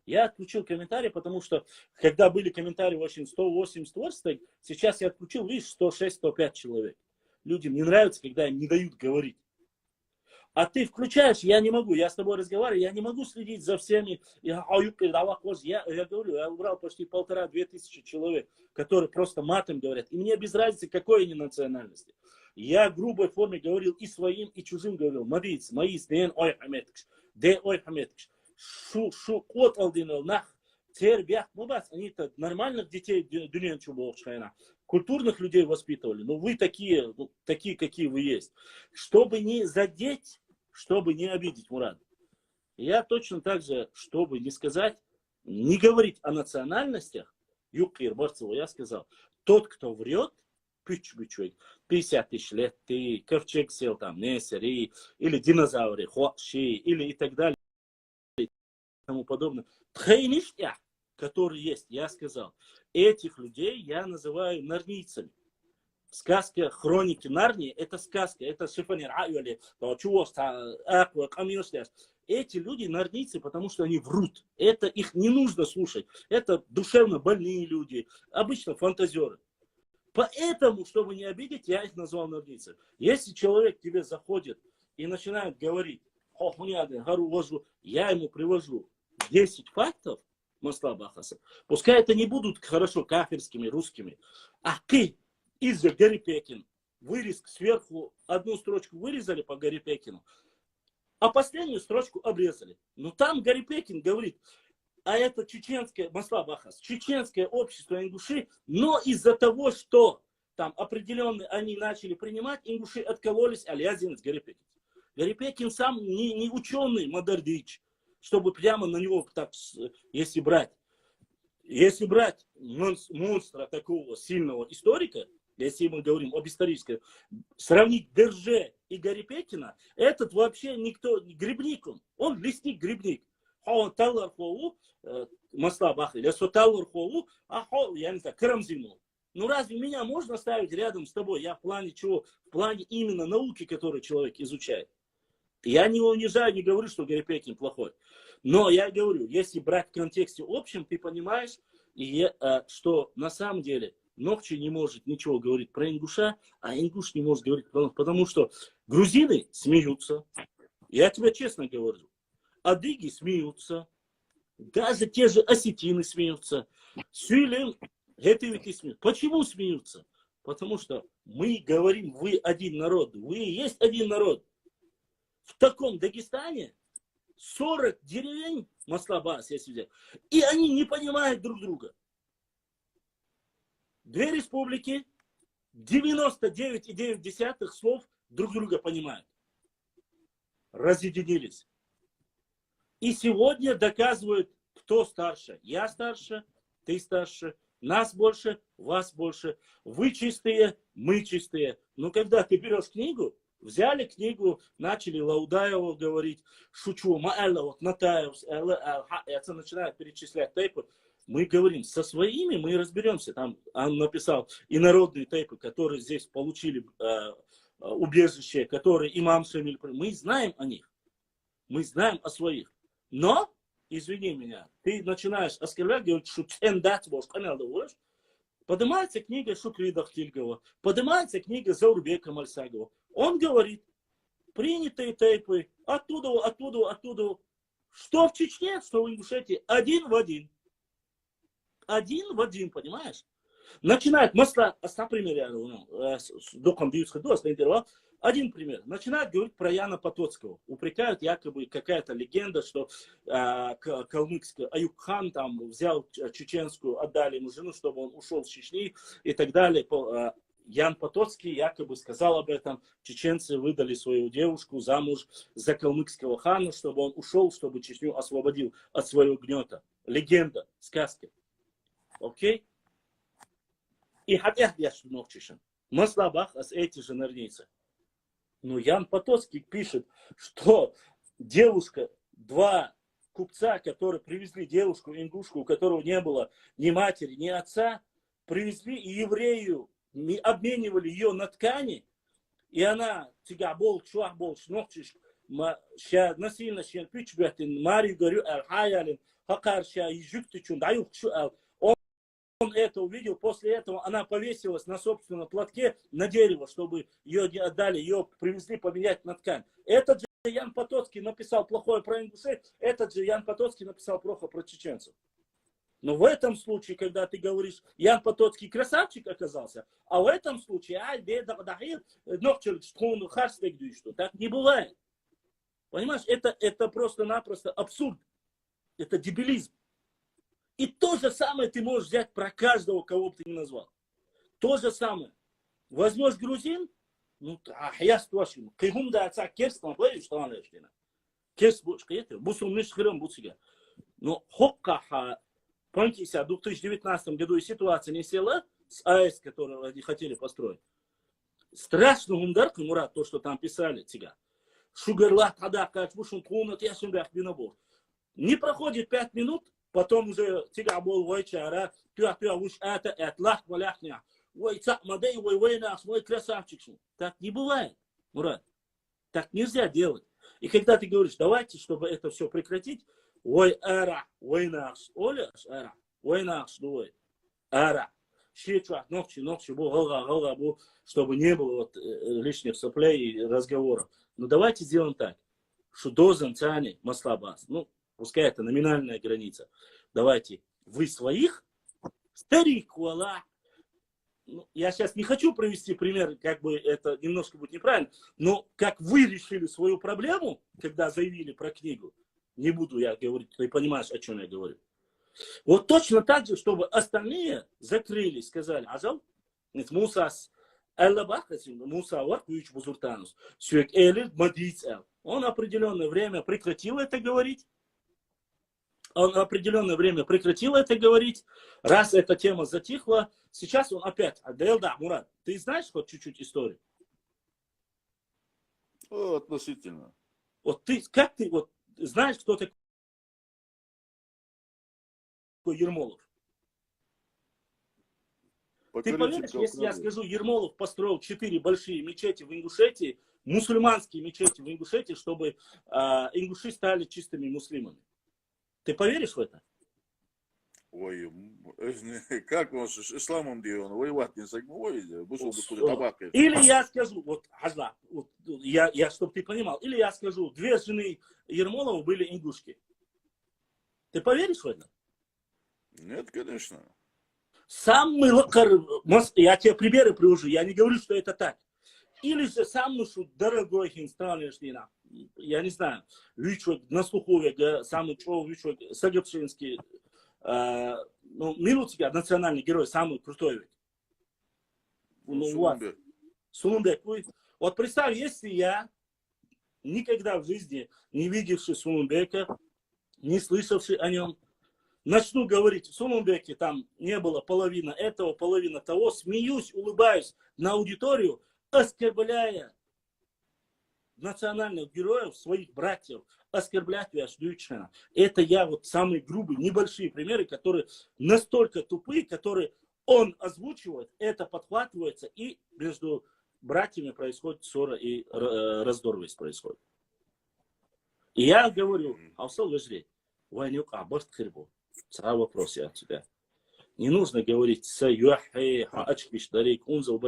Я отключил комментарий, потому что, когда были комментарии очень 180-200, сейчас я отключил, видишь, 106-105 человек. Людям не нравится, когда им не дают говорить. А ты включаешь, я не могу, я с тобой разговариваю, я не могу следить за всеми. Я говорю, я убрал почти 1500-2000 человек, которые просто матом говорят. И мне без разницы, какой они национальности. Я в грубой форме говорил и своим, и чужим говорил. Мадиц, маис, ден ой хаметкш, де ой хаметкш. Шу кот алдинел нах, тербях, мубас. Они-то нормальных детей дюнен чубовшайна. Культурных людей воспитывали. Но вы такие, какие вы есть. Чтобы не задеть, чтобы не обидеть, Мурат. Я точно так же, чтобы не сказать, не говорить о национальностях, Юкир Барцева, я сказал, тот, кто врет, 50 тысяч лет, ты ковчег сел там, Несери, или динозавры, Хуаши, или и так далее, и тому подобное. Тхейништя, который есть, я сказал, этих людей я называю нарнийцами. Сказка «Хроники Нарнии» — это сказка, это шифанер. Эти люди нарнийцы, потому что они врут. Это их не нужно слушать. Это душевно больные люди, обычно фантазеры. Поэтому, чтобы не обидеть, я их назвал нарнийцами. Если человек к тебе заходит и начинает говорить, я ему привожу 10 фактов, масла Бахаса, пускай это не будут хорошо кафирскими, русскими, а ты из-за Гарри Пекин вырез сверху, одну строчку вырезали по Гарри Пекину, а последнюю строчку обрезали. Но там Гарри Пекин говорит, а это чеченское, масла Бахас, чеченское общество ингуши, но из-за того, что там определенные они начали принимать, ингуши откололись, алязин с Гарри Пекин. Гарри Пекин сам не ученый, Мадардич, чтобы прямо на него так, если брать монстра такого сильного историка, если мы говорим об историческом, сравнить Держе и Гарри Пекина, этот вообще никто, грибник он лесник-грибник. Он талар хоу, масла бахли, лесо талар хоу, я не знаю, карамзину. Ну разве меня можно ставить рядом с тобой? Я в плане чего? В плане именно науки, которую человек изучает. Я не унижаю, не говорю, что Гарри Пекин плохой. Но я говорю, если брать в контексте общем, ты понимаешь, что на самом деле Нохчи не может ничего говорить про ингуша, а ингуш не может говорить про Нохчи, потому что грузины смеются. Я тебе честно говорю. Адыги смеются. Даже те же осетины смеются. Сюйлем, гетевики смеются. Почему смеются? Потому что мы говорим, вы один народ. Вы есть один народ. В таком Дагестане 40 деревень, Маслабас, если взять, и они не понимают друг друга. Две республики, 99,9 слов друг друга понимают. Разъединились. И сегодня доказывают, кто старше. Я старше, ты старше, нас больше, вас больше. Вы чистые, мы чистые. Но когда ты берешь книгу, взяли книгу, начали Лаудаева говорить, шучу, Маэлла, вот Натаев, это начинает перечислять тейпы. Мы говорим, со своими мы разберемся. Там он написал и народные тейпы, которые здесь получили убежище, которые имам Шамиль. Мы знаем о них. Мы знаем о своих. Но, извини меня, ты начинаешь оскорблять, говорить, что тендать можешь, канал доводишь. Поднимается книга Шукри Дахтильгова, поднимается книга Заурбека Мальсагова. Он говорит, принятые тейпы оттуда. Что в Чечне, что в Ингушетии, один в один. Один в один, понимаешь? Начинает масла, например, доком бьют ходу, интервал, Один пример. Начинают говорить про Яна Потоцкого. Упрекают якобы какая-то легенда, что калмыцкий Аюб-хан там взял чеченскую, отдали ему жену, чтобы он ушел с Чечни и так далее. Ян Потоцкий якобы сказал об этом. Чеченцы выдали свою девушку замуж за калмыцкого хана, чтобы он ушел, чтобы Чечню освободил от своего гнета. Легенда, сказка. Окей? И хотя я что ночишен. Маслабах с эти же норницы. Но Ян Потоцкий пишет, что девушка, два купца, которые привезли девушку, ингушку, у которого не было ни матери, ни отца, привезли и еврею, обменивали ее на ткани, и она, тига бол, чуах бол, шнохчиш, насильно щенпич бехтин, Марию говорю, хайалин, хакарша, ежуктичун, даюк шуал. Он это увидел, после этого она повесилась на собственном платке на дерево, чтобы ее не отдали, ее привезли поменять на ткань. Этот же Ян Потоцкий написал плохое про ингушей, этот же Ян Потоцкий написал плохо про чеченцев. Но в этом случае, когда ты говоришь, Ян Потоцкий красавчик оказался, а в этом случае, так не бывает. Понимаешь, это просто-напросто абсурд. Это дебилизм. И то же самое ты можешь взять про каждого, кого бы ты ни назвал. То же самое. Возьмешь грузин, ну, я спрошу, кайгум да отца керстан, боюсь, что он лежит. Керст бучка, это, бусум ниш храм бучига. Но хокка, помните, в 2019 году и ситуация не села с АЭС, которую они хотели построить. Страшно гумдарка, Мурат, то, что там писали, тига. Шугарла, тогда, как бушун тхунат, я шумбях бинобор. Не проходит 5 минут, потом уже тига бол войчара, тюа уж это лах валяхня. Ой, цак мадей, ой, наш, мой красавчик. Так не бывает, Мурат. Так нельзя делать. И когда ты говоришь, давайте, чтобы это все прекратить, ой, эра, ой, наш, оля, эра, ой, наш, ой, эра. Щечуат, ногчи, голга, чтобы не было вот лишних соплей и разговоров. Но давайте сделаем так, что дозан цани маслабас, ну, пускай это номинальная граница. Давайте, вы своих, старик, вала. Ну, я сейчас не хочу провести пример, как бы это немножко будет неправильно, но как вы решили свою проблему, когда заявили про книгу, не буду я говорить, ты понимаешь, о чем я говорю. Вот точно так же, чтобы остальные закрылись, сказали, ажал, нет, Мусас, Муса Варкуич Бузуртанус, Сюек Элит Мадицел. Он определенное время прекратил это говорить. Раз эта тема затихла, сейчас он опять, да, Мурат, ты знаешь хоть чуть-чуть историю? Относительно. Вот ты, как ты, вот, знаешь, кто такой Ермолов? Ты поверишь, если я скажу, Ермолов построил 4 большие мечети в Ингушетии, мусульманские мечети в Ингушетии, чтобы ингуши стали чистыми муслимами? Ты поверишь в это? Ой, как он с исламом делал, воевать не согнул, бусул бы куда табака. Или я скажу, вот, Хажла, вот, я, чтобы ты понимал, или я скажу, 2 жены Ермолова были ингушки. Ты поверишь в это? Нет, конечно. Самый лакар, я тебе примеры привожу, я не говорю, что это так. Или же самый дорогой иностранный, я не знаю, Вичвик на слуху, самый Вичвик Сагапшинский, ну, Милутика, национальный герой, самый крутой. Сулумбек. Вот представь, если я никогда в жизни не видевший Сулумбека, не слышавший о нем, начну говорить, в Сулумбеке там не было половина этого, половина того, смеюсь, улыбаюсь на аудиторию, оскорбляя национальных героев, своих братьев, оскорблять Вяшдючина. Это я вот самые грубые, небольшие примеры, которые настолько тупые, которые он озвучивает, это подхватывается, и между братьями происходит ссора и раздорвость происходит. И я говорю, Авсал Вежри, Ванюк Абарт Хирбу. Сразу вопрос я от тебя. Не нужно говорить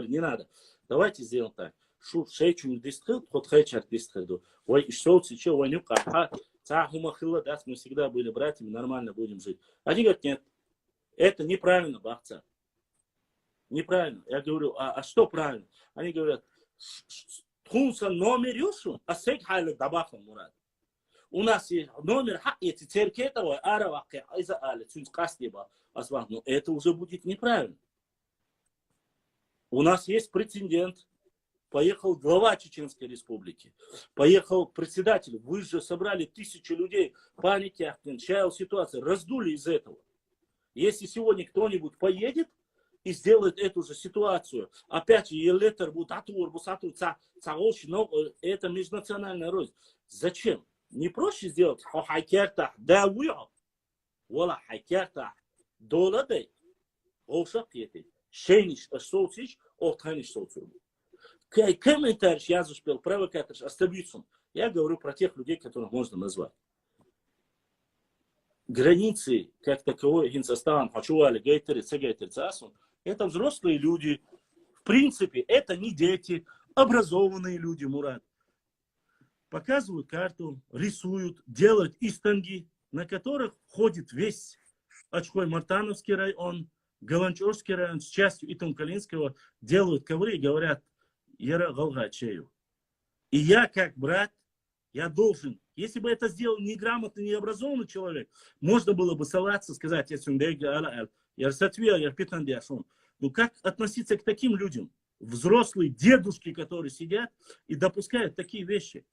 не надо. Давайте сделаем так. Шу шейчун дистрил, ход хайчар дистрил. Ой, и что сейчас Ванюк Аха, Цахумахила, да, мы всегда были братьями, нормально будем жить. Они говорят, нет, это неправильно, Бахца. Неправильно. Я говорю, а что правильно? Они говорят, Тхунса номер юшун, а сек хайлы дабахан, Мурат. У нас есть номер, эти церкетовой, араваки, айза али, цунс кастеба, асвах, но это уже будет неправильно. У нас есть прецедент. Поехал глава Чеченской Республики, поехал председатель. Вы же собрали 1000 людей, паники, чаял ситуацию, раздули из этого. Если сегодня кто-нибудь поедет и сделает эту же ситуацию, опять же, елетер будет но это межнациональная рознь. Зачем? Не проще сделать хахайкерта давуя, вала хайкерта доладей, олшапьети, шейниш асоцич, охтаниш социум. Комментарий я успел, провокатор, остабицун. Я говорю про тех людей, которых можно назвать. Границы, как таковой, гинсостан, хачуали, гейтеры, цегейтеры, цасун, это взрослые люди. В принципе, это не дети, образованные люди, Мурат. Показывают карту, рисуют, делают истанги, на которых входит весь Очкой-Мартановский район, Галанчорский район с частью Итум-Калинского, делают ковры и говорят, Яра Галгачею. И я, как брат, я должен, если бы это сделал неграмотный, необразованный человек, можно было бы ссылаться, сказать, ну как относиться к таким людям? Взрослые дедушки, которые сидят и допускают такие вещи.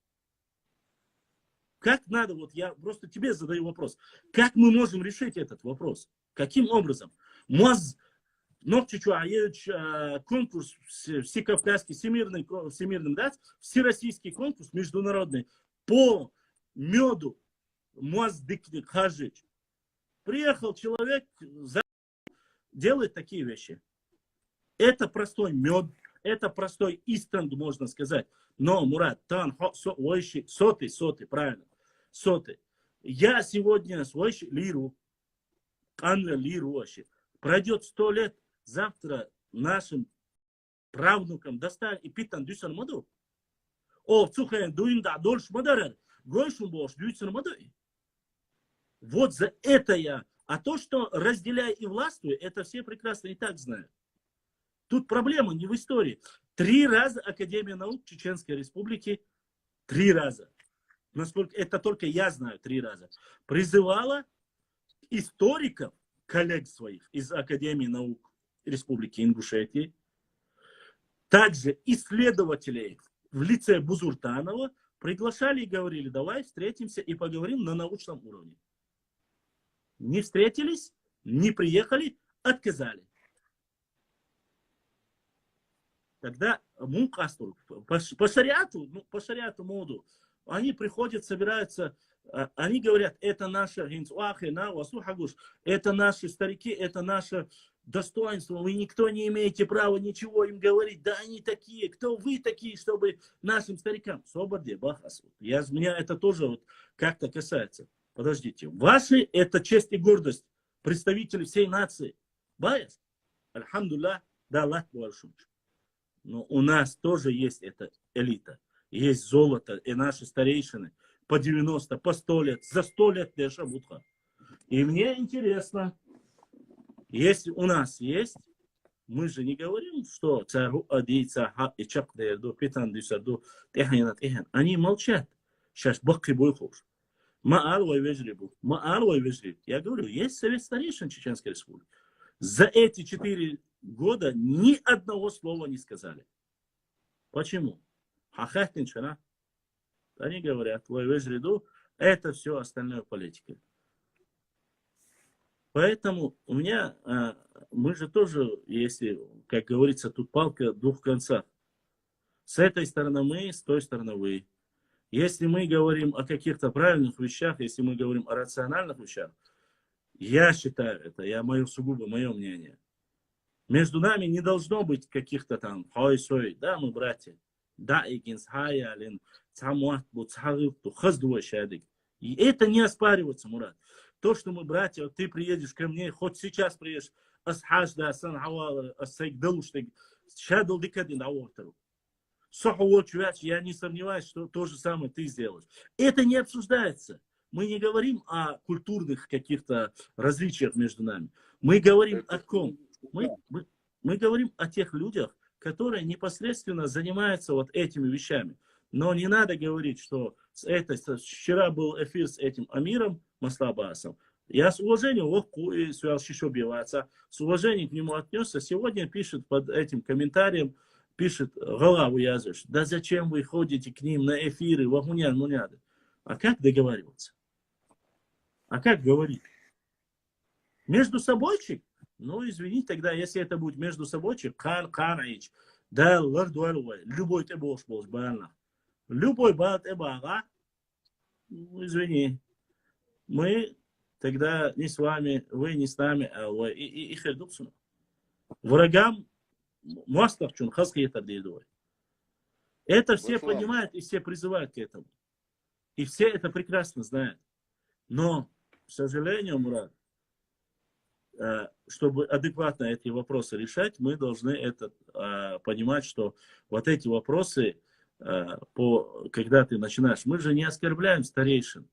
Как надо, вот я просто тебе задаю вопрос, как мы можем решить этот вопрос? Каким образом? Конкурс всекавказский, всемирный, да, всероссийский конкурс международный по меду Муаздыкник Хаджич. Приехал человек, делает такие вещи. Это простой мед, это простой истанг, можно сказать. Но, Мурат, соты, правильно, соты. Я сегодня свой лиру, лиру вообще. Пройдет 100 лет, завтра нашим правнукам достанет и питан дюсан моду. О, цухаен дуинда дольш модарер, гойшун бош дюсан моду. Вот за это я. А то, что разделяй и властвуй, это все прекрасно и так знают. Тут проблема не в истории. 3 раза Академия наук Чеченской Республики, 3 раза, насколько это только я знаю, 3 раза, призывала историков, коллег своих из Академии наук Республики Ингушетии, также исследователей в лице Бузуртанова приглашали и говорили, давай встретимся и поговорим на научном уровне. Не встретились, не приехали, отказали. Тогда Мункастур по шариату моду, они приходят, собираются, они говорят, это наши, это наши старики, это наше достоинство, вы никто не имеете права ничего им говорить, да они такие, кто вы такие, чтобы нашим старикам, меня это тоже вот как-то касается. Подождите, ваши это честь и гордость, представители всей нации. Баяс, альхамдуллах, да Аллах большумч. Но у нас тоже есть эта элита. Есть золото, и наши старейшины по 90, по 100 лет, за 100 лет Деша Будха. И мне интересно, если у нас есть, мы же не говорим, что цару адийца и чакдерду, питандисаду, теханат ихен. Они молчат. Сейчас бахки бойхуш. Маалвай вежрибу. Маалвай вежриб. Я говорю, есть совет старейшин Чеченской Республики. За эти 4 года ни одного слова не сказали. Почему? Хахахтинчана. Они говорят, это все остальное политика. Поэтому у меня, мы же тоже, если, как говорится, тут палка в 2 концах. С этой стороны мы, с той стороны вы. Если мы говорим о каких-то правильных вещах, если мы говорим о рациональных вещах, я считаю, это сугубо мое мнение. Между нами не должно быть каких-то там хой-сой, да, мы братья. Да, игинс хаялин, цамуат, буцхагыпту, хаздуа шадик. И это не оспаривается, Мурат. То, что мы братья, вот ты приедешь ко мне, хоть сейчас приедешь, асхаш да асан хавала, асайгдалуштыг, шадал дикадин аортеру. Я не сомневаюсь, что то же самое ты сделаешь. Это не обсуждается. Мы не говорим о культурных каких-то различиях между нами. Мы говорим о ком? Мы говорим о тех людях, которые непосредственно занимаются вот этими вещами. Но не надо говорить, что вчера был эфир с этим Амиром Маслабасом. Я с уважением с уважением к нему отнесся. Сегодня пишет под этим комментарием, пишет Галаву Языш, да зачем вы ходите к ним на эфиры, вагунян, муняды. А как договариваться? А как говорить? Между собойчик? Ну, извините, тогда, если это будет между собойчик, да, любой ты будешь банно. Любой бат эбага, извини, мы тогда не с вами, вы не с нами, а и хердуксуну. Врагам мастахчун хаскиетар дейдуй. Это все понимают и все призывают к этому. И все это прекрасно знают. Но, к сожалению, Мурат, чтобы адекватно эти вопросы решать, мы должны понимать, что вот эти вопросы, когда ты начинаешь, мы же не оскорбляем старейшин.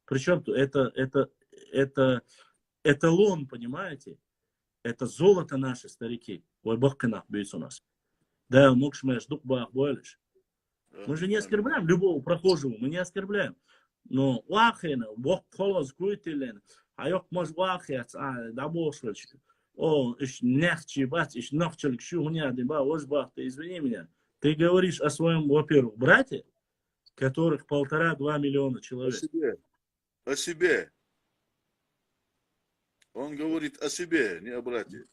Причем это эталон, понимаете? Это золото наши старики. Ой, бог канах бьется у нас. Да, мукшмеш, дух бах, бойлиш. Мы же не оскорбляем любого прохожего, мы не оскорбляем. Но вахена, бог холос гуйтилен, а ёк мож вахец, да бошлич. О, иш нехчи бац, иш нохчелик шугня, деба, озбах, ты извини меня. Ты говоришь о своем, во-первых, брате, которых 1,5-2 миллиона человек. О себе. Он говорит о себе, не о брате.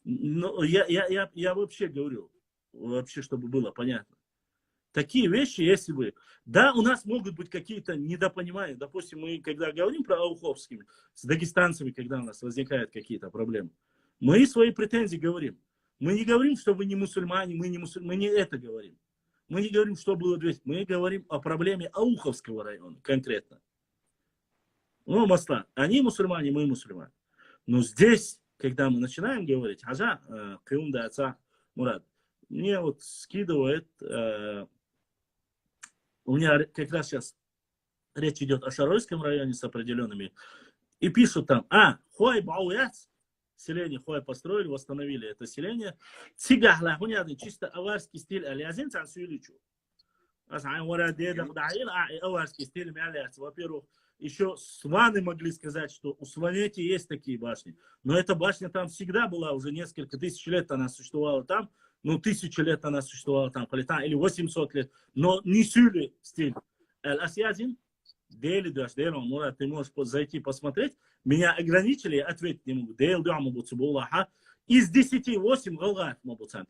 Ну, я вообще говорю, вообще, чтобы было понятно. Такие вещи, если бы... Да, у нас могут быть какие-то недопонимания. Допустим, мы, когда говорим про ауховскими, с дагестанцами, когда у нас возникают какие-то проблемы, мы свои претензии говорим. Мы не говорим, что вы не мусульмане, мы не это говорим. Мы не говорим, что было 200. Мы говорим о проблеме Ауховского района конкретно. Ну, моста. Они мусульмане, мы мусульмане. Но здесь, когда мы начинаем говорить, Хажа, Кыунда отца Мурат, мне вот скидывает, у меня как раз сейчас речь идет о Шаройском районе с определенными, и пишут там, Хой Бауяц, селение Хой построили, восстановили это селение, Цигахла, чисто аварский стиль, алязин цансуиличу. Аварский стиль, во-первых, еще сваны могли сказать, что у Сванети есть такие башни. Но эта башня там всегда была, уже несколько тысяч лет она существовала там. Ну, 1000 лет она существовала там, или 800 лет. Но не сюли стиль. Аль-Асьязин, Дейли Дуашдейла, Мурат, ты можешь зайти посмотреть. Меня ограничили, ответить не могу. Дейл Дуаму Буцубуллаха. Из 10 8 галгат Мабуцан.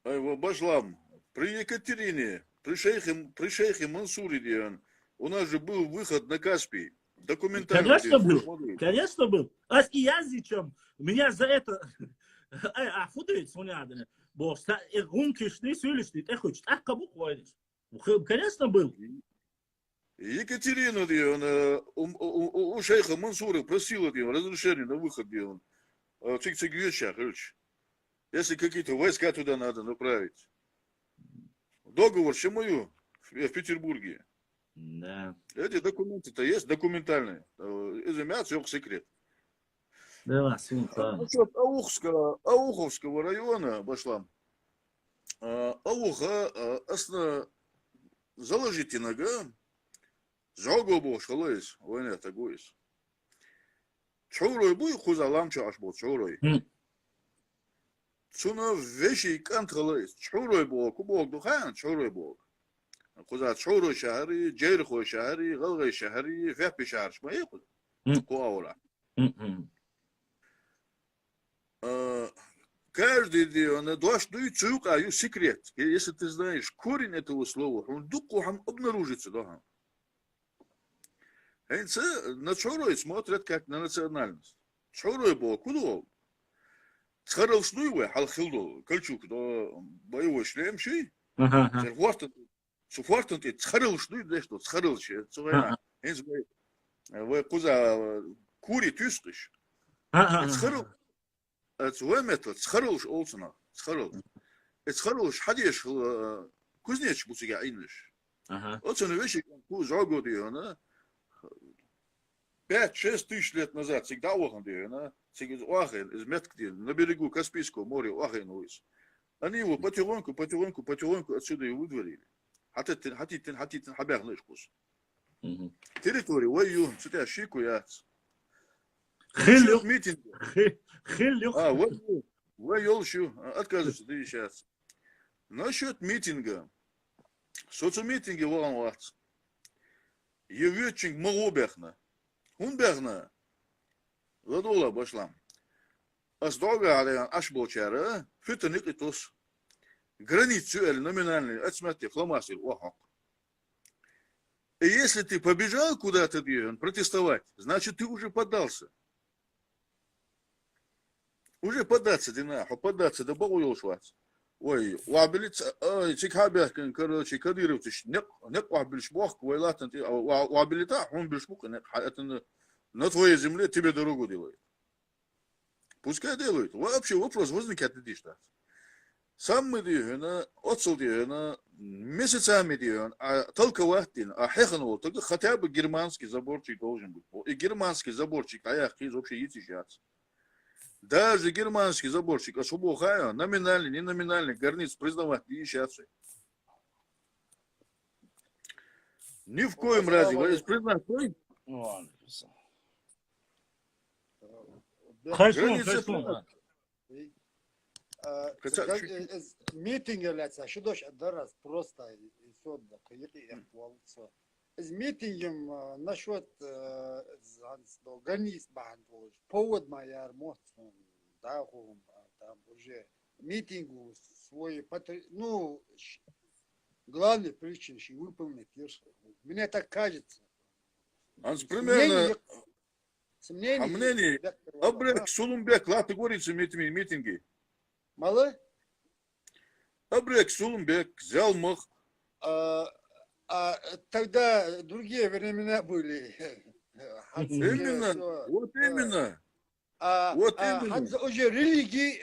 Башлам, при Екатерине, при шейхе Мансуре, у нас же был выход на Каспий. Документальный. Конечно был. Конечно был. Асьязичем. Меня за это... Афудовец, понятно. Бог, гункиш, ты сюлишь, ты хочешь, кабук войдешь. Конечно, был. Екатерина, у шейха Мансура просила разрешение на выход. Если какие-то войска туда надо направить. Договор, чему в Петербурге. Да. Эти документы-то есть, документальные. Изымят, все секрет. Да, насчет Ауховского района, Башлам. Ауха, заложите нога, жагобо шалайс, война тагуис. Чорой буй хузалам чаш бо чорой. Цуна вещи кантралайс, чорой бо кубок духан, чорой бо. Хуза чорой шахари, джейрхой шахари, галгай шахари, фяпи шахарш, ма ехуд. Куаула. Каждый день должен цука, секрет. Если ты знаешь корень этого слова, он дукухам обнаружится. Да. На чорой смотрят как на национальность. Чорой был куда? Схарал снуевый, халхилдо, кольчук, боевой шлем шей. Суфартон ты схарал снуй, да что, схарал шей. Вы куза кури тюстыш. Схарал. Цуэмет, схаралш олсона, схарал. Схаралш хадеш кузнеч бусига инлиш. Вот он вещи, загоди, 5-6 тысяч лет назад всегда он, через Уахен, из Меткди, на берегу Каспийского моря Уахен улиц. Они его потихоньку отсюда и выдворили. Хотите хабях лышкус. Территория, ой, сюда щику я. Хилю. Митинг. Хилю. Ой, елщу, отказывается, ты сейчас. Насчет митинга. Соцмитинги вон вас. Евечник Малобехна. Хунбехна. Ладола башлам. Асдога алеян ашболчара. Фютаник и тос. Границу эль номинальный. Отсмятте, фламасил, охак. И если ты побежал куда-то протестовать, значит ты уже поддался. Уже поддаться, ты нахуй, поддаться, да богу елшвац. Ой, вабилица, чикабях, короче, кадыровцы, не вабилиш бог, вайлатан, вабилита, он бишмук, это на твоей земле тебе дорогу делает. Пускай делают. Вообще вопрос возникает, что сам мы делаем, отцел делаем, месяцами делаем, а толковать делаем, а хеханул, только хотя бы германский заборчик должен быть. И германский заборчик, а я хиз вообще есть сейчас. Даже германский заборчик особо хая, номинальный, не номинальный, границ признавать не сейчас. Ни в коем разе, признать, Митинг является, что дождь раз просто и сюда, из митингом насчет границ бандов, повод моя армоцию, да, там уже митингу свой, ну, главный причин, что выполнить, мне так кажется. Примерно, а мнение, Абрек Сулумбек, латы говорится митинги. Мало? Абрек Сулумбек, Зялмах. Тогда другие времена были. Именно, вот именно. Вот именно. Уже религии,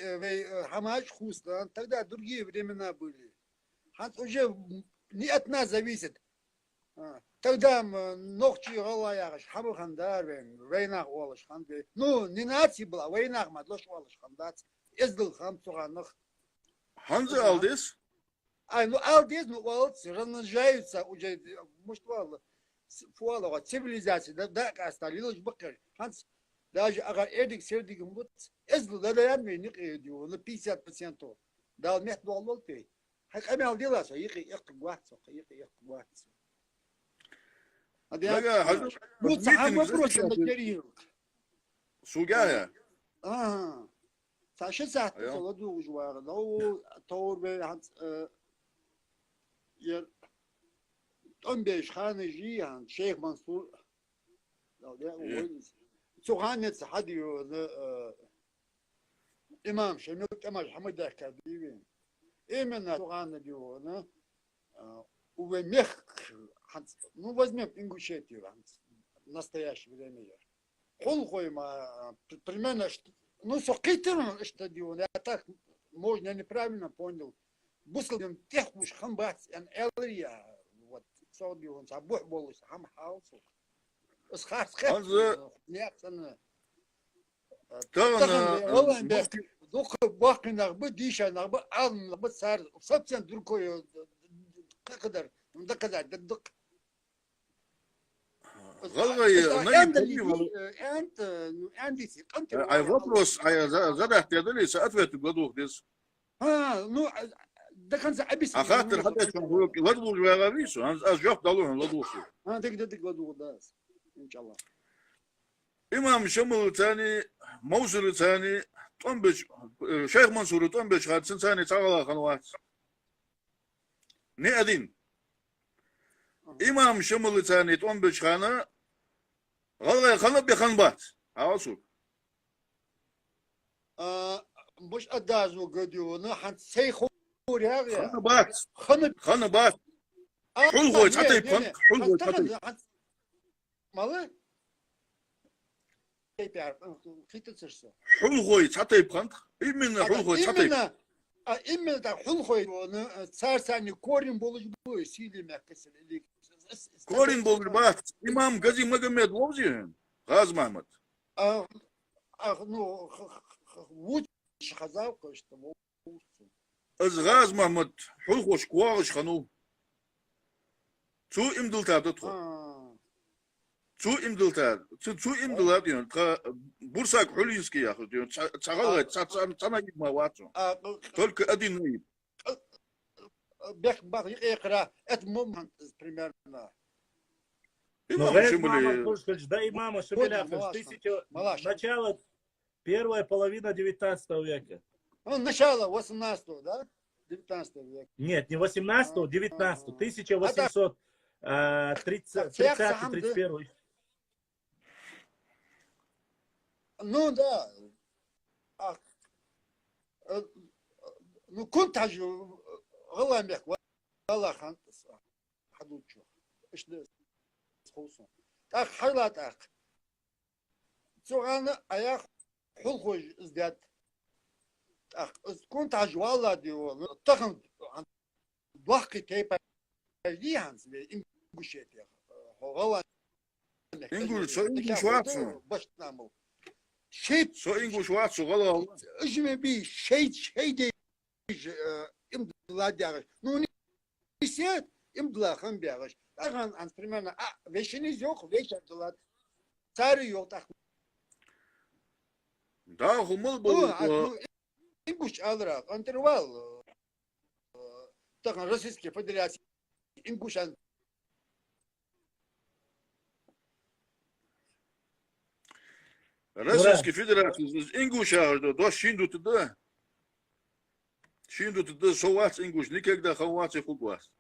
хамач хустан, тогда другие времена были. Уже не от нас зависит. Тогда ногчи галаяш, хамахандар, война олаш ханды. Ну, не нация была, война мадлош олаш хандат. Ездил хам туганах. Ханза алдес? Ну алдес, ну олц, размножаются уже, может, фуала, цивилизация, да, осталилось бакар. Ханс, даже ага эдик сердик мут, ездил, да, я мне не кидю, на 50%. Дал мет доллар ты. Хак амял дела, что их гватсо, их гватсо. Ну, сам вопрос материал. Сугая. Ага. Саша сахт, солоду ужвара, но торбе ханс ير أمبيش خانة جيان شيخ منصور لو ده وينز سوهانة حديو إمام شنو كماش حمد ده كذيبين إيمنا سوهانة ديو نا ومخ ханс ну возьмем Ингушетию ханс настоящее время хол хой ма примерно ну сокитер что дио я так можно неправильно понял Busselden technisch gambaat en Elria wat zo die ons abol is ham house. Es gaat schep. Ja, dan. Dan doch wachten naar bedisha naar be aan naar be sar. Собственно другое kadar. Da kadar da. Вопрос, задать я дали, ответ в году здесь. Ну ده كان زعبيس أخاطر حتى شنو لدو جواريسو أزجف دلون لدوسو تقدر لدو داس إن شاء الله إمام شمل ثاني موصل ثاني طنبش شيخ منصور طنبش هاد ثاني تعالى خنوات نأدين إمام شمل ثاني طنبش خانة غلغي خنب بخنبات عاصو مش أدازو قديونا حن سيخو خنبات خنبات حلوة حتى يبقى حلوة حتى ماله حلوة حتى يبقى إمنا حلوة حتى يبقى إمنا ده حلوة صار ثاني كورين بولج بوي سيدي مكسل اللي كورين بولج بات إمام غازي مغمد ووزين غاز محمد ну, лучше сказал, что از غاز محمد حل خوش قواغش خنو تو امدلتا دتخو تو امدلتا تو امدلا ديون بورساك حلينسكي يا اخي ديون تشغل تانا ما واتو только один нуиб бег баг يقرا это момент примерно. имам Шимали Да, имама Шамиля, начало, первая половина 19 века. Ну, начало 18-го, да? 19 века. Нет, не 18-го, 19-го, 1830-31. Ну, да. Ну, كنت غلامك والله خانت حدوتشو ايش ده خصوصا تاخ حيلاتك سواء اياخ حلخوج ازداد كنت والله ديو تخن ضحكي كيف ليهانس انجوشيت يا والله انجوش واتسو باش نعمل شيء سو انجوش واتسو والله اجمع بي شيء دي امدلا دياغش ну نسيت امدلا خم بياغش اغان ان примерно вещиниз yok вещь отдала царь yok так да хумул был ингуш алра интервал так Российской Федерации ингушан Российской Федерации ингуша до шинду туда Шинду туда совать ингуш никогда хавать их углас.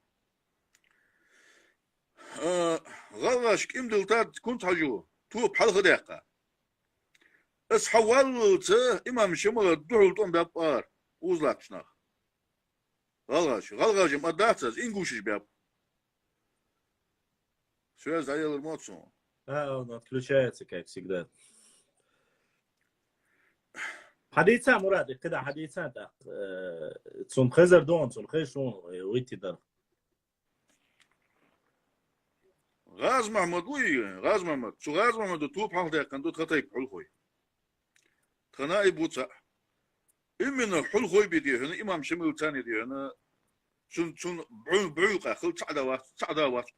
غلاش كم دلتات كنت حجو تو بحال غداقة اس حوالت امام شمال الدول طن بابار وزلات شناخ غلاش ما داتس انجوشش باب связь заел эмоцию Он отключается, как всегда. حديثا مراد كده حديثا تسون خزر دون تسون خيشون ويتي در غاز محمد شو غاز محمد تو بحال ده كان دوت خطيب حل خوي تناي بوصا امنا حل خوي بيدي هنا امام شمل ثاني دي هنا شن بعلقه خل صعداوات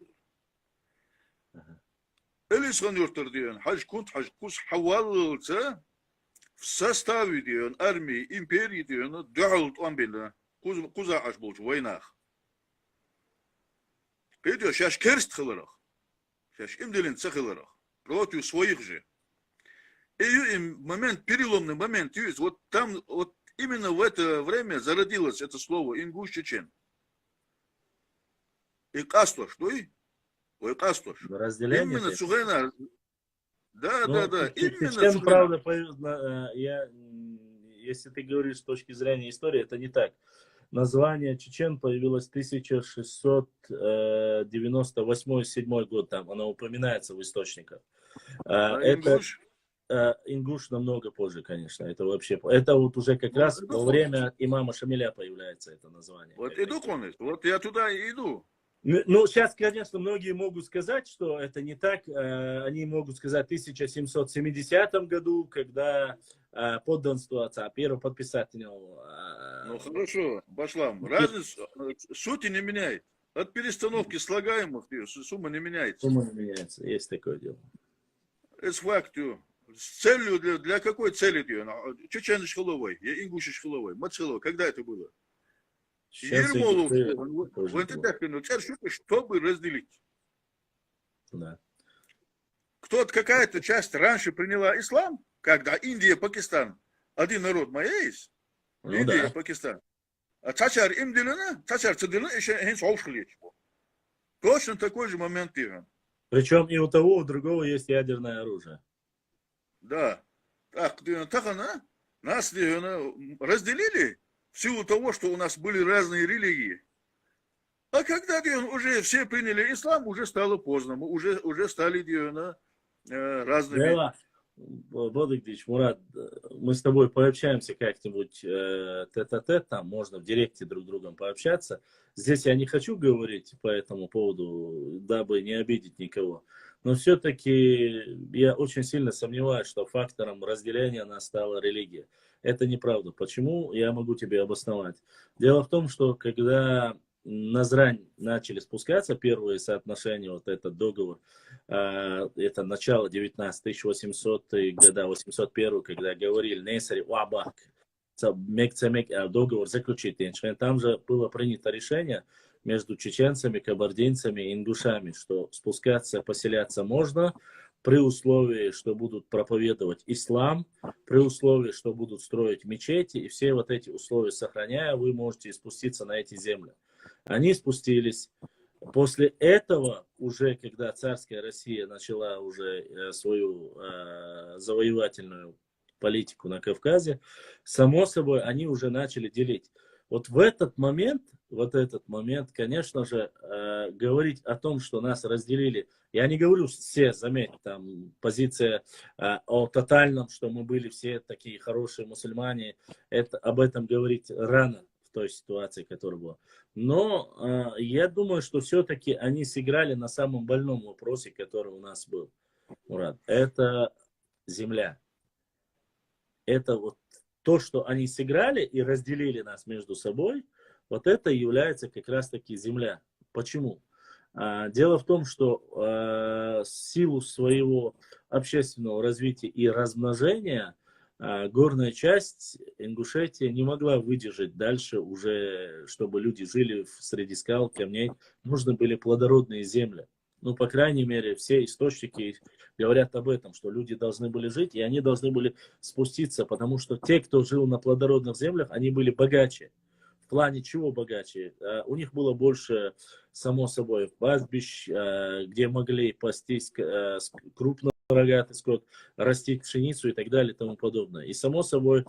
اللي شغل يرتر دي حاج كنت حاج كوس حوالت в составе армии империи дёрнут амбелна куза аж болчу войнах пойдёт сейчас керст хылырах сейчас имделен цехылырах против своих же и им момент переломный момент есть вот там вот именно в это время зародилось это слово ингуш чечен и кастош что и ой кастош именно Сугайна. Да. Именно. Чечен, правда, если ты говоришь с точки зрения истории, это не так. Название чечен появилось в 1698-7 год, там оно упоминается в источниках. Ингуш намного позже, конечно. Это вот уже как раз во время имама Шамиля появляется это название. Вот иду, вот я туда и иду. Ну, сейчас, конечно, многие могут сказать, что это не так. Они могут сказать в 1770 году, когда подданство отца, первый подписатель. Ну, хорошо, Башлам. Разница, сути не меняет. От перестановки слагаемых сумма не меняется. Сумма не меняется, есть такое дело. Это факт. С целью, для какой цели? Чечен Шхиловой, я Ингуш Шхиловой, Мацилова, когда это было? Ермолов, вот это, чтобы разделить. Да. Кто-то, какая-то часть раньше приняла ислам, когда Индия, Пакистан, один народ моя есть, Индия, Пакистан. А Цачар им делена, Цачар цедена, еще хен соушхлеч. Точно такой же момент Иран. Причем и у того, и у другого есть ядерное оружие. Да. Так, нас разделили в силу того, что у нас были разные религии. А когда уже все приняли ислам, уже стало поздно. Мы уже стали разными. Бодыгдич, Мурат, мы с тобой пообщаемся как-нибудь тет-а-тет, там можно в директе друг с другом пообщаться. Здесь я не хочу говорить по этому поводу, дабы не обидеть никого. Но все-таки я очень сильно сомневаюсь, что фактором разделения нас стала религия. Это неправда. Почему? Я могу тебе обосновать. Дело в том, что когда Назрань начали спускаться, первые соотношения, вот этот договор, это начало 19 1800 года, 801, когда говорили Несари Уабак, договор заключить. Там же было принято решение между чеченцами, кабардинцами и ингушами, что спускаться, поселяться можно, при условии, что будут проповедовать ислам, при условии, что будут строить мечети, и все вот эти условия сохраняя, вы можете спуститься на эти земли. Они спустились. После этого, уже когда царская Россия начала уже свою завоевательную политику на Кавказе, само собой, они уже начали делить. Вот в этот момент, конечно же, говорить о том, что нас разделили, я не говорю все, заметь, там позиция о тотальном, что мы были все такие хорошие мусульмане, об этом говорить рано в той ситуации, которая была. Но я думаю, что все-таки они сыграли на самом больном вопросе, который у нас был, Мурат. Это земля. Это вот то, что они сыграли и разделили нас между собой, вот это является как раз-таки земля. Почему? Дело в том, что в силу своего общественного развития и размножения горная часть Ингушетии не могла выдержать дальше уже, чтобы люди жили среди скал, камней. Нужны были плодородные земли. Ну, по крайней мере, все источники говорят об этом, что люди должны были жить, и они должны были спуститься, потому что те, кто жил на плодородных землях, они были богаче. В плане чего богаче? У них было больше, само собой, пастбищ, где могли пастись крупно рогатый скот, растить пшеницу и так далее и тому подобное. И само собой,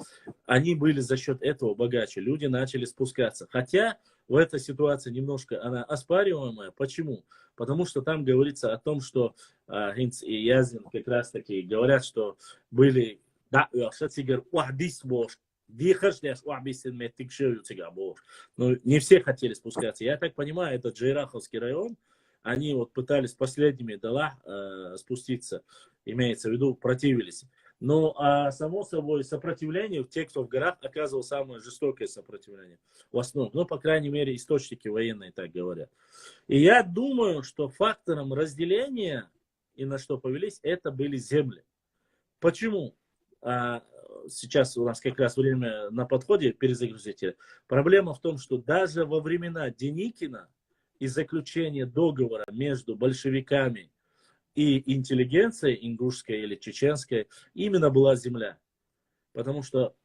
они были за счет этого богаче. Люди начали спускаться. Хотя в этой ситуации немножко она оспариваемая. Почему? Потому что там говорится о том, что Хинц и Язин как раз таки говорят, что были но не все хотели спускаться. Я так понимаю, это Джейраховский район. Они вот пытались последними спуститься, имеется в виду, противились. Но, само собой, сопротивление в тех, кто в горах, оказывал самое жестокое сопротивление. В основном, ну, по крайней мере, источники военные так говорят. И я думаю, что фактором разделения, и на что повелись, это были земли. Почему? Сейчас у нас как раз время на подходе перезагрузите. Проблема в том, что даже во времена Деникина и заключения договора между большевиками и интеллигенцией ингушской или чеченской именно была земля. Потому что,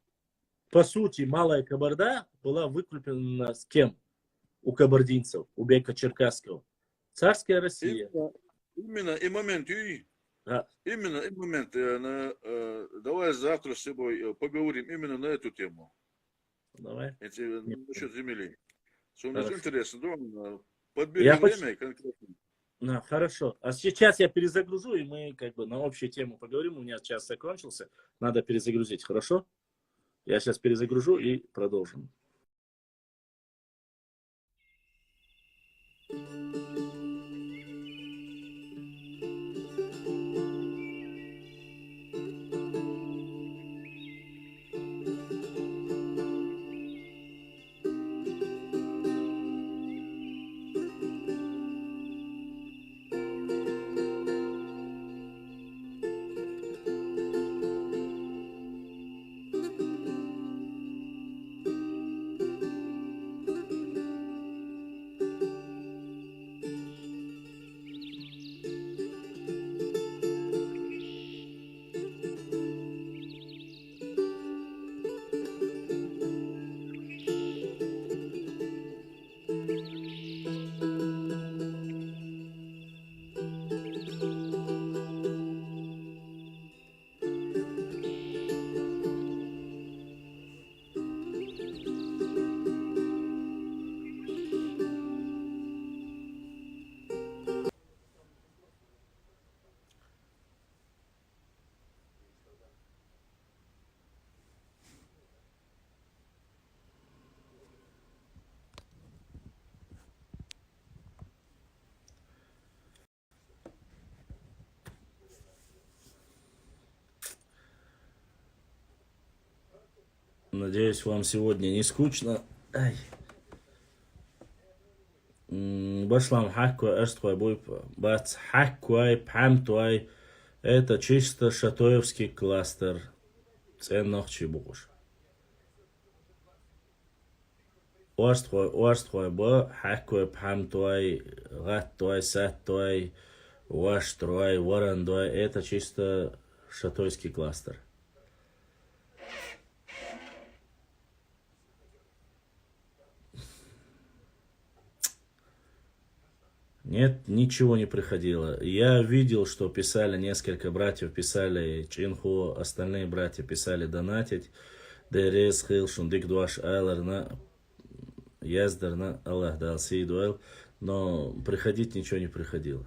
по сути, Малая Кабарда была выкуплена с кем? У кабардинцев, у Бека Черкасского. Царская Россия. Именно и момент, Да. именно и момент. Давай завтра с тобой поговорим именно на эту тему. Давай. Насчет земли. Мне Хорошо. интересно, подбери время конкретно. Хорошо. А сейчас я перезагружу, и мы как бы на общую тему поговорим. У меня час закончился. Надо перезагрузить. Хорошо? Я сейчас перезагружу и продолжим. Надеюсь, вам сегодня не скучно. Ай. Башлам хаккуай, эшткуай буй, бац хаккуай, пхамтуай. Это чисто шатоевский кластер. Ценнохчи бугуш. Уаштхуай ба, хаккуай, пхамтуай, гаттуай, саттуай, уаштруай, варандуай. Это чисто шатойский кластер. Нет, ничего не приходило. Я видел, что писали несколько братьев, писали Чинху, остальные братья писали донатить. Дерез хилшун дикдуаш айлерна яздерна Аллах дал сейдуэл. Но приходить ничего не приходило.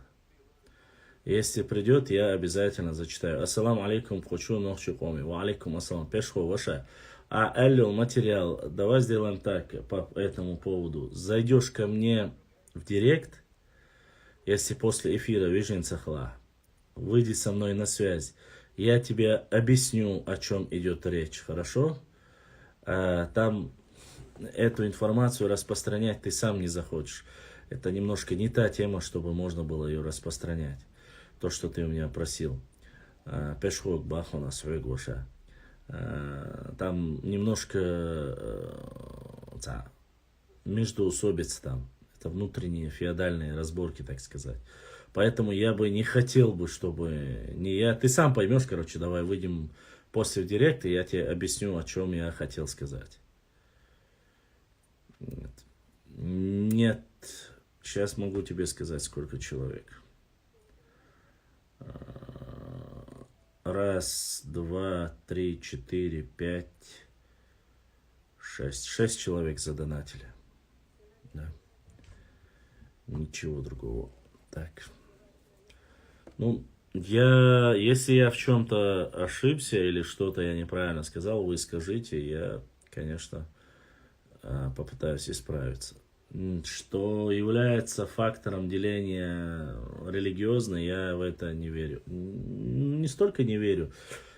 Если придет, я обязательно зачитаю. Ассаламу алейкум, хочу нохчи коми. Ва алейкум ассалам. Пешху ваша. А эллил материал. Давай сделаем так по этому поводу. Зайдешь ко мне в директ. Если после эфира Вижин Цахла, выйди со мной на связь, я тебе объясню, о чем идет речь, хорошо? Там эту информацию распространять ты сам не захочешь. Это немножко не та тема, чтобы можно было ее распространять. То, что ты у меня просил. Пешхок бахона свой гоша. Там немножко междоусобиц там. Это внутренние феодальные разборки, так сказать. Поэтому я бы не хотел бы, чтобы не я... Ты сам поймешь, короче, давай выйдем после в директ, и я тебе объясню, о чем я хотел сказать. Нет. Сейчас могу тебе сказать, сколько человек. 1, 2, 3, 4, 5, 6. 6 человек задонатили. Да. Ничего другого. Так. Ну, если я в чем-то ошибся или что-то я неправильно сказал, вы скажите, я, конечно, попытаюсь исправиться. Что является фактором деления религиозно, я в это не верю. Не столько не верю.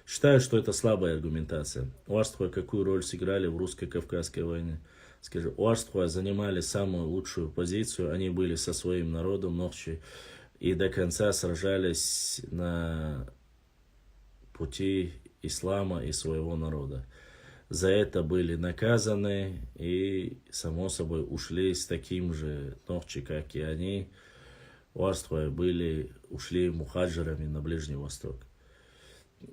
Считаю, что это слабая аргументация. Уарстхуа какую роль сыграли в русско-кавказской войне? Скажи, Уарстхуа занимали самую лучшую позицию, они были со своим народом ночью и до конца сражались на пути ислама и своего народа. За это были наказаны и, само собой, ушли с таким же ногчи, как и они. Уарстхуа ушли мухаджирами на Ближний Восток.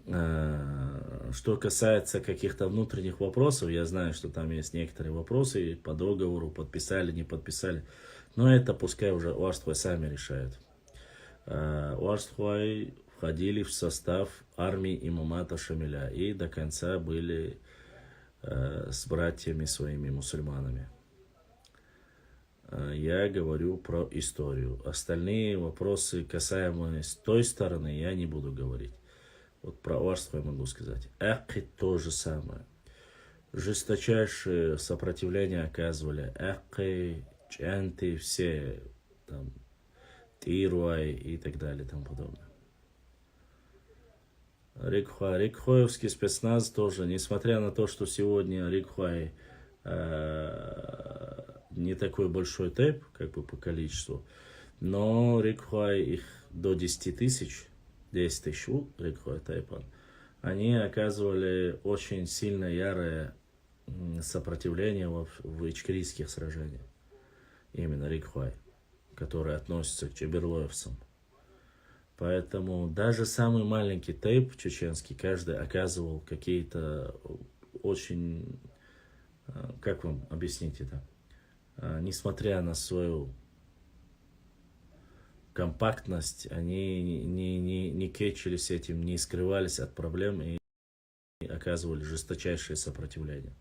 Что касается каких-то внутренних вопросов, я знаю, что там есть некоторые вопросы по договору, подписали, не подписали, но это пускай уже Уарстхуа сами решают. Уарстхуа входили в состав армии имамата Шамиля и до конца были с братьями своими мусульманами. Я говорю про историю. Остальные вопросы, касаемые с той стороны, я не буду говорить. Вот про Уарстхуа я могу сказать. Акки то же самое. Жесточайшее сопротивление оказывали Акки, Чанты, все там, Тируай и так далее и тому подобное. Рикхуаевский спецназ тоже, несмотря на то, что сегодня Рикхуай не такой большой тейп, как бы по количеству, но Рикхуай их до 10 тысяч, 10 тысяч Рикхуай тейпан, они оказывали очень сильно ярое сопротивление в ичкерийских сражениях. Именно Рикхуай, который относится к чеберлоевцам. Поэтому даже самый маленький тейп чеченский, каждый оказывал какие-то очень... Как вам объяснить это? Несмотря на свою компактность, они не кечились этим, не скрывались от проблем и оказывали жесточайшее сопротивление.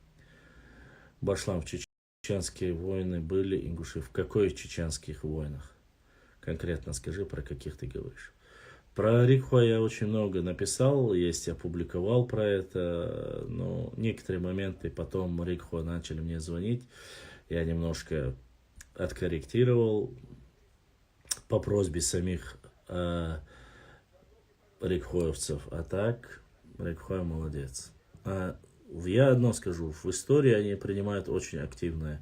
Башлам, в чеченские войны были, ингуши, в каких чеченских войнах? Конкретно скажи, про каких ты говоришь. Про Рикхуа я очень много написал, есть опубликовал про это, но некоторые моменты потом Рикхуа начали мне звонить, я немножко откорректировал по просьбе самих рикхуевцев, а так Рикхуа молодец. я одно скажу, в истории они принимают очень активное,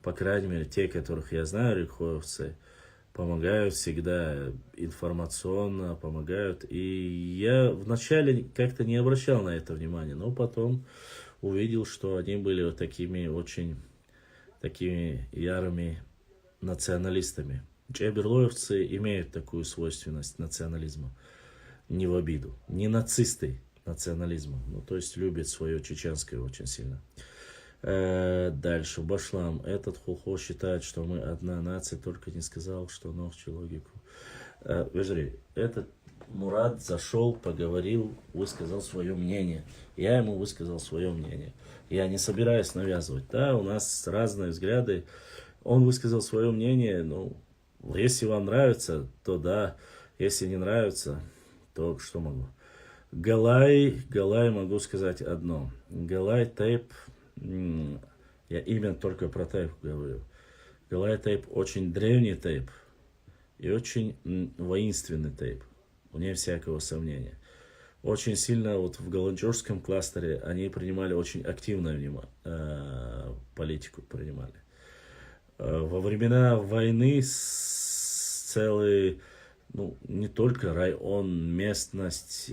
по крайней мере, те, которых я знаю, рихоевцы, помогают всегда информационно, помогают. И я вначале как-то не обращал на это внимания, но потом увидел, что они были вот такими очень такими ярыми националистами. Джаберлоевцы имеют такую свойственность национализма. Не в обиду. Не нацисты национализма. Ну, то есть любят свое чеченское очень сильно. Дальше. Башлам. Этот хулхо считает, что мы одна нация, только не сказал, что ногчи логику. Вежри, этот Мурат зашел, поговорил, высказал свое мнение. Я ему высказал свое мнение. Я не собираюсь навязывать. Да, у нас разные взгляды. Он высказал свое мнение. Ну, если вам нравится, то да. Если не нравится, то что могу? Галай могу сказать одно. Галай тейп, я именно только про тейп говорю. Галай тейп очень древний тейп и очень воинственный тейп. Вне всякого сомнения. Очень сильно вот в голландском кластере они принимали очень активную политику. Принимали. Во времена войны целый, ну, не только район, местность,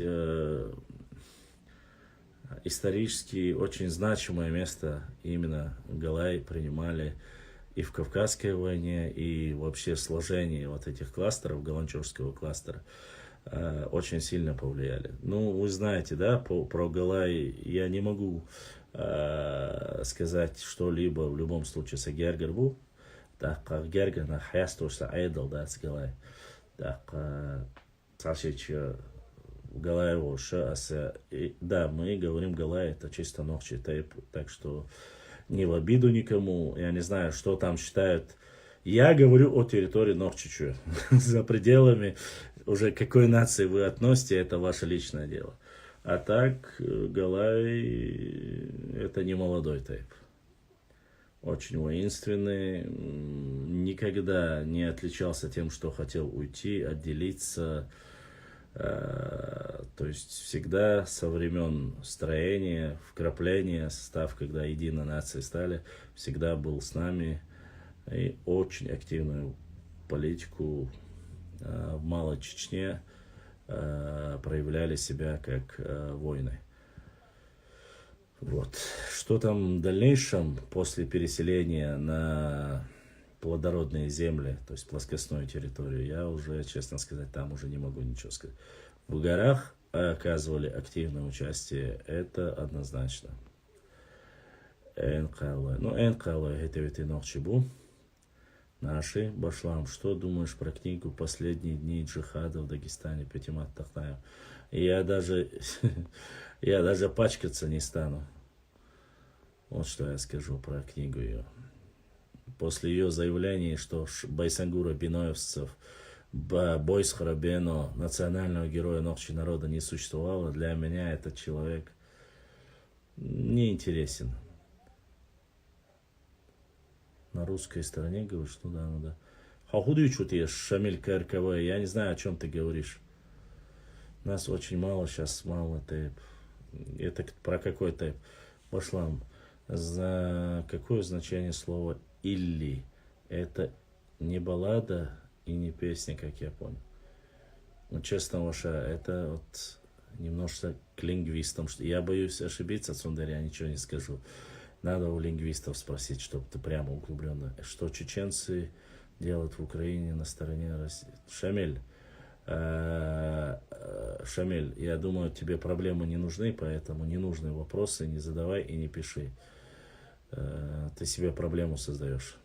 исторически очень значимое место именно Галай принимали и в Кавказской войне, и вообще сложение вот этих кластеров, голландского кластера, очень сильно повлияли. Ну, вы знаете, да, про Галай я не могу сказать что-либо в любом случае с Гергербу. Так, Гергер на хаястуса айдл, да, с Галай. Так, Сашич Галаева, да, мы говорим Галай, это чисто ногчи тейп, так что не в обиду никому, я не знаю, что там считают. Я говорю о территории Ногчичу, за пределами уже какой нации вы относите, это ваше личное дело. А так, Галай это не молодой тейп. Очень воинственный, никогда не отличался тем, что хотел уйти, отделиться. То есть всегда со времен строения, вкрапления состав, когда единой нацией стали, всегда был с нами. И очень активную политику в Малой Чечне проявляли себя как воины. Вот. Что там в дальнейшем после переселения на плодородные земли, то есть плоскостную территорию, я уже, честно сказать, там уже не могу ничего сказать. В горах оказывали активное участие, это однозначно. Ну, это ведь и Нохчибу. Наши, Башлам, что думаешь про книгу «Последние дни джихада в Дагестане» Пятимат Тахтаев? Я даже пачкаться не стану. Вот что я скажу про книгу ее. После ее заявления, что Байсангура Биноевцев, Бойс Харабено, национального героя Ногчи народа не существовало, для меня этот человек не интересен. На русской стороне говоришь, ну да. Хахудычу ты, Шамиль КРКВ, я не знаю, о чем ты говоришь. Нас очень мало, сейчас мало тейп. Это про какой тейп? Башлам. За какое значение слова «илли»? Это не баллада и не песня, как я понял. Ну, честно, ваша, это вот немножко к лингвистам. Я боюсь ошибиться, Цундарь, я ничего не скажу. Надо у лингвистов спросить, чтобы ты прямо углубленно. Что чеченцы делают в Украине на стороне России? Шамиль, я думаю, тебе проблемы не нужны, поэтому ненужные вопросы не задавай и не пиши. Ты себе проблему создаешь.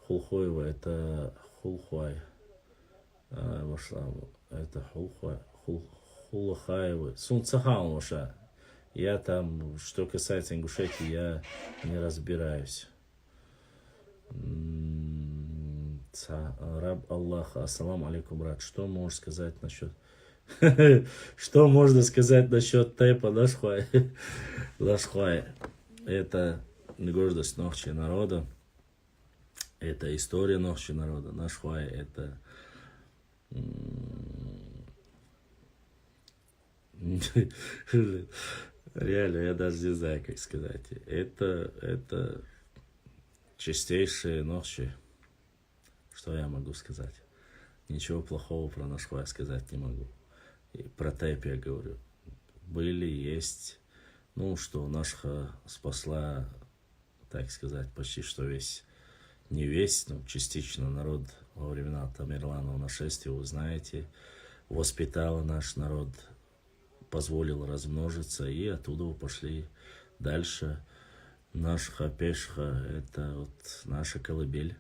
Хулхоева это Хулхуай. Это Хулхуай. Хулхаевы. Сунцахан ваша. Я там, что касается Ингушетии, я не разбираюсь. Раб Аллаха, ассаламу алейкум, брат. Что можешь сказать насчет... Что можно сказать насчет тейпа Лашхуай? Лашхуай. Это гордость Нохчи народа. Это история Нохчи народа. Лашхуай это... Реально, я даже не знаю, как сказать. Это чистейшие ночи. Что я могу сказать? Ничего плохого про наш хвай сказать не могу. И про тайп я говорю. Были, есть. Ну, что наша спасла, так сказать, почти что весь, не весь, но частично народ во времена Тамерланова нашествия, вы знаете, воспитала наш народ, позволила размножиться, и оттуда пошли дальше. Наша пешха, это вот наша колыбель.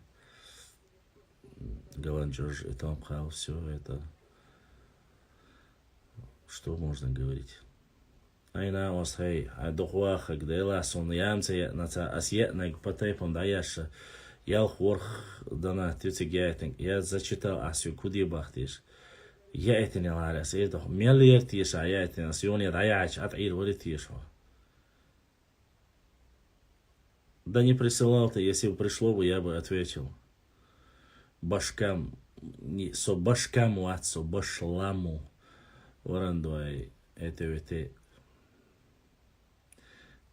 Галанджож, это Амхал, все это. Что можно говорить? Айна осхай, а дохуаха, где ласон ямце, наца асьетнаг потайпом даяша, ял хорх дана тюцегятинг. Я зачитал асю куди бахтиш. Я это не ларас, это меллертиш, а я это насионе даяч, атир валитиш. Да не присылал-то, если бы пришло бы, я бы ответил. Башкам, не со башкаму отцу, башламу. Варандуай, это ведь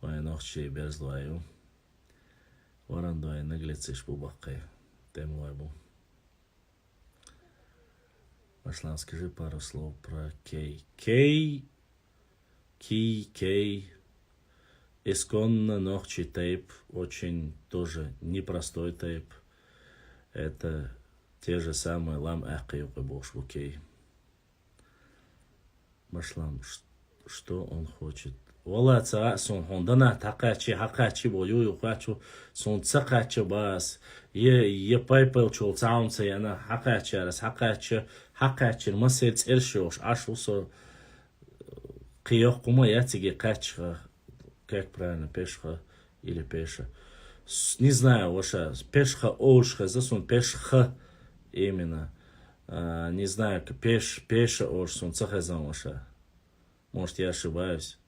вай ночи бездваю. Варандуай наглециш бубакай. Темуай бу. Машлам, скажи пару слов про Кей. Кей. Исконно ночи тейп. Очень тоже непростой тейп. Это те же самые лам ахи у Кей. Машлам, что он хочет? Вала сон хондана хакачи бою хочу сон цакачи бас е пайпел чол цаунца яна хакачи масел цершош ашусо киёхума ятиге качха, как правильно, пешха или пеша. Не знаю, ваша пешха ошха, засон пешха именно. Не знаю, пеша ош сон цахазан ваша. Может, я ошибаюсь.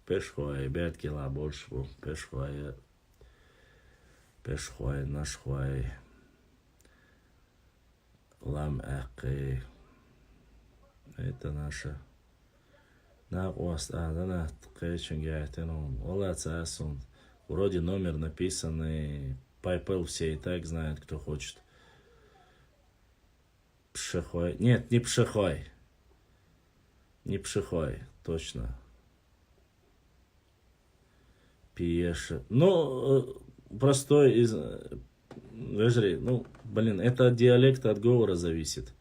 Пешхуай, 5 кило больше был. Пешхуай, наш хуай. Лам ахи. Это наша. На ост, да, кэчингятен. Ола цасон. Вроде номер написанный. PayPal все и так знают, кто хочет. Пшехой. Нет, не пшехой. Не пшехой, точно. Пиеша. Ну, простой из... Ну, блин, это от диалекта, от говора зависит.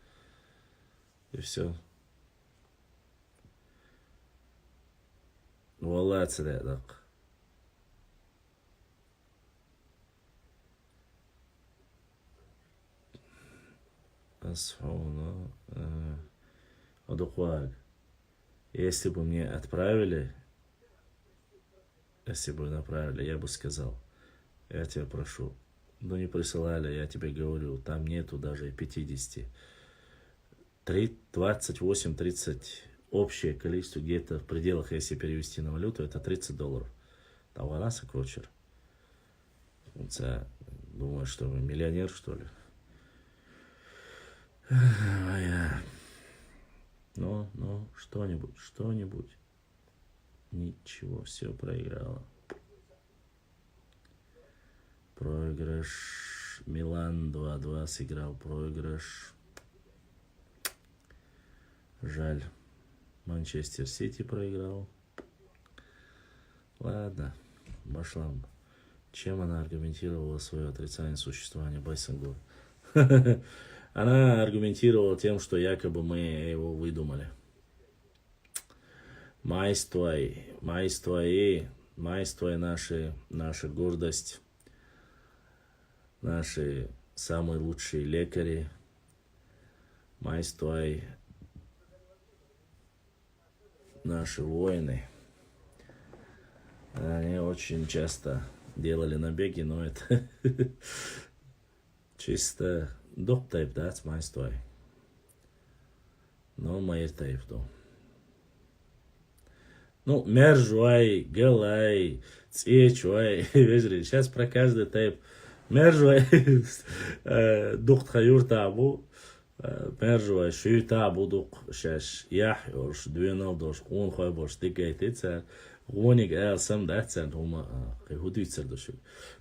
И все. Валла цедак. Асфауна. Адукваг. Если бы мне отправили, я бы сказал, я тебя прошу, но не присылали, я тебе говорю, там нету даже 50. 28-30 общее количество, где-то в пределах, если перевести на валюту, это $30. Товараса крочер. Думаю, что вы миллионер, что ли? Ну, что-нибудь. Ничего, все проиграло. Проигрыш. Милан 2-2 сыграл проигрыш. Жаль. Манчестер Сити проиграл. Ладно. Башлам. Чем она аргументировала свое отрицание существования Байсангу? Она аргументировала тем, что якобы мы его выдумали. Майствой наша гордость, наши самые лучшие лекари. Майствой наши воины. Они очень часто делали набеги, но это чисто доп-тайп, да, с майствой. Но майер-тайп, да. Ну, мержуай, галай, цечуай. Сейчас про каждый тайп Мержвай дук хаюр табу. Мержвай шуй табу дук шаш ях орш дуенал дош он хай бош дикайтица. Воник сам дацент ума худицер дошу.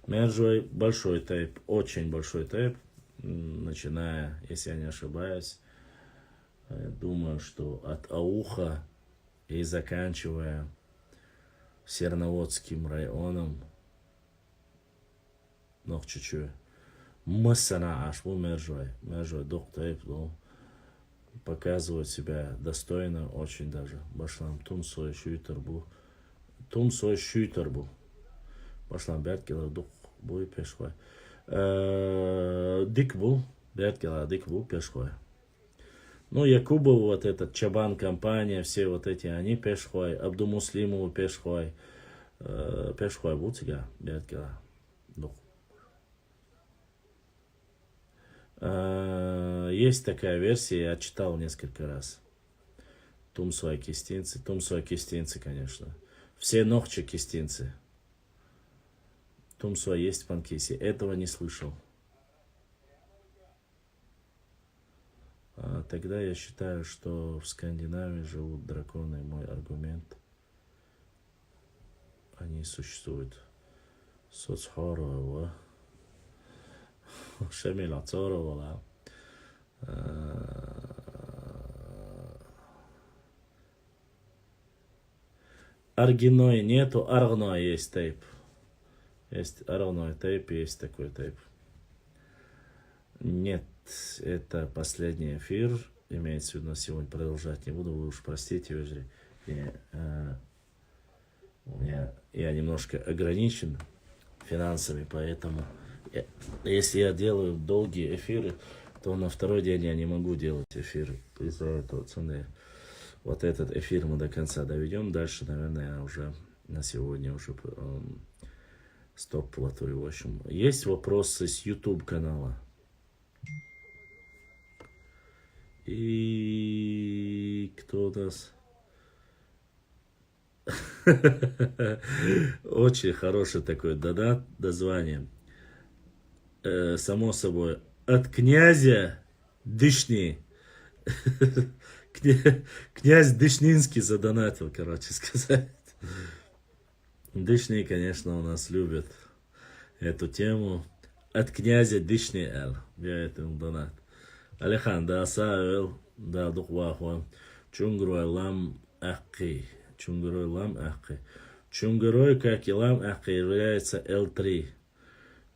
Мержвай большой тейп, очень большой тейп, начиная, если я не ошибаюсь, думаю, что от Ауха и заканчивая Серноводским районом, но чуть-чуть, массана аж был Мержвай дук тейп, показывает себя достойно, очень даже. Башлам тумсой шуйтер был. Башлам бәрткелер дук бой пешхой. Дик был, бәрткелер дик был пешхой. Ну, Якубов, вот этот Чабан компания, все вот эти, они пешхой. Абдумуслимов пешхой. Пешхой был тебя, бәрткелер дук. Есть такая версия, я читал несколько раз. Тумсой кистинцы, конечно. Все ногчи кистинцы. Тумсой есть в Панкисе. Этого не слышал. Тогда я считаю, что в Скандинавии живут драконы. Мой аргумент. Они существуют. Соцхорова. Шемила Цорова. Аргиной нету, аргной есть тейп. Есть аргной тейп, есть такой тейп. Нет, это последний эфир. Имеется в виду, сегодня продолжать не буду, вы уж простите, Вежри. Я немножко ограничен финансами, поэтому если я делаю долгие эфиры, то на второй день я не могу делать эфиры. Из-за этого цены. Вот этот эфир мы до конца доведем. Дальше, наверное, уже на сегодня уже стоп плату. В общем, есть вопросы с YouTube канала. И кто у нас? Очень хороший такой донат, название. Само собой, от князя Дышни. Князь Дышнинский задонатил, короче сказать. Дышни, конечно, у нас любят эту тему. От князя Дышни эл. Я это донат. Алихан, да саэл, да духвахуан. Чунгрой лам ахки. Чунгрой, как и лам ахки, является L3.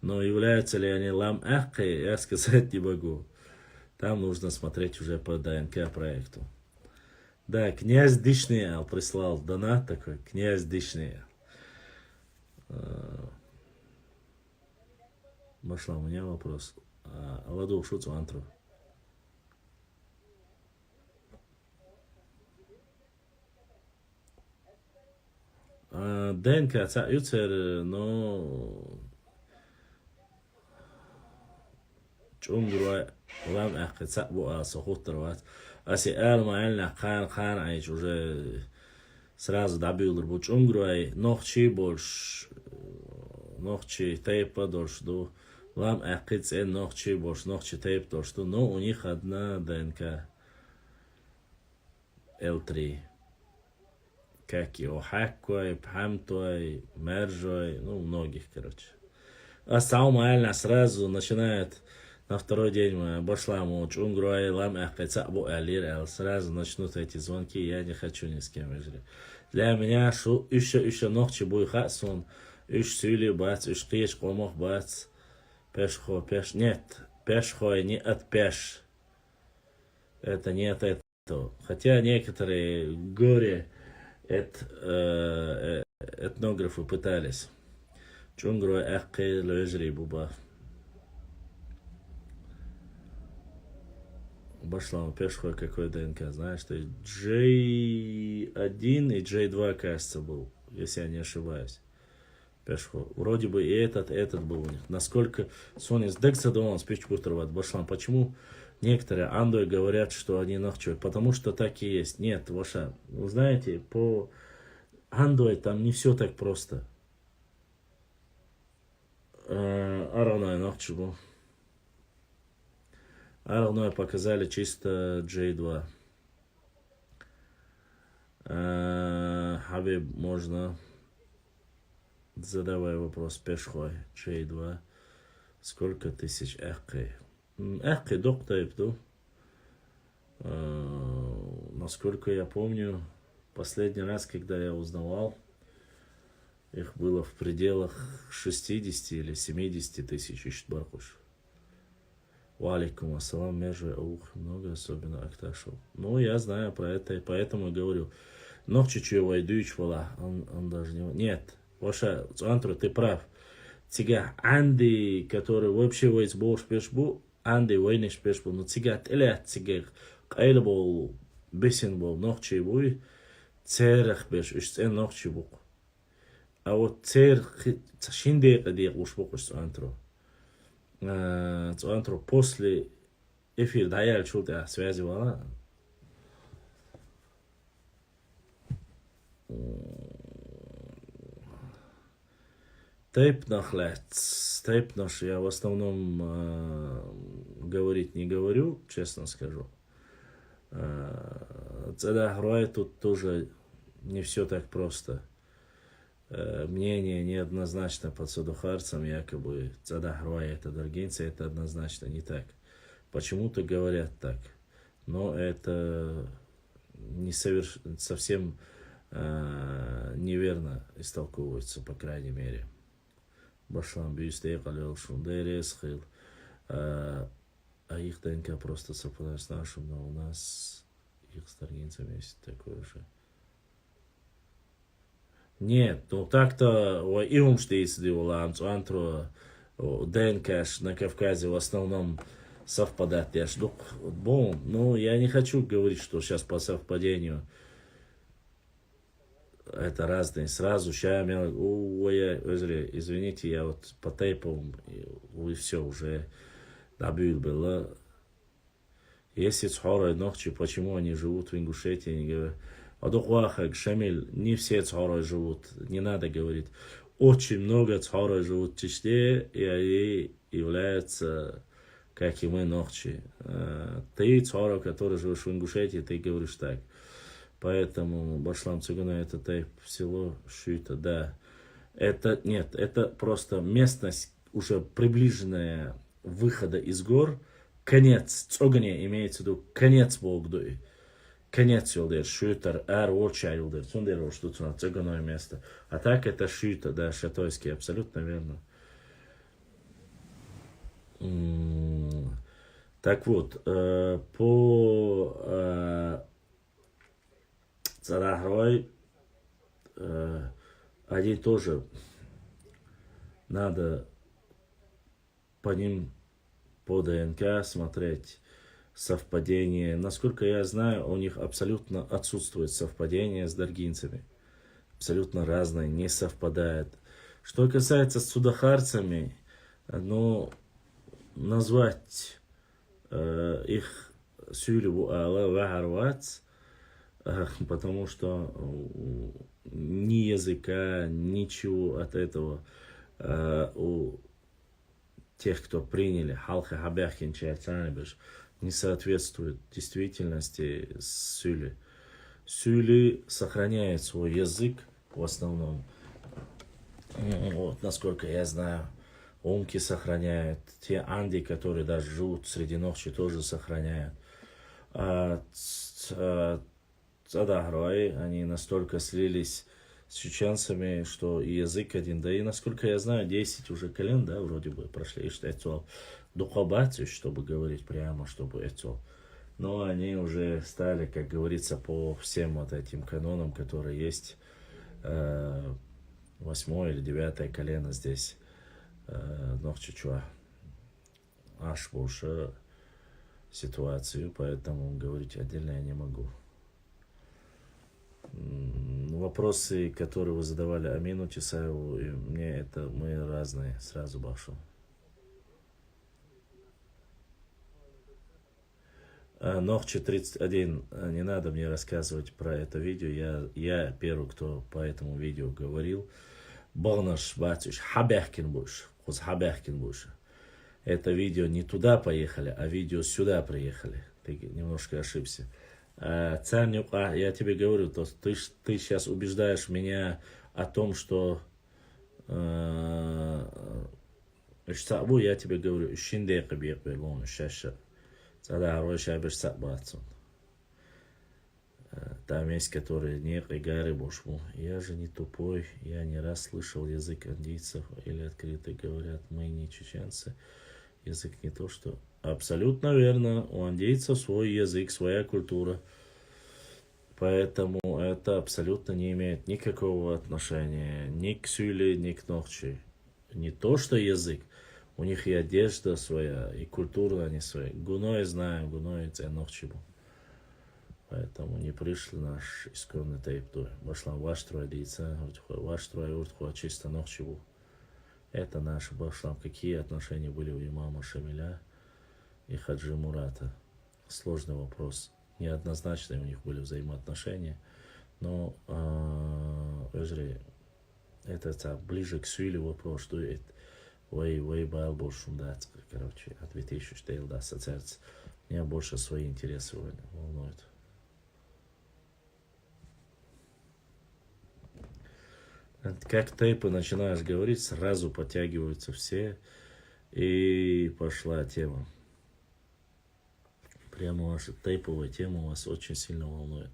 Но являются ли они лам ахки, я сказать не могу. Там нужно смотреть уже по ДНК проекту. Да, князь Дышни прислал донат такой. Князь Дышни. Башла, у меня вопрос. Аладу шуцу антру. ДНК цаюцер, но чунгруа лам ахки цабу сохуттарват. Аси эл маэльна хан айч уже сразу добилдер бу чунгруай нохчи больш нохчи тейпа дошду лам ахки цен нохчи больш нохчи тейп дошду, но у них одна ДНК L3. Как и Охаккой, Пхамтой, Мержой, ну, многих, короче. А Саумаэльна сразу начинает на второй день Башламу, Чунгруай, Лам, Ахкайцабу, Алир, сразу начнут эти звонки, я не хочу ни с кем вежливо. Для меня еще ногчи будет хасун, сюли бац, киш, комох бац, пешхо, пеш, нет, пешхо не от пеш. Это не от этого. Хотя некоторые горе этнографы пытались. Чунгруай, Ахкай, Лежри, Буба. Башлама пешхой какой ДНК, знаешь, что J1 и J2, кажется, был, если я не ошибаюсь. Пешхой. Вроде бы и этот был у них. Насколько Сонис Дексадон спичкутроват Башлам. Почему некоторые андой говорят, что они нахчой? Потому что так и есть. Нет, ваша. Вы знаете, по андой там не все так просто. Аравной ногчи был. Аравной показали чисто J2. Хабиб, можно. Задавай вопрос пешхой. J2. Сколько тысяч эхкой? Эхкой доктор ибду. Насколько я помню, последний раз, когда я узнавал, их было в пределах 60 или 70 тысяч ищтбаркуш. Валикум ассалам, между много, особенно Акташев. Ну, я знаю про это, и поэтому и говорю. Но чуть-чуть войдуч вала, он даже не... Нет, ваша, Антру, ты прав. Тига Анди, который вообще войдет больше пешбу, Анди войнеш пешбу, но тига телят тига, кайла был, бесен был, ногчи буй, церах беш, уж цен ногчи бук. А вот церах, шиндек адек уж бук уж Антру. Антру после эфир даял чулта связи вала. Тейп наш я в основном говорить не говорю, честно скажу. Цеда Грой тут тоже не все так просто. Мнение неоднозначно под Садухарцем, якобы Цеда Грой это даргинцы, это однозначно не так. Почему-то говорят так, но это не совсем неверно истолковывается, по крайней мере. Башлам бюстей калил шундерес хил. А их ДНК просто совпадает с нашим, но у нас их с даргинцами есть такое же. Нет, ну так-то и умштейцы Антро ДНК на Кавказе в основном совпадает. Я жду, ну я не хочу говорить, что сейчас по совпадению это разные. Сразу сейчас извините, я вот по тейпу и все уже добил было. Если цхоры ногчи, почему они живут в Ингушетии, не говорят. Адухвахак, Шамиль, не все цхоры живут, не надо говорить. Очень много цхоры живут в Чечне, и они являются, как и мы, ногчи. Ты цхоры, который живешь в Ингушетии, ты говоришь так. Поэтому Башлам Цугуна это тайп село Шуйта, да. Это нет, это просто местность, уже приближенная выхода из гор. Конец Цугуне имеется в виду конец Богдуи. Конец Юлдер, Шуйтер, Оча Юлдер, Цундер, что тут Цугуное место. А так это Шуйта, да, Шатойский, абсолютно верно. Так вот, по Царахрой, они тоже надо по ним, по ДНК смотреть совпадение. Насколько я знаю, у них абсолютно отсутствует совпадение с даргинцами. Абсолютно разные, не совпадает. Что касается с судахарцами, ну, назвать их сюлеву Алла Вахарвац, потому что ни языка, ничего от этого у тех, кто приняли Халха Хабяхин Чайцанебеш, не соответствует действительности Сюли. Сюли сохраняет свой язык в основном. Вот, насколько я знаю, умки сохраняют. Те анди, которые даже живут среди ночи, тоже сохраняют. Цадахрой, они настолько слились с чеченцами, что и язык один, да и, насколько я знаю, 10 уже колен, да, вроде бы прошли, что это духобацию, чтобы говорить прямо, чтобы это. Но они уже стали, как говорится, по всем вот этим канонам, которые есть, 8 или 9 колено здесь, Нохчичуа, аж больше ситуацию, поэтому говорить отдельно я не могу. Вопросы, которые вы задавали Амину Тисаеву, и мне, это мы разные, сразу башу. Нохчи 31, не надо мне рассказывать про это видео, я первый, кто по этому видео говорил. Богнаш батюш, хабяхкин будешь, хуз хабяхкин будешь. Это видео не туда поехали, а видео сюда приехали. Ты немножко ошибся. Царнюк, я тебе говорю, то ты сейчас убеждаешь меня о том, что я тебе говорю, шиндейка бьет белон, шаша. Цада хорошая берсабатсон. Там есть, которые не гары бошму. Я же не тупой, я не раз слышал язык андийцев, или открыто говорят, мы не чеченцы. Язык не то, что... Абсолютно верно, у андийцев свой язык, своя культура. Поэтому это абсолютно не имеет никакого отношения ни к Сюле, ни к Нохчи. Не то, что язык. У них и одежда своя, и культура они своя. Гуной знаем, гуной это Нохчи был. Поэтому не пришли наш исконный тейп. Башлам ваш традиция, ваш троюртху, чисто Нохчи был. Это наш башлам. Какие отношения были у имама Шамиля и Хаджи Мурата? Сложный вопрос. Неоднозначные у них были взаимоотношения. Но это ближе к Сюле вопрос, что это way бал больше дать. Короче, ответишь, что это ассоциация. Меня больше свои интересы волнуют. Как тейпы начинаешь говорить, сразу подтягиваются все, и пошла тема. Прямо ваша тейповая тема вас очень сильно волнует.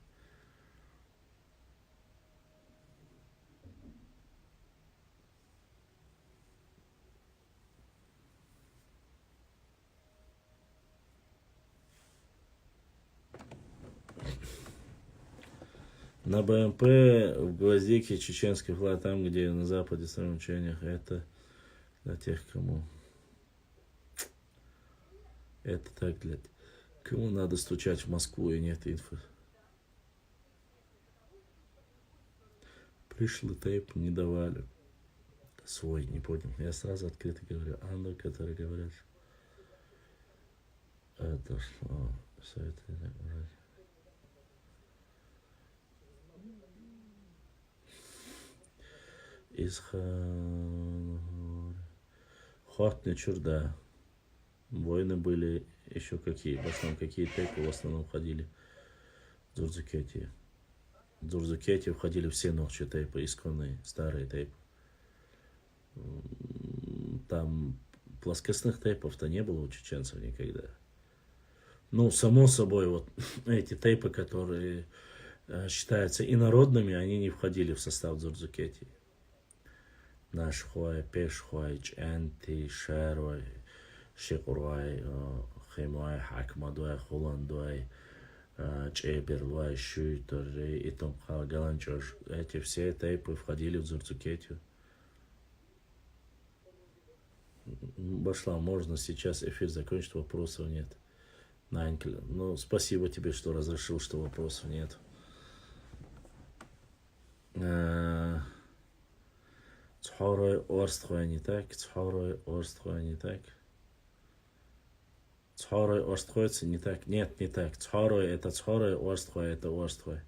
На БМП в Гвоздике чеченский флаг, там, где на западе в своих учениях, это для тех, кому... Это так, для... Кому надо стучать в Москву и нет инфы. Пришли тейп, не давали. Свой, не понял. Я сразу открыто говорю. Анна, который говорят. Это что? Все это... Из Хортни Чурда. Войны были еще какие. В основном какие тейпы в основном входили в Дзурзукетии. В Дзурзукетии входили все ночи тейпы, исконные, старые тейпы. Там плоскостных тейпов-то не было у чеченцев никогда. Ну, само собой, вот эти тейпы, которые считаются инородными, они не входили в состав Дзурзукетии. Наш хуай, пеш хуай, чэнти, шерой, шикурвай, химуай, хакмадуай, хуландуай, чеберлуай, шуйторы и том галанчош. Эти все тейпы входили в Дзурзукетию. Башла, можно сейчас эфир закончить, вопросов нет. Нанькель, ну спасибо тебе, что разрешил, что вопросов нет. Цхорой орстхуя не так, цхорой орстхуя не так. Цхорой орстхуется не так, нет, не так. Цхорой это цхорой, орстхуя это орстхуя.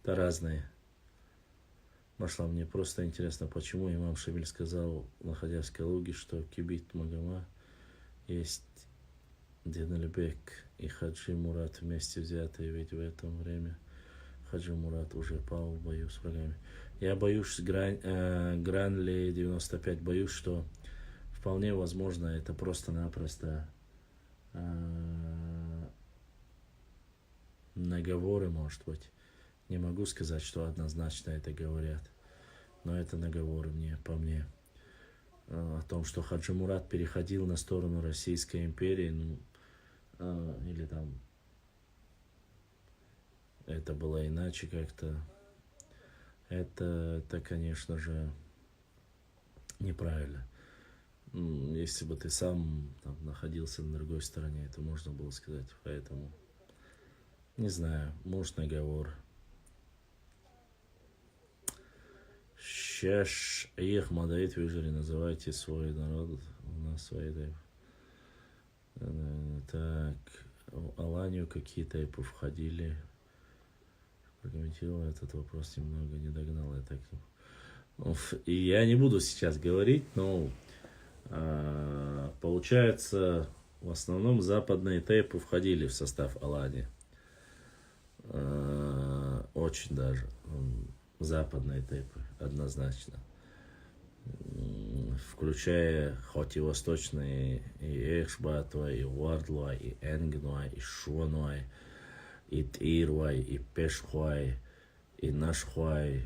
Это разные. Машла, мне просто интересно, почему имам Шамиль сказал, находясь в Калуге, что Кибит Магома есть Динальбек и Хаджи Мурат вместе взятые, ведь в это время Хаджи Мурат уже пал в бою с врагами. Я боюсь, Гранли 95, боюсь, что вполне возможно это просто-напросто наговоры, может быть. Не могу сказать, что однозначно это говорят, но это наговоры по мне. О том, что Хаджи Мурат переходил на сторону Российской империи, или там это было иначе как-то. Это, конечно же, неправильно. Если бы ты сам там находился на другой стороне, это можно было сказать. Поэтому, не знаю, может наговор. Сейчас их Мадаид Вижери, называйте свой народ. У нас свои тайпы. Так, в Аланию какие тайпы входили? Прокомментировал этот вопрос немного, не догнал я так. И я не буду сейчас говорить, но получается, в основном западные тейпы входили в состав Алани. Очень даже. Западные тейпы, однозначно. Включая хоть и восточные, и Эхшбатвай, и Вардлвай, и Энгнвай, и Шонвай, и Тирвай, и Пешхвай, и Нашхвай,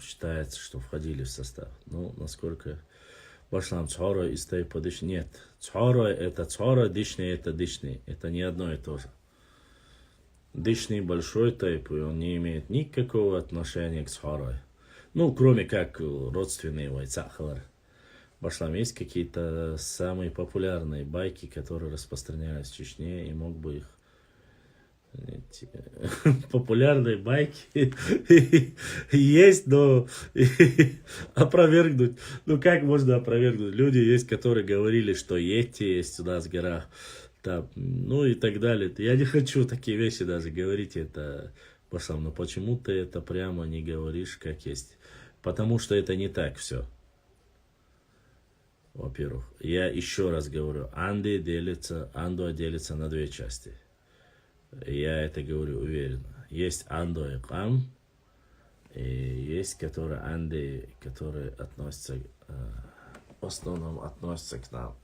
считается, что входили в состав. Ну, насколько Башлам Цхора из тейпа дышни. Нет, Цхора это Цхора, дышни это дышни. Это не одно и то же. Дышни большой тейп, и он не имеет никакого отношения к Цхорой. Ну, кроме как родственные вайцахалар. Башлам, есть какие-то самые популярные байки, которые распространялись в Чечне, и мог бы их... Популярные байки есть, но опровергнуть. Ну, как можно опровергнуть? Люди есть, которые говорили, что Йети есть у нас в горах. Там, ну и так далее. Я не хочу такие вещи даже говорить. Это, Башлам, но почему ты это прямо не говоришь, как есть? Потому что это не так все. Во-первых, я еще раз говорю, Андуа делится на две части. Я это говорю уверенно. Есть Андуа и Кам, и есть Анды, которые относятся, в основном относятся к нам.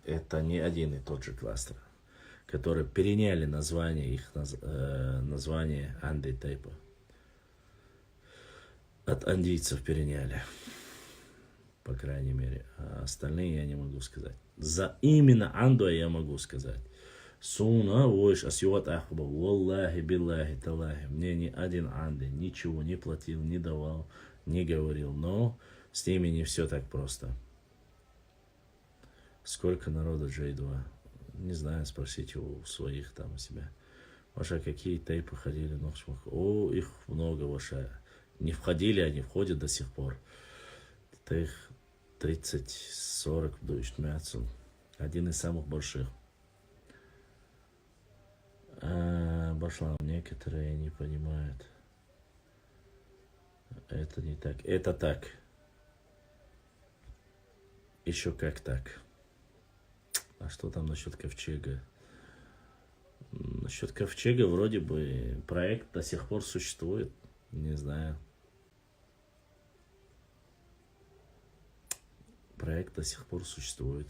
Это не один и тот же кластер, которые переняли название Анды тейпа. От андийцев переняли, по крайней мере. А остальные я не могу сказать. За именно Андуа я могу сказать. Суна, войш, асюат ахба, валлахи, биллахи, талахи. Мне ни один Анды ничего не платил, не давал, не говорил. Но с ними не все так просто. Сколько народа J2? Не знаю, спросите у своих там у себя. Ваша, какие тейпы ходили? О, их много, ваша. Не входили, они входят до сих пор. Это их 30-40 душмятцев. Один из самых больших. Башлам, некоторые не понимают. Это не так. Это так. Еще как так. А что там насчет ковчега? Насчет ковчега вроде бы проект до сих пор существует. Не знаю. Проект до сих пор существует.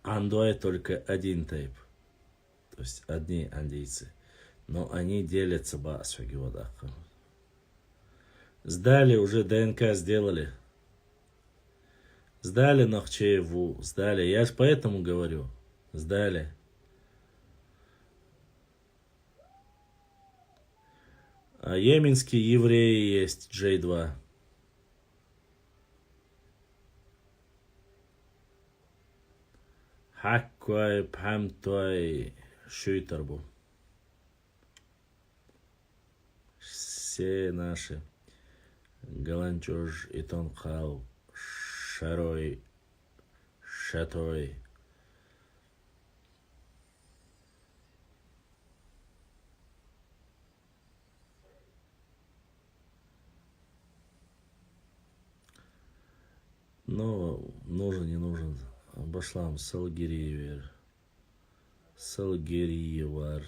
Андуа только один тейп. То есть одни андийцы. Но они делятся басфаги водахом. Сдали, уже ДНК сделали. Сдали Нахчееву, сдали. Я же поэтому говорю. Сдали. А йеменские евреи есть, J2. Хаккуай, Пхамтуай, Шуйтарбу. Все наши. Галанчуж, Итонхал, Шарой, Шатой. Но нужен, не нужен. Башлам, Салгириевер. Салгириевар,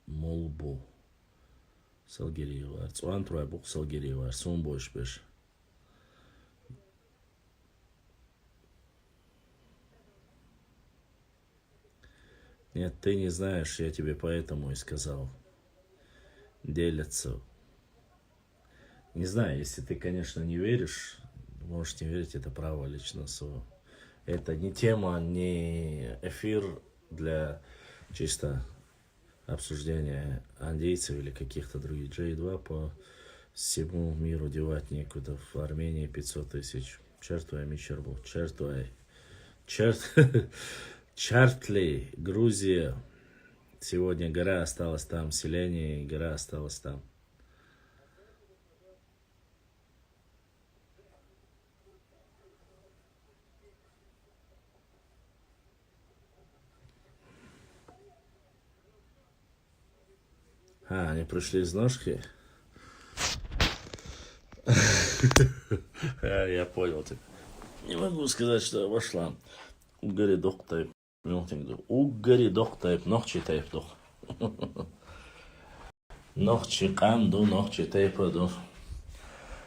Молбу. Салгириевар. Цуан Тройбук, Салгириевар. Сум больше беш. Нет, ты не знаешь, я тебе поэтому и сказал. Делятся. Не знаю, если ты, конечно, не веришь, можешь не верить, это право лично свое. Это не тема, не эфир для чисто обсуждения андейцев или каких-то других. J2 по всему миру девать некуда. В Армении 500 тысяч. Чертуай, Мичербу. Чертуай. Чартли, Грузия. Сегодня гора осталась там, селение, гора осталась там. Они пришли из ножки. Я понял тебя. Не могу сказать, что вошла. Угари дох тайп. Угари дох тайп. Нохчи тайп дох. Нохчи канду, нохчи тайпа дох.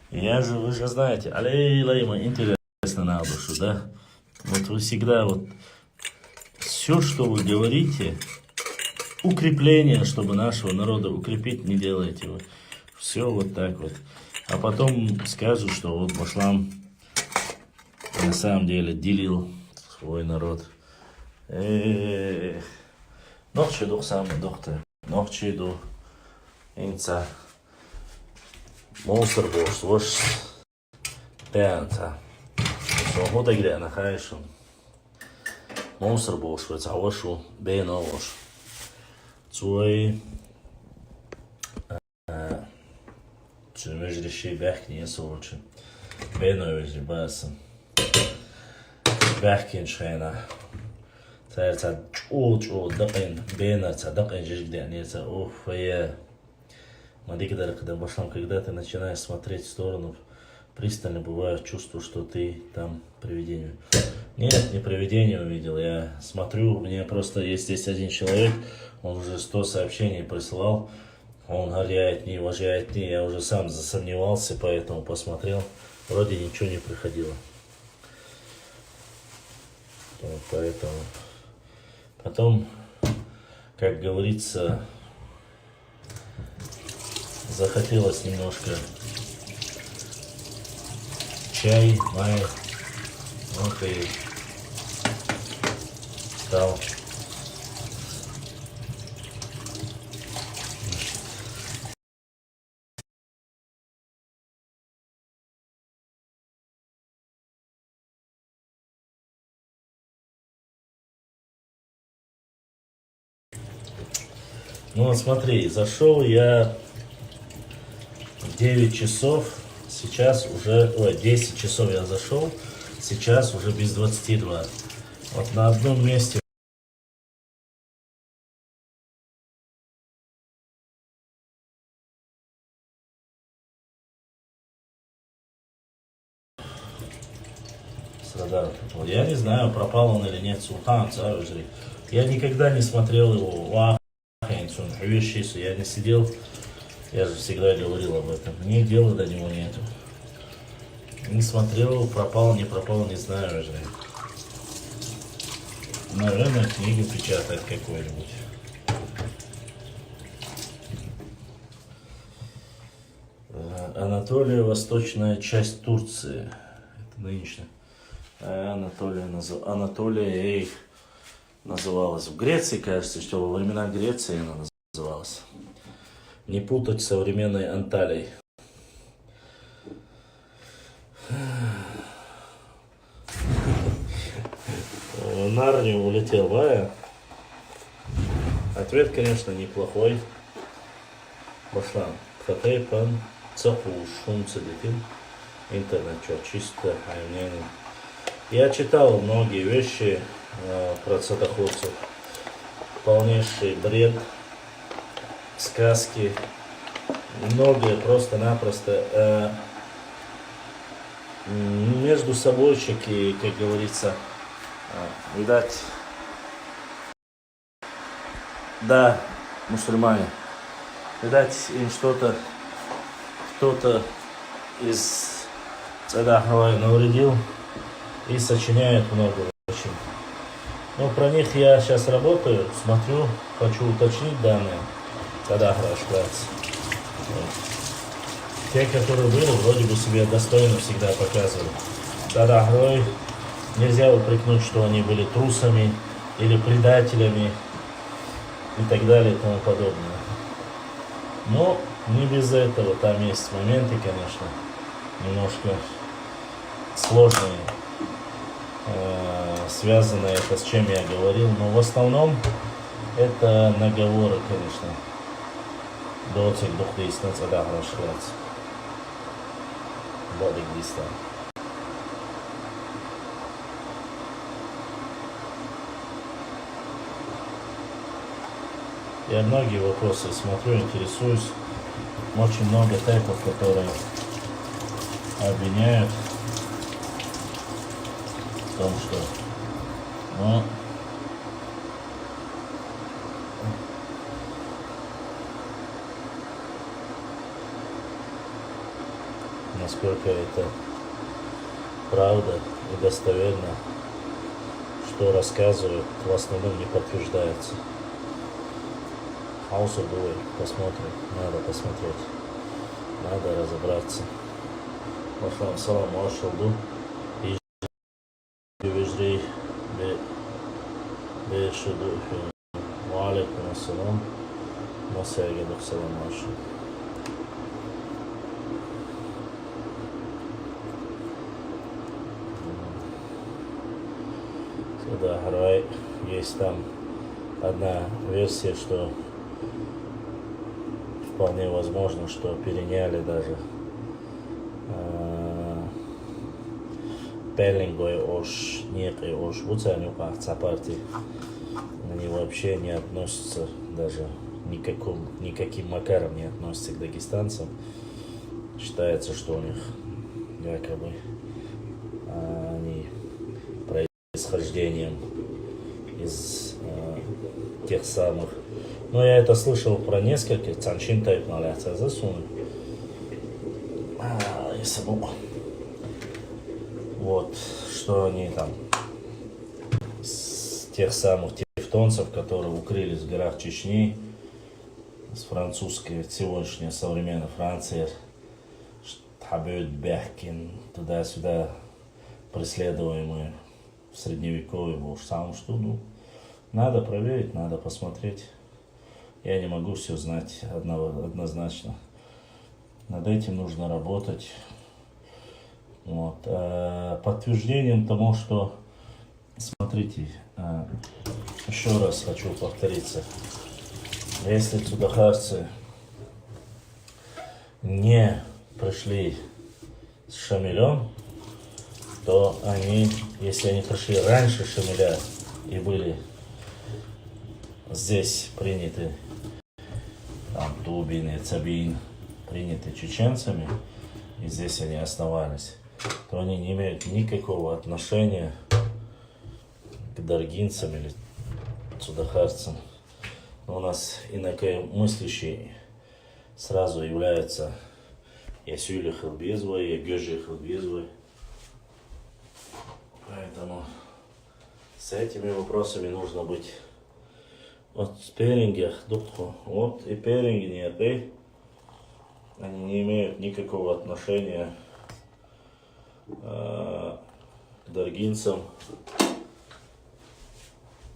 Вы же знаете, алей-лейма, интересно на душу, да? Вот вы всегда вот все, что вы говорите, укрепление, чтобы нашего народа укрепить, не делаете вы. Все вот так вот. А потом скажут, что вот Башлам на самом деле делил свой народ. Нохчи дух самый доктор. Нохчи дух. Инца. Монстр бош. Вош. Пянца. Свобода где нахаешь. Монстр бош. Вот а вашу бейно вош. Цой. Межреши бяхни есолче. Бейно вежи басен. Бяхкин шайна. Царца чу дакин бейна цадакин жижгде неца. Уф, я. Мадикидар, когда Башлам, когда ты начинаешь смотреть в сторону, пристально бывает чувство, что ты там привидение. Нет, не привидение увидел. Я смотрю, мне просто есть здесь один человек, он уже 100 сообщений присылал. Он горяет, не уважает, не. Я уже сам засомневался, поэтому посмотрел. Вроде ничего не приходило. Вот поэтому. Потом, как говорится, захотелось немножко чай, май. Вот и стал. Ну вот смотри, зашел я в 9 часов, сейчас уже, 10 часов я зашел, сейчас уже без 22. Вот на одном месте. Страдал. Я не знаю, пропал он или нет, Султан, Царужри. Я никогда не смотрел его. Я не сидел, я же всегда говорил об этом. Мне дела до него нету. Не смотрел, пропал, не пропал, не знаю уже. Наверное, книгу печатать какую-нибудь. Анатолия, восточная часть Турции. Это нынешняя. Анатолия называлась. В Греции, кажется, что во времена Греции она называлась. Не путать с современной Анталией. В Нарнию улетел Вая. Ответ, конечно, неплохой. Башлам. Хатейпан, цаху, шум, цедитин. Интернет, что чисто, я читал многие вещи про цатоходцев. Полнейший бред, сказки, многие просто-напросто между собойчики, как говорится, видать, да, мусульмане, видать, им что-то, кто-то из Цадахова навредил и сочиняет много очень. Но про них я сейчас работаю, смотрю, хочу уточнить данные. Тогда хорошо. Те, которые были, вроде бы себя достойно всегда показывали. Тогда герой нельзя упрекнуть, что они были трусами или предателями и так далее и тому подобное. Но не без этого. Там есть моменты, конечно, немножко сложные. связано это с чем я говорил, но в основном это наговоры, конечно. Доцик духлист на цадах расширяется. Бадик листа. Я многие вопросы смотрю, интересуюсь. Очень много тайпов, которые обвиняют в том, что насколько это правда и достоверно, что рассказывают, в основном не подтверждается. Хаусу будет, посмотрим, надо посмотреть, надо разобраться. Вашам салам ашалду и вежри бешуду ва алейкум ассалам масайга салам ашу. Да, Харвай, есть там одна версия, что вполне возможно, что переняли даже Пеллингой ош некой ош Буцанюка партии. Они вообще не относятся даже никаким макаром не относятся к дагестанцам. Считается, что у них якобы они происхождением из тех самых. Но я это слышал про нескольких. Цанчин тайп наляться засунул. Если бы. Вот, что они там с тех самых тевтонцев, которые укрылись в горах Чечни, с французской, сегодняшняя современная Франция, Табют, Бехкин, туда-сюда преследуемые в средневековье, уж сам что, надо проверить, надо посмотреть. Я не могу все знать однозначно. Над этим нужно работать. Вот. Подтверждением тому, что, смотрите, еще раз хочу повториться. Если цудахарцы не пришли с Шамилем, то они, если они пришли раньше Шамиля и были здесь приняты, там, Тубин и Цабин, приняты чеченцами, и здесь они основались, то они не имеют никакого отношения к даргинцам или цудахарцам. У нас инакомыслящие сразу являются Ясюли Хилбизвой, Ягёжи Хилбизвой. Поэтому с этими вопросами нужно быть. Вот с Перингах, духу, вот и Перинги, нет, они не имеют никакого отношения к даргинцам.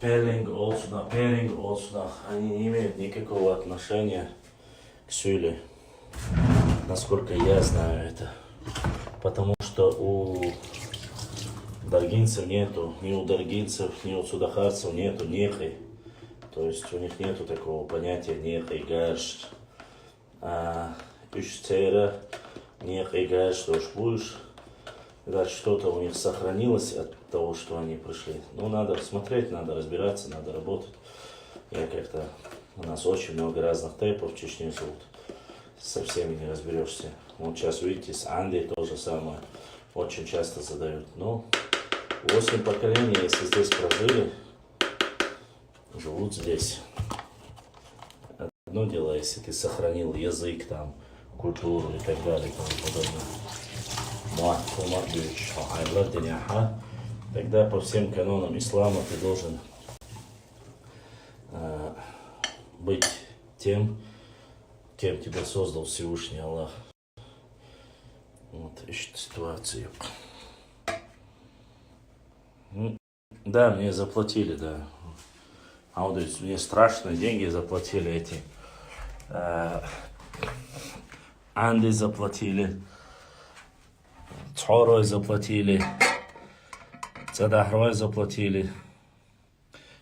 Перинг, Олсуна, они не имеют никакого отношения к Сюле, насколько я знаю это. Потому что у даргинцев нету, ни у даргинцев, ни у цудахарцев нету нехай. То есть у них нету такого понятия нехай гаш. Ищцера, нехай гаш, что ж будешь. Видать, что-то у них сохранилось от того, что они пришли. Ну, надо смотреть, надо разбираться, надо работать. Я как-то... У нас очень много разных тайпов в Чечне живут. Со всеми не разберешься. Вот сейчас, видите, с Андой то же самое. Очень часто задают. Ну, 8 поколений, если здесь прожили, живут здесь. Одно дело, если ты сохранил язык, там, культуру и так далее, и тому подобное. Тогда по всем канонам ислама ты должен быть тем, кем тебя создал Всевышний Аллах. Вот, ищет ситуацию. Да, мне заплатили, да. А вот мне страшные деньги заплатили эти. Анды заплатили. Цорой заплатили. Цадахрвай заплатили.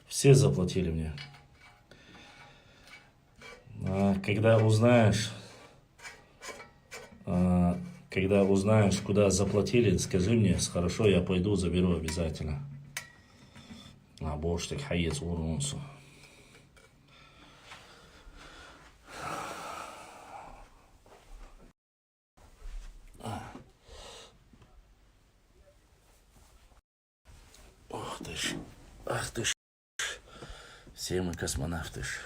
Все заплатили мне. Когда узнаешь, куда заплатили, скажи мне, хорошо, я пойду, заберу обязательно. Больше так хаец урунсу. Ах ты ж. Все мы космонавты ж.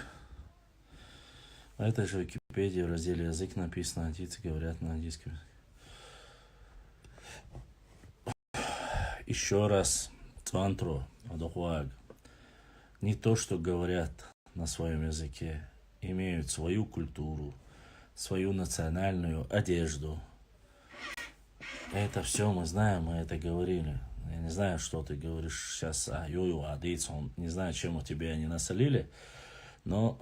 Это же в Википедии в разделе язык написано, андийцы говорят на андийском. Еще раз, Цвантро, Адохуаг, не то, что говорят на своем языке, имеют свою культуру, свою национальную одежду. Это все мы знаем, мы это говорили. Я не знаю, что ты говоришь сейчас о Йою, о Дейцон. Не знаю, чем у тебя они насолили, но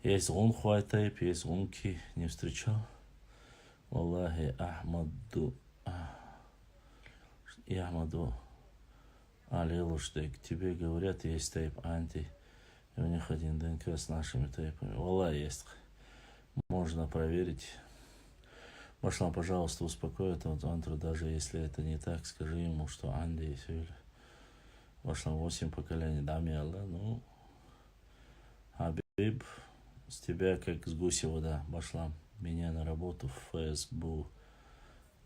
есть он хватает, есть онки, не встречал. Валлахи Ахмаду. И Ахмаду Алилуштек. Тебе говорят, есть тейп анти. И у них один ДНК с нашими тейпами. Валла есть. Можно проверить. Башлам, пожалуйста, успокой этого Цвантра, даже если это не так, скажи ему, что Анди и все. Башлам 8 поколений, дами Аллах, ну, Хабиб, с тебя как с гуси вода, Башлам, меня на работу в ФСБ.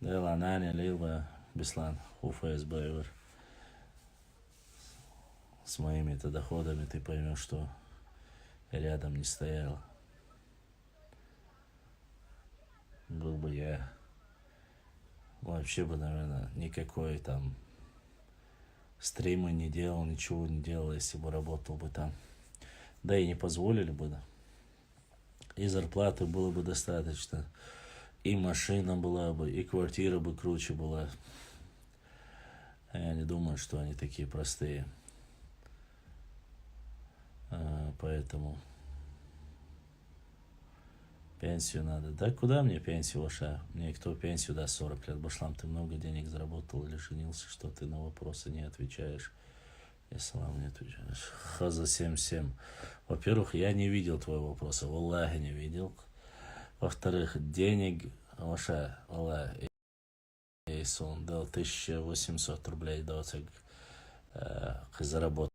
Дела Наня, Лилва, Беслан, у ФСБ. С моими-то доходами ты поймешь, что рядом не стоял. Был бы я, вообще бы, наверное, никакой там стримы не делал, ничего не делал, если бы работал бы там. Да и не позволили бы, да. И зарплаты было бы достаточно, и машина была бы, и квартира бы круче была. А я не думаю, что они такие простые. Поэтому пенсию надо. Да куда мне пенсию ваша? Мне кто пенсию даст 40 лет? Башлам, ты много денег заработал или женился, что ты на вопросы не отвечаешь? Я салам не отвечаешь. Хаза 77. Во-первых, я не видел твоего вопроса. Валлахи не видел. Во-вторых, денег ваша, Аллах, он дал 1800 рублей доцег заработал.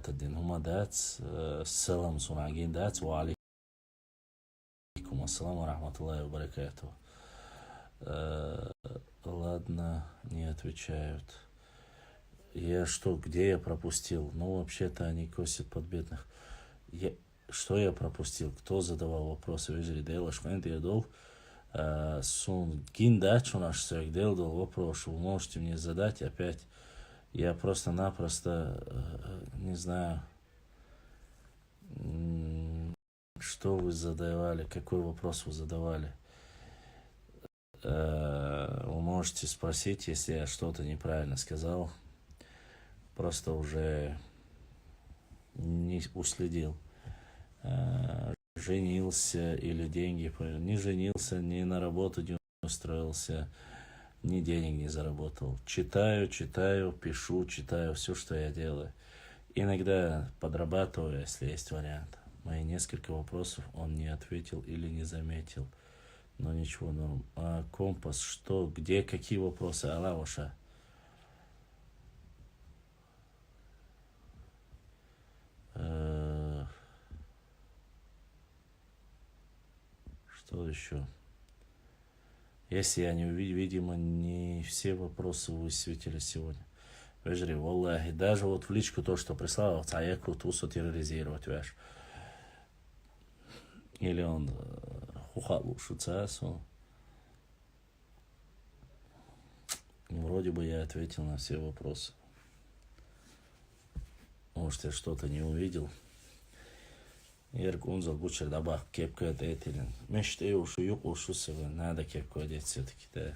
Один хумадац, салам сунагин дац, ва алейкум ассалам ва рахматуллахи ва баракатуху. Ладно, не отвечают. Я что, где я пропустил? Ну, вообще-то они косят под бедных. Что я пропустил? Кто задавал вопросы? Вижу, дела, что я дол. Сун гиндач у нас всех дел вопрос. Вы можете мне задать опять. Я просто-напросто не знаю, что вы задавали, какой вопрос вы задавали. Вы можете спросить, если я что-то неправильно сказал. Просто уже не уследил. Женился или деньги. Не женился, ни на работу не устроился. Ни денег не заработал. Читаю, пишу, читаю все, что я делаю. Иногда подрабатываю, если есть вариант. Мои несколько вопросов он не ответил или не заметил. Но ничего, норм. А компас, что, где, какие вопросы? Алла ваша. Что еще? Если я не увидел, видимо, не все вопросы высветили сегодня. Вежри, валлахи, даже вот в личку то, что прислал, цаяку тусу терроризировать, веш. Или он хухалу шуцасу. Вроде бы я ответил на все вопросы. Может, я что-то не увидел. Ерк унзал бучер дабах кепка этилен. Мечты ушу юк ушу себе. Надо кепку одеть все-таки, да.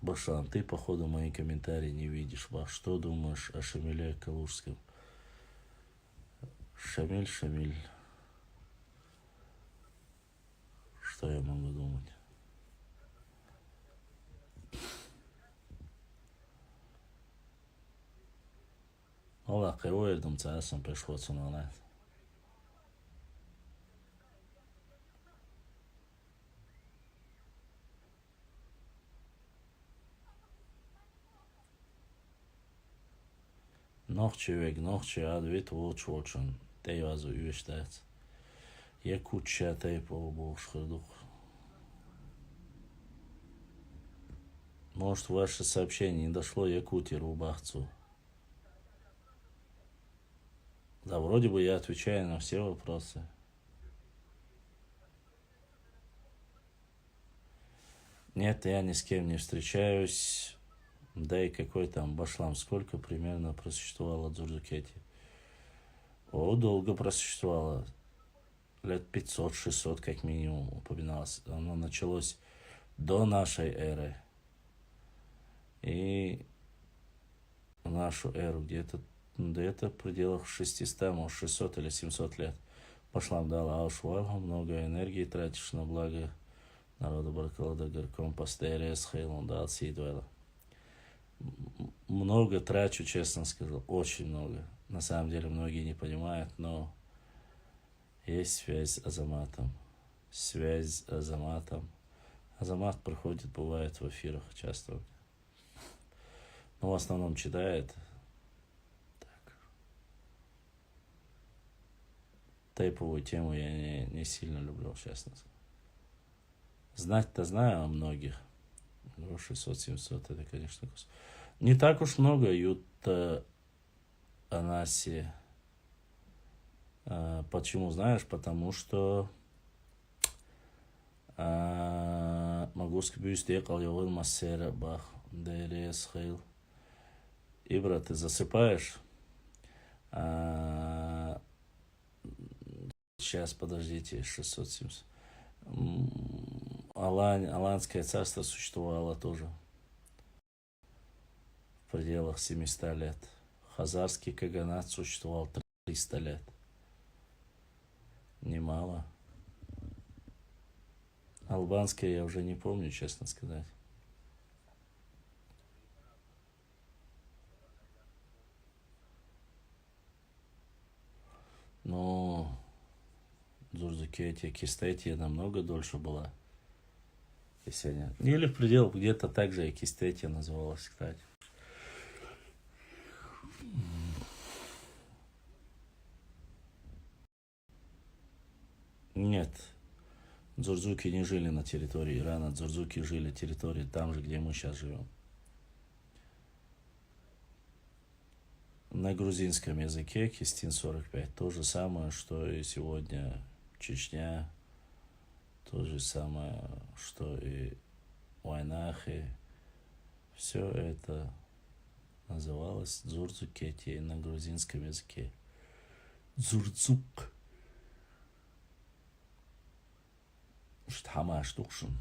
Башлан, ты, походу, мои комментарии не видишь. Что думаешь о Шамиле Калужском? Шамиль. Что я могу думать? Valla kıyverdim çağırsın peşkoçun ona. Nokçu advet voç voçun. Deyvazı üyeştet. Yakutça tayıp ol boğuşkırdık. Может, ваше сообщение не дошло Якутии Рубахцу. Да, вроде бы я отвечаю на все вопросы. Нет, я ни с кем не встречаюсь. Да и какой там башлам, сколько примерно просуществовала Дзурдукети? О, долго просуществовала. Лет 500-600 как минимум упоминалось. Оно началось до нашей эры. И в нашу эру где-то в пределах 600, может 600 или 700 лет. Башлам дала Аушвалгу, много энергии тратишь на благо народа Баркалада, горком пастыря с Хейлом дал Сидуэла. Много трачу, честно скажу, очень много. На самом деле многие не понимают, но есть связь с Азаматом. Связь с Азаматом. Азамат проходит, бывает в эфирах часто. Но в основном читает. Так. Тейповую тему я не сильно люблю, честно. Знать-то знаю о многих. 600-700 это, конечно, не так уж много. Юта Анаси. Почему, знаешь? Потому что Магурский бюсте калёвый массера бах дерес хейл. И, брат, ты засыпаешь. Сейчас, подождите, 670. Аланское царство существовало тоже в пределах 700 лет. Хазарский каганат существовал 300 лет. Немало. Албанское я уже не помню, честно сказать. Но Дзурдукетия, Кистетия намного дольше была. Или в пределах где-то так же и Кистетия называлась, кстати. Нет, дзурдзуки не жили на территории Ирана, дзурдзуки жили на территории там же, где мы сейчас живем. На грузинском языке Кистин 45 то же самое, что и сегодня Чечня, то же самое, что и Вайнахи. Все это называлось Дзурдзукетией на грузинском языке. Дзурдзук. Штама штукшин.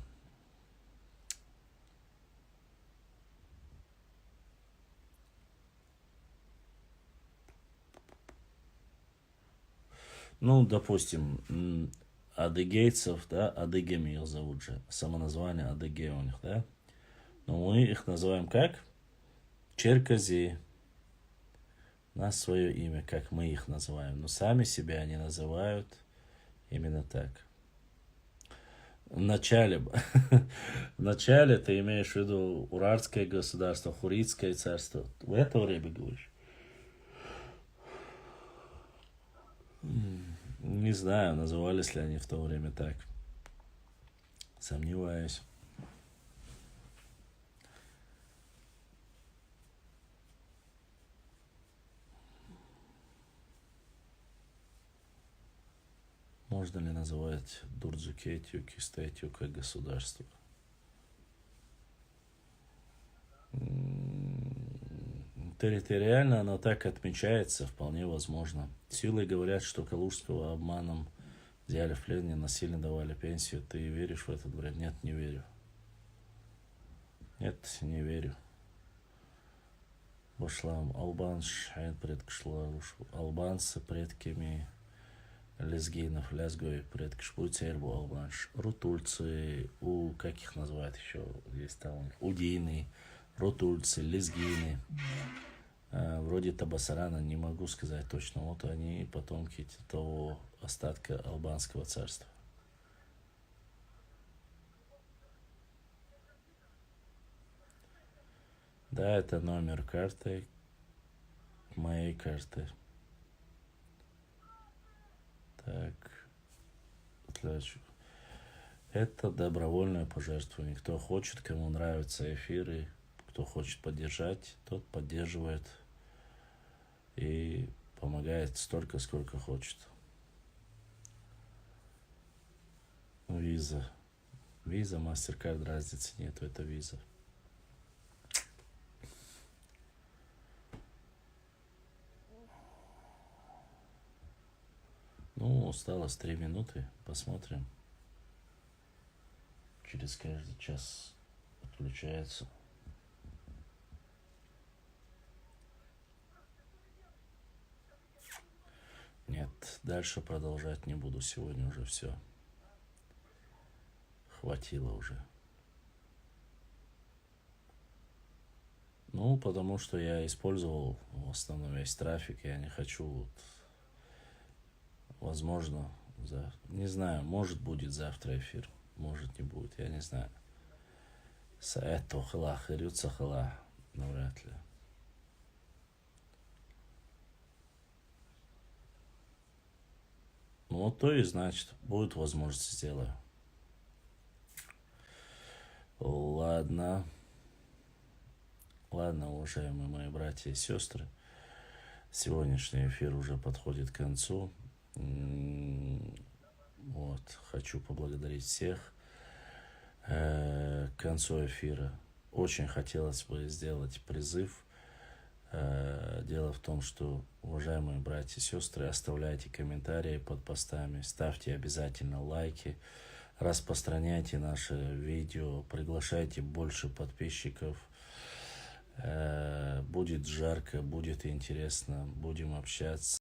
Ну, допустим, адыгейцев, да, адыгами их зовут же. Самоназвание адыгея у них, да. Но мы их называем как? Черкази. У нас свое имя, как мы их называем. Но сами себя они называют именно так. В начале ты имеешь в виду Уральское государство, Хуритское царство. В это время говоришь? Не знаю, назывались ли они в то время так. Сомневаюсь. Можно ли называть Дзурдукетию, Кистетию как государство? Территориально оно так отмечается, вполне возможно. Силой говорят, что Калужского обманом взяли в плен, не насильно давали пенсию. Ты веришь в этот бред? Нет, не верю. Нет, не верю. Башлам албанш, албанцы предками лезгинов, лезгой предки шпуцербу албанш. Рутульцы, как их называют еще, есть там, удины, рутульцы, лезгины. Вроде Табасарана, не могу сказать точно. Вот они потомки того остатка албанского царства. Да, это номер карты, моей карты. Так, это добровольное пожертвование. Кто хочет, кому нравятся эфиры, кто хочет поддержать, тот поддерживает и помогает столько, сколько хочет. Виза. Виза, MasterCard, разницы нету, это виза. Ну, осталось 3 минуты, посмотрим. Через каждый час отключается. Нет, дальше продолжать не буду. Сегодня уже все. Хватило уже. Ну, потому что я использовал в основном весь трафик. Я не хочу, вот, возможно, не знаю, может будет завтра эфир, может не будет, я не знаю. Саэто хала, хырются хала, навряд ли. Ну, вот то и значит, будет возможность, сделаю. Ладно. Ладно, уважаемые мои братья и сестры. Сегодняшний эфир уже подходит к концу. Вот, хочу поблагодарить всех. К концу эфира очень хотелось бы сделать призыв. Дело в том, что, уважаемые братья и сестры, оставляйте комментарии под постами, ставьте обязательно лайки, распространяйте наше видео, приглашайте больше подписчиков. Будет жарко, будет интересно, будем общаться.